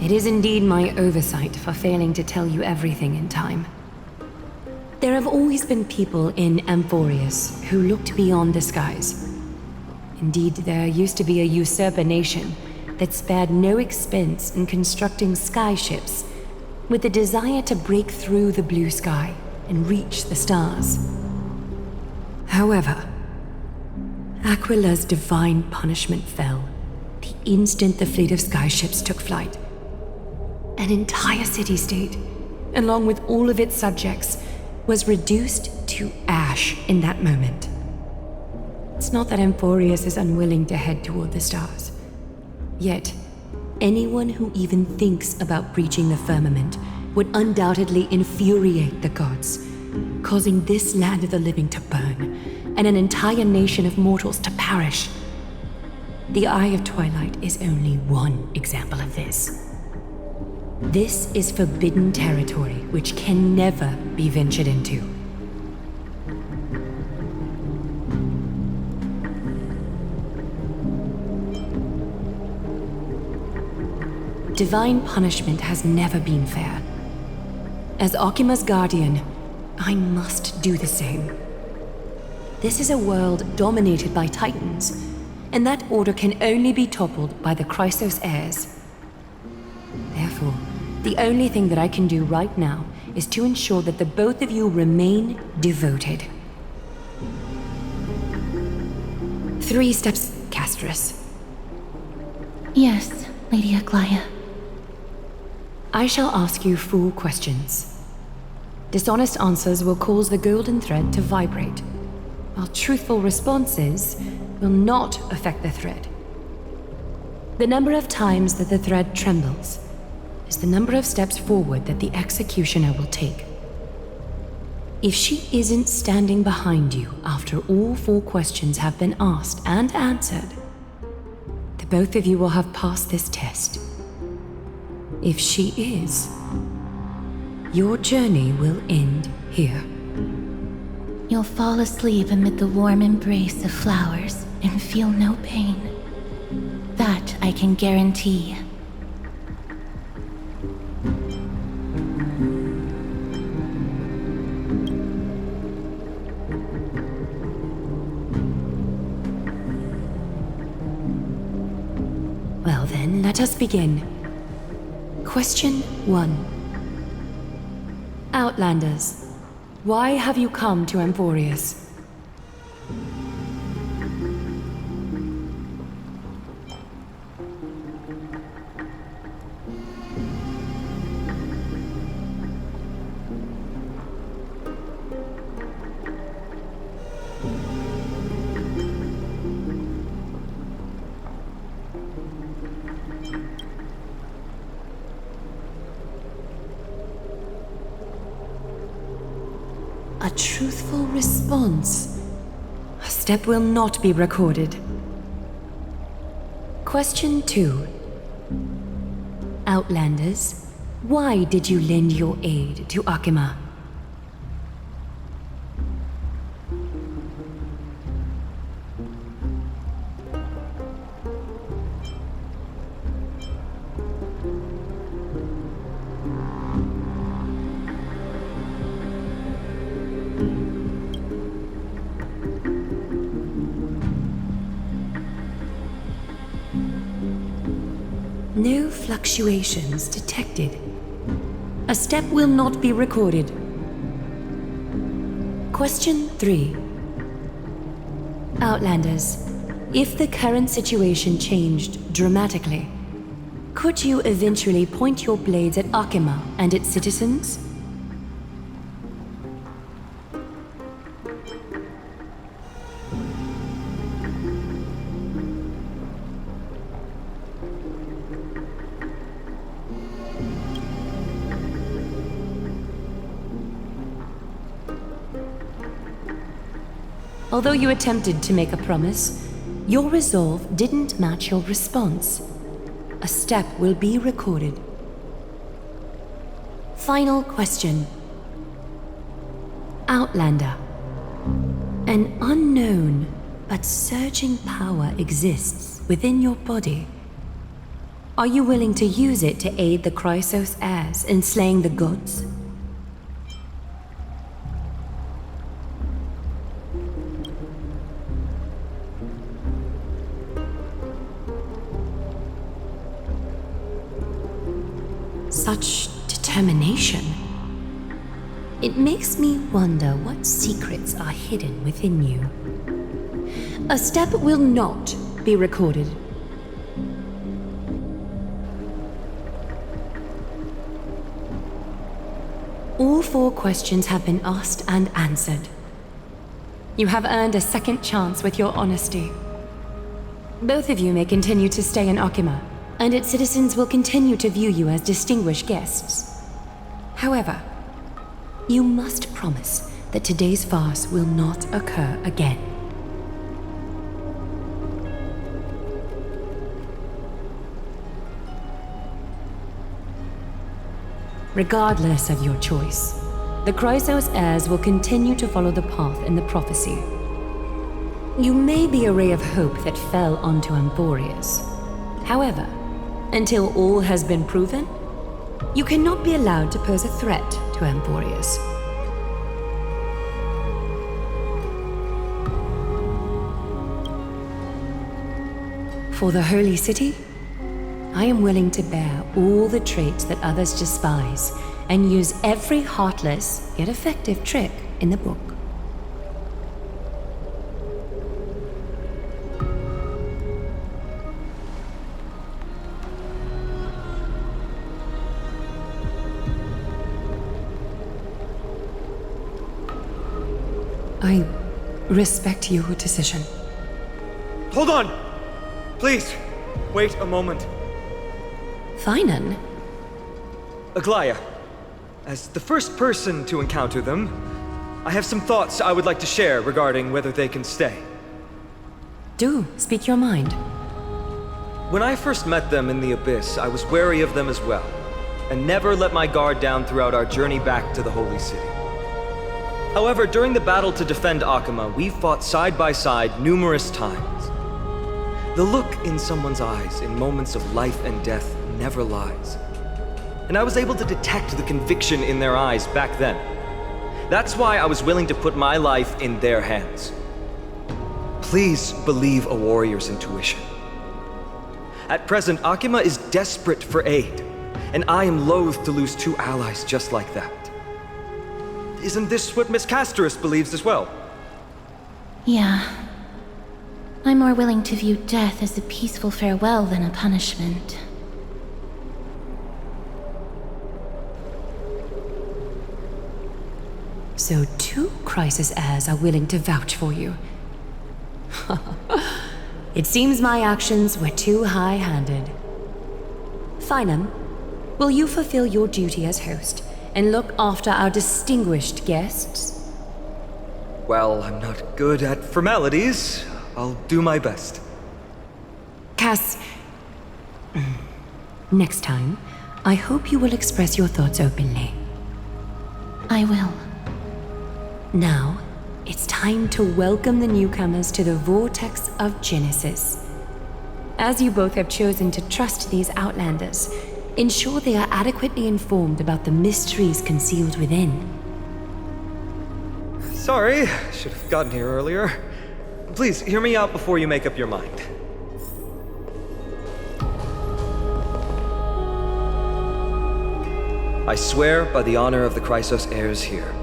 It is indeed my oversight for failing to tell you everything in time. There have always been people in Amphorius who looked beyond the skies. Indeed, there used to be a usurper nation that spared no expense in constructing skyships with the desire to break through the blue sky and reach the stars. However, Aquila's divine punishment fell the instant the fleet of skyships took flight. An entire city-state, along with all of its subjects, was reduced to ash in that moment. It's not that Amphorius is unwilling to head toward the stars. Yet, anyone who even thinks about breaching the firmament would undoubtedly infuriate the gods, causing this land of the living to burn, and an entire nation of mortals to perish. The Eye of Twilight is only one example of this. This is forbidden territory which can never be ventured into. Divine punishment has never been fair. As Okima's guardian, I must do the same. This is a world dominated by Titans, and that order can only be toppled by the Chrysos heirs. Therefore, the only thing that I can do right now is to ensure that the both of you remain devoted. 3 steps, Castris. Yes, Lady Aglaia. I shall ask you 4 questions. Dishonest answers will cause the golden thread to vibrate, while truthful responses will not affect the thread. The number of times that the thread trembles is the number of steps forward that the executioner will take. If she isn't standing behind you after all 4 questions have been asked and answered, the both of you will have passed this test. If she is, your journey will end here. You'll fall asleep amid the warm embrace of flowers and feel no pain. That I can guarantee. Well then, let us begin. Question 1. Outlanders, why have you come to Emporius? A truthful response. A step will not be recorded. Question 2. Outlanders, why did you lend your aid to Akima? No fluctuations detected. A step will not be recorded. Question 3. Outlanders, if the current situation changed dramatically, could you eventually point your blades at Akima and its citizens? Although you attempted to make a promise, your resolve didn't match your response. A step will be recorded. Final question. Outlander. An unknown but surging power exists within your body. Are you willing to use it to aid the Chrysos heirs in slaying the gods? Such determination. It makes me wonder what secrets are hidden within you. A step will not be recorded. All 4 questions have been asked and answered. You have earned a second chance with your honesty. Both of you may continue to stay in Akima, and its citizens will continue to view you as distinguished guests. However, you must promise that today's farce will not occur again. Regardless of your choice, the Chrysos heirs will continue to follow the path in the prophecy. You may be a ray of hope that fell onto Emporius. However, until all has been proven, you cannot be allowed to pose a threat to Emporius. For the Holy City, I am willing to bear all the traits that others despise and use every heartless yet effective trick in the book. I respect your decision. Hold on! Please, wait a moment. Finan? Aglaya, as the first person to encounter them, I have some thoughts I would like to share regarding whether they can stay. Do speak your mind. When I first met them in the Abyss, I was wary of them as well, and never let my guard down throughout our journey back to the Holy City. However, during the battle to defend Akama, we fought side by side numerous times. The look in someone's eyes in moments of life and death never lies. And I was able to detect the conviction in their eyes back then. That's why I was willing to put my life in their hands. Please believe a warrior's intuition. At present, Akama is desperate for aid, and I am loath to lose two allies just like that. Isn't this what Miss Casterus believes as well? Yeah. I'm more willing to view death as a peaceful farewell than a punishment. So 2 crisis heirs are willing to vouch for you. It seems my actions were too high-handed. Finan, will you fulfill your duty as host and look after our distinguished guests? Well, I'm not good at formalities. I'll do my best. Cass, next time, I hope you will express your thoughts openly. I will. Now, it's time to welcome the newcomers to the Vortex of Genesis. As you both have chosen to trust these Outlanders, ensure they are adequately informed about the mysteries concealed within. Sorry, should have gotten here earlier. Please, hear me out before you make up your mind. I swear by the honor of the Chrysos heirs here,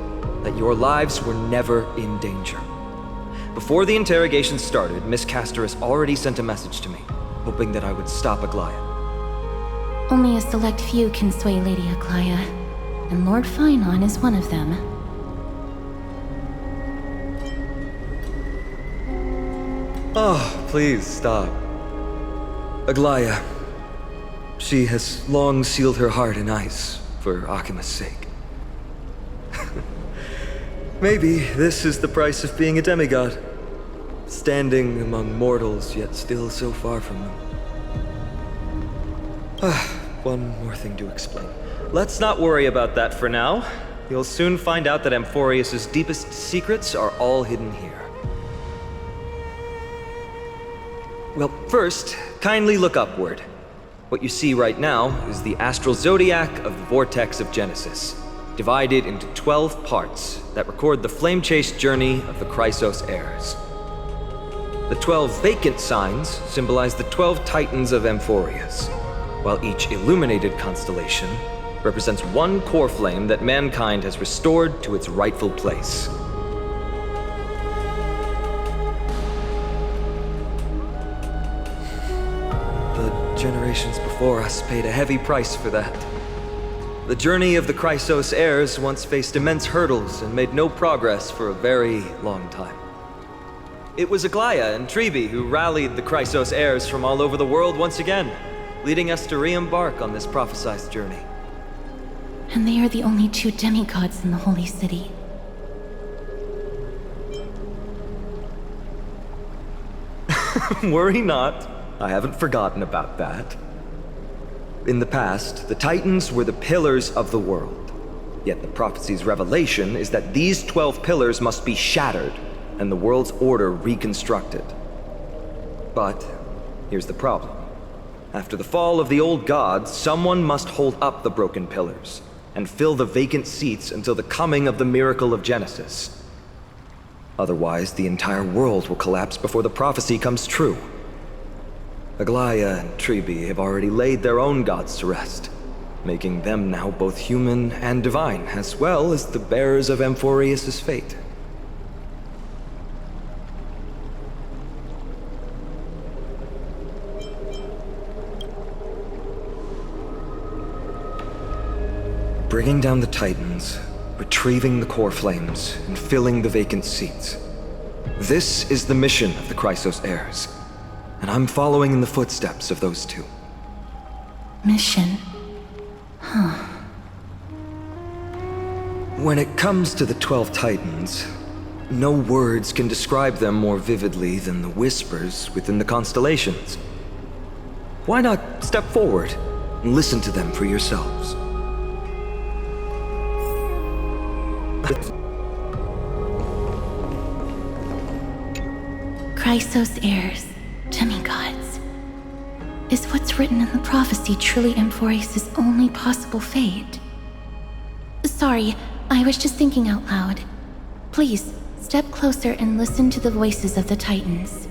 that your lives were never in danger. Before the interrogation started, Miss Casterus already sent a message to me, hoping that I would stop Aglaya. Only a select few can sway Lady Aglaya, and Lord Finan is one of them. Oh, please stop. Aglaya, she has long sealed her heart in ice for Akima's sake. Maybe this is the price of being a demigod. Standing among mortals, yet still so far from them. One more thing to explain. Let's not worry about that for now. You'll soon find out that Amphorius's deepest secrets are all hidden here. Well, first, kindly look upward. What you see right now is the astral zodiac of the Vortex of Genesis, divided into 12 parts that record the flame-chased journey of the Chrysos heirs. The 12 vacant signs symbolize the 12 titans of Amphorius, while each illuminated constellation represents one core flame that mankind has restored to its rightful place. The generations before us paid a heavy price for that. The journey of the Chrysos heirs once faced immense hurdles and made no progress for a very long time. It was Aglaya and Treebe who rallied the Chrysos heirs from all over the world once again, leading us to re-embark on this prophesized journey. And they are the only 2 demigods in the Holy City. Worry not, I haven't forgotten about that. In the past, the Titans were the pillars of the world. Yet the prophecy's revelation is that these 12 pillars must be shattered and the world's order reconstructed. But here's the problem. After the fall of the old gods, someone must hold up the broken pillars and fill the vacant seats until the coming of the miracle of Genesis. Otherwise, the entire world will collapse before the prophecy comes true. Aglaya and Tribi have already laid their own gods to rest, making them now both human and divine, as well as the bearers of Amphorius' fate. Bringing down the Titans, retrieving the core flames, and filling the vacant seats. This is the mission of the Chrysos heirs, and I'm following in the footsteps of those two. Mission? Huh. When it comes to the 12 Titans, no words can describe them more vividly than the whispers within the constellations. Why not step forward and listen to them for yourselves? Chrysos heirs, demigods. Is what's written in the prophecy truly Amphorius' only possible fate? Sorry, I was just thinking out loud. Please, step closer and listen to the voices of the Titans.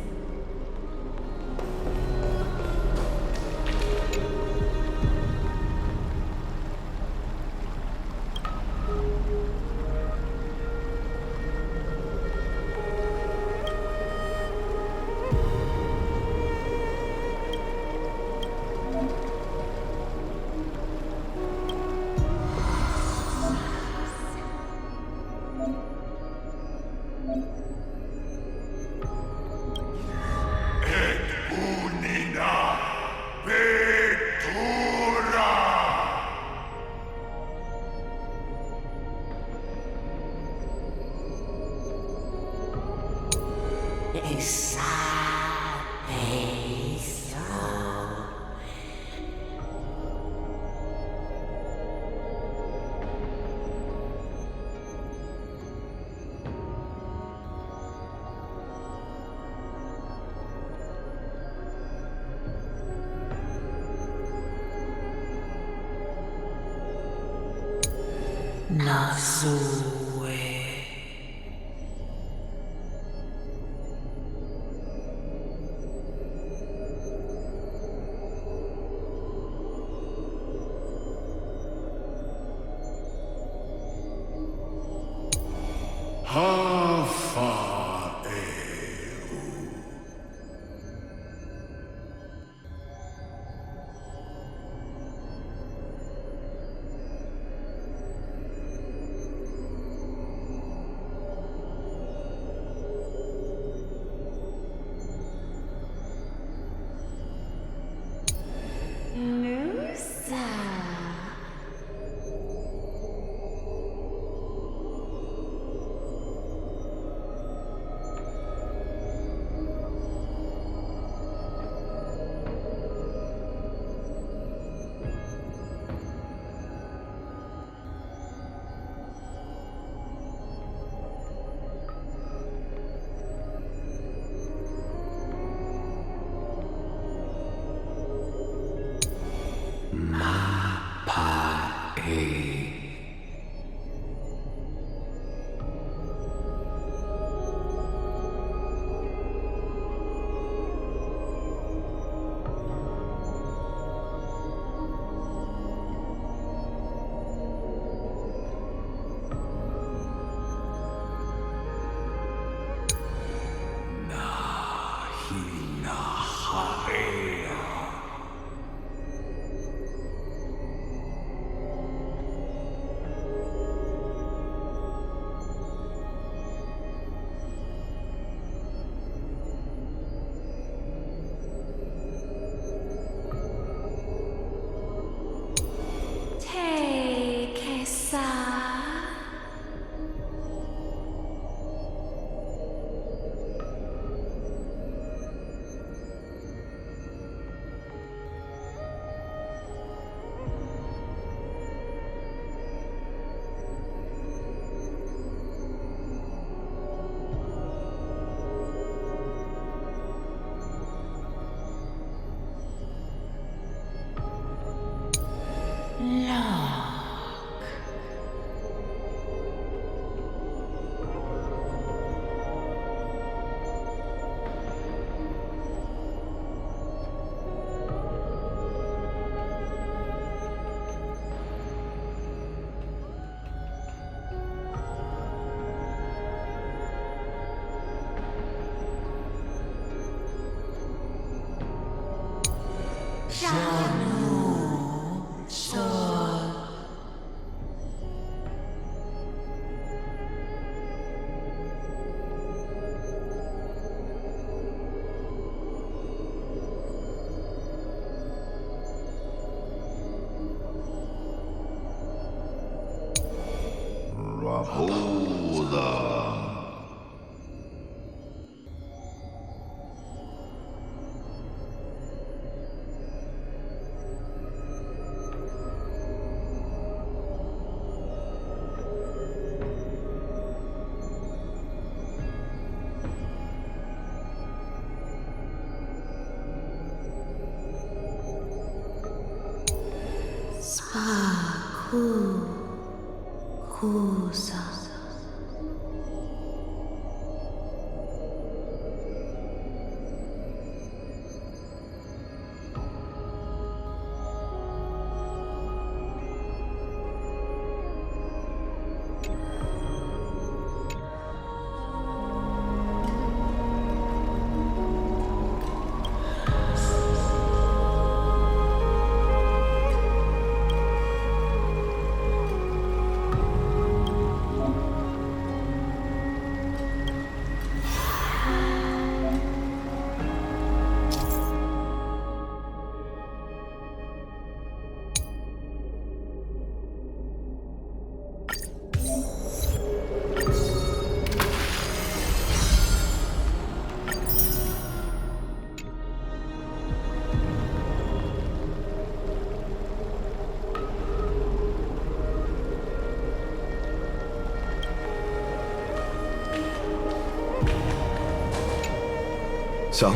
So?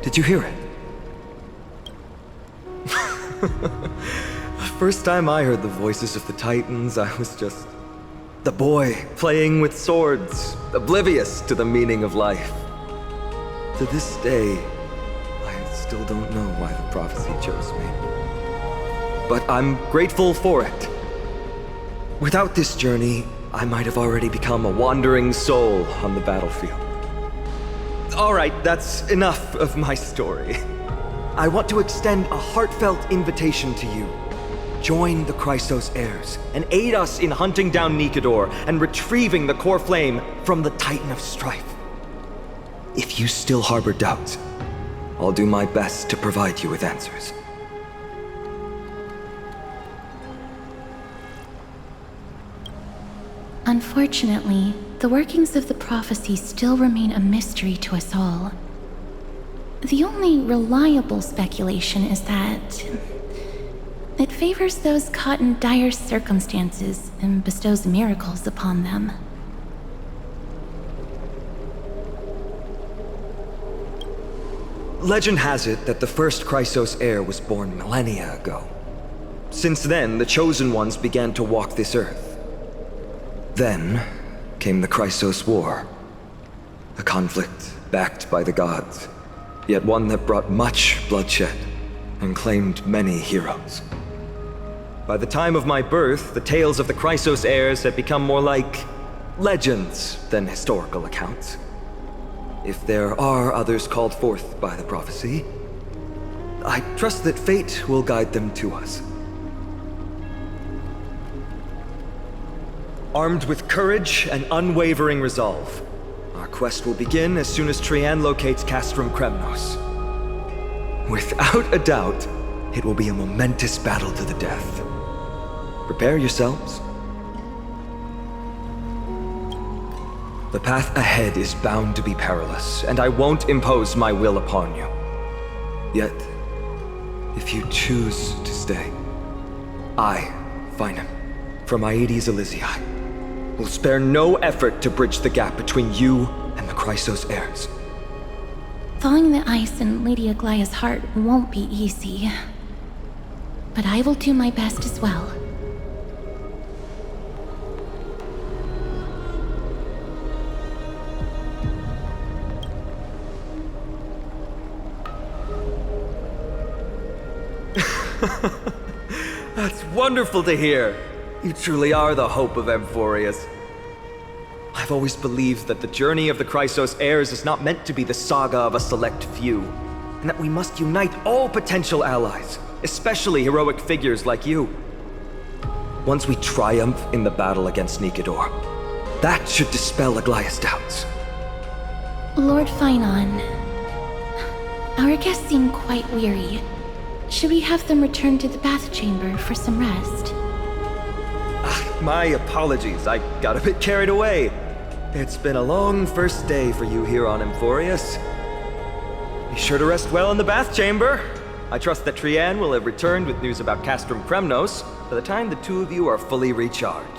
Did you hear it? The first time I heard the voices of the Titans, I was just the boy playing with swords, oblivious to the meaning of life. To this day, I still don't know why the prophecy chose me. But I'm grateful for it. Without this journey, I might have already become a wandering soul on the battlefield. All right, that's enough of my story. I want to extend a heartfelt invitation to you. Join the Chrysos heirs and aid us in hunting down Nikador and retrieving the core flame from the Titan of Strife. If you still harbor doubts, I'll do my best to provide you with answers. Unfortunately, the workings of the prophecy still remain a mystery to us all. The only reliable speculation is that it favors those caught in dire circumstances and bestows miracles upon them. Legend has it that the first Chrysos heir was born millennia ago. Since then, the Chosen Ones began to walk this earth. Then came the Chrysos War. A conflict backed by the gods, yet one that brought much bloodshed and claimed many heroes. By the time of my birth, the tales of the Chrysos heirs had become more like legends than historical accounts. If there are others called forth by the prophecy, I trust that fate will guide them to us. Armed with courage and unwavering resolve, our quest will begin as soon as Trian locates Castrum Kremnos. Without a doubt, it will be a momentous battle to the death. Prepare yourselves. The path ahead is bound to be perilous, and I won't impose my will upon you. Yet, if you choose to stay, I, Finam, from Aedes Elysiae, will spare no effort to bridge the gap between you and the Chrysos heirs. Thawing the ice in Lady Aglaya's heart won't be easy. But I will do my best as well. That's wonderful to hear. You truly are the hope of Amphorius. I've always believed that the journey of the Chrysos heirs is not meant to be the saga of a select few. and that we must unite all potential allies, especially heroic figures like you. Once we triumph in the battle against Nikedor, that should dispel Aglaya's doubts. Lord Finon, our guests seem quite weary. Should we have them return to the bath chamber for some rest? My apologies, I got a bit carried away. It's been a long first day for you here on Emphorius. Be sure to rest well in the bath chamber. I trust that Trianne will have returned with news about Castrum Kremnos by the time the two of you are fully recharged.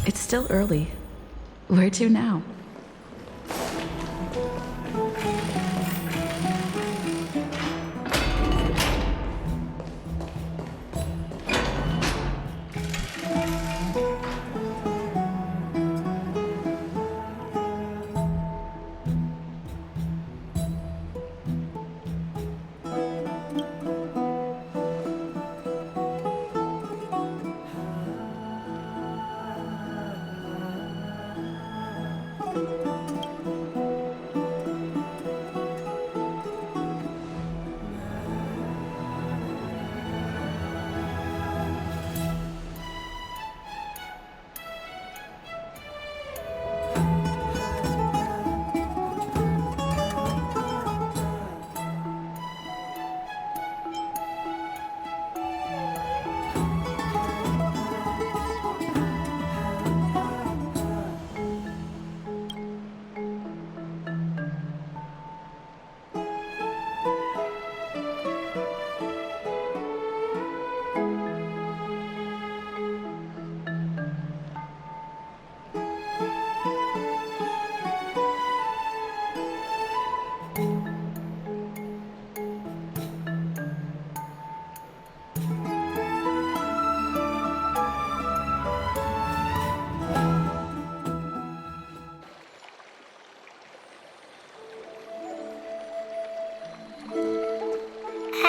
It's still early. Where to now?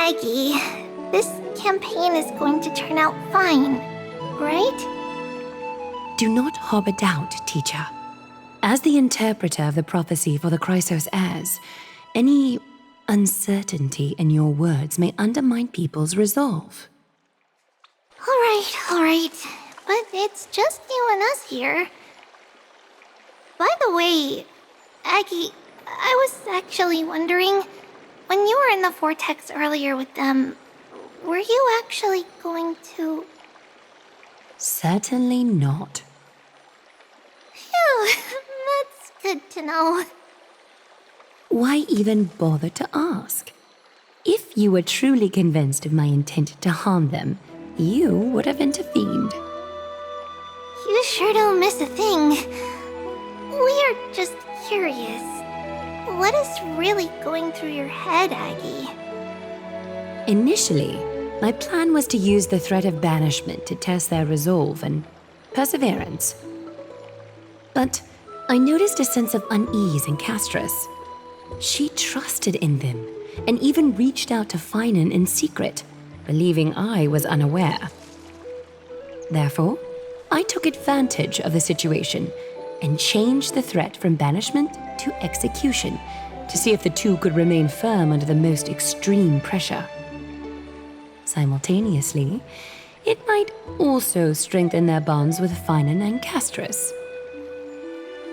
Aggie, this campaign is going to turn out fine, right? Do not harbor doubt, teacher. As the interpreter of the prophecy for the Chrysos heirs, any uncertainty in your words may undermine people's resolve. All right. But it's just you and us here. By the way, Aggie, I was actually wondering, when you were in the vortex earlier with them, were you actually going to... Certainly not. Phew, that's good to know. Why even bother to ask? If you were truly convinced of my intent to harm them, you would have intervened. You sure don't miss a thing. We are just curious. What is really going through your head, Aggie? Initially, my plan was to use the threat of banishment to test their resolve and perseverance. But I noticed a sense of unease in Castris. She trusted in them and even reached out to Finan in secret, believing I was unaware. Therefore, I took advantage of the situation and changed the threat from banishment to execution, to see if the two could remain firm under the most extreme pressure. Simultaneously, it might also strengthen their bonds with Finan and Castris.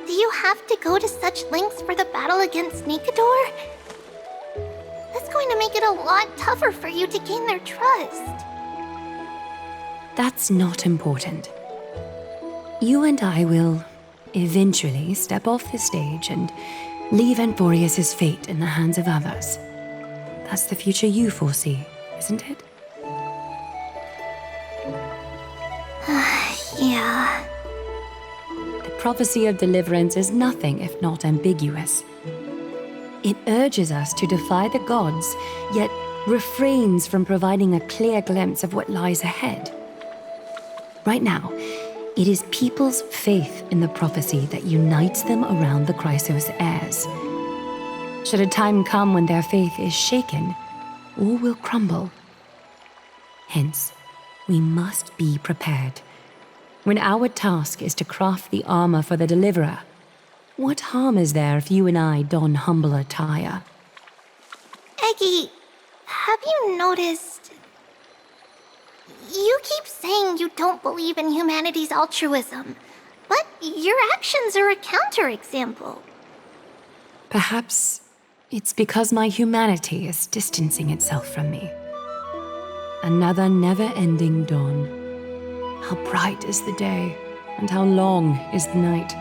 Do you have to go to such lengths for the battle against Nikador? That's going to make it a lot tougher for you to gain their trust. That's not important. You and I will eventually step off the stage and leave Anforius' fate in the hands of others. That's the future you foresee, isn't it? Yeah. The prophecy of deliverance is nothing if not ambiguous. It urges us to defy the gods, yet refrains from providing a clear glimpse of what lies ahead. Right now, it is people's faith in the prophecy that unites them around the Chrysos heirs. Should a time come when their faith is shaken, all will crumble. Hence, we must be prepared. When our task is to craft the armor for the Deliverer, what harm is there if you and I don humble attire? Eggy, have you noticed? You keep saying you don't believe in humanity's altruism, but your actions are a counterexample. Perhaps it's because my humanity is distancing itself from me. Another never-ending dawn. How bright is the day, and how long is the night.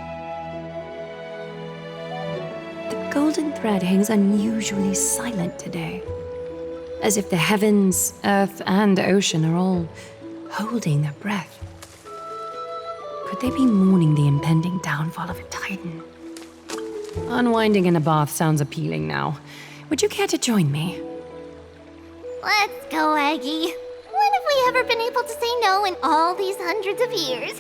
The golden thread hangs unusually silent today, as if the heavens, earth, and ocean are all holding their breath. Could they be mourning the impending downfall of a titan? Unwinding in a bath sounds appealing now. Would you care to join me? Let's go, Eggy. When have we ever been able to say no in all these hundreds of years?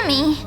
Me.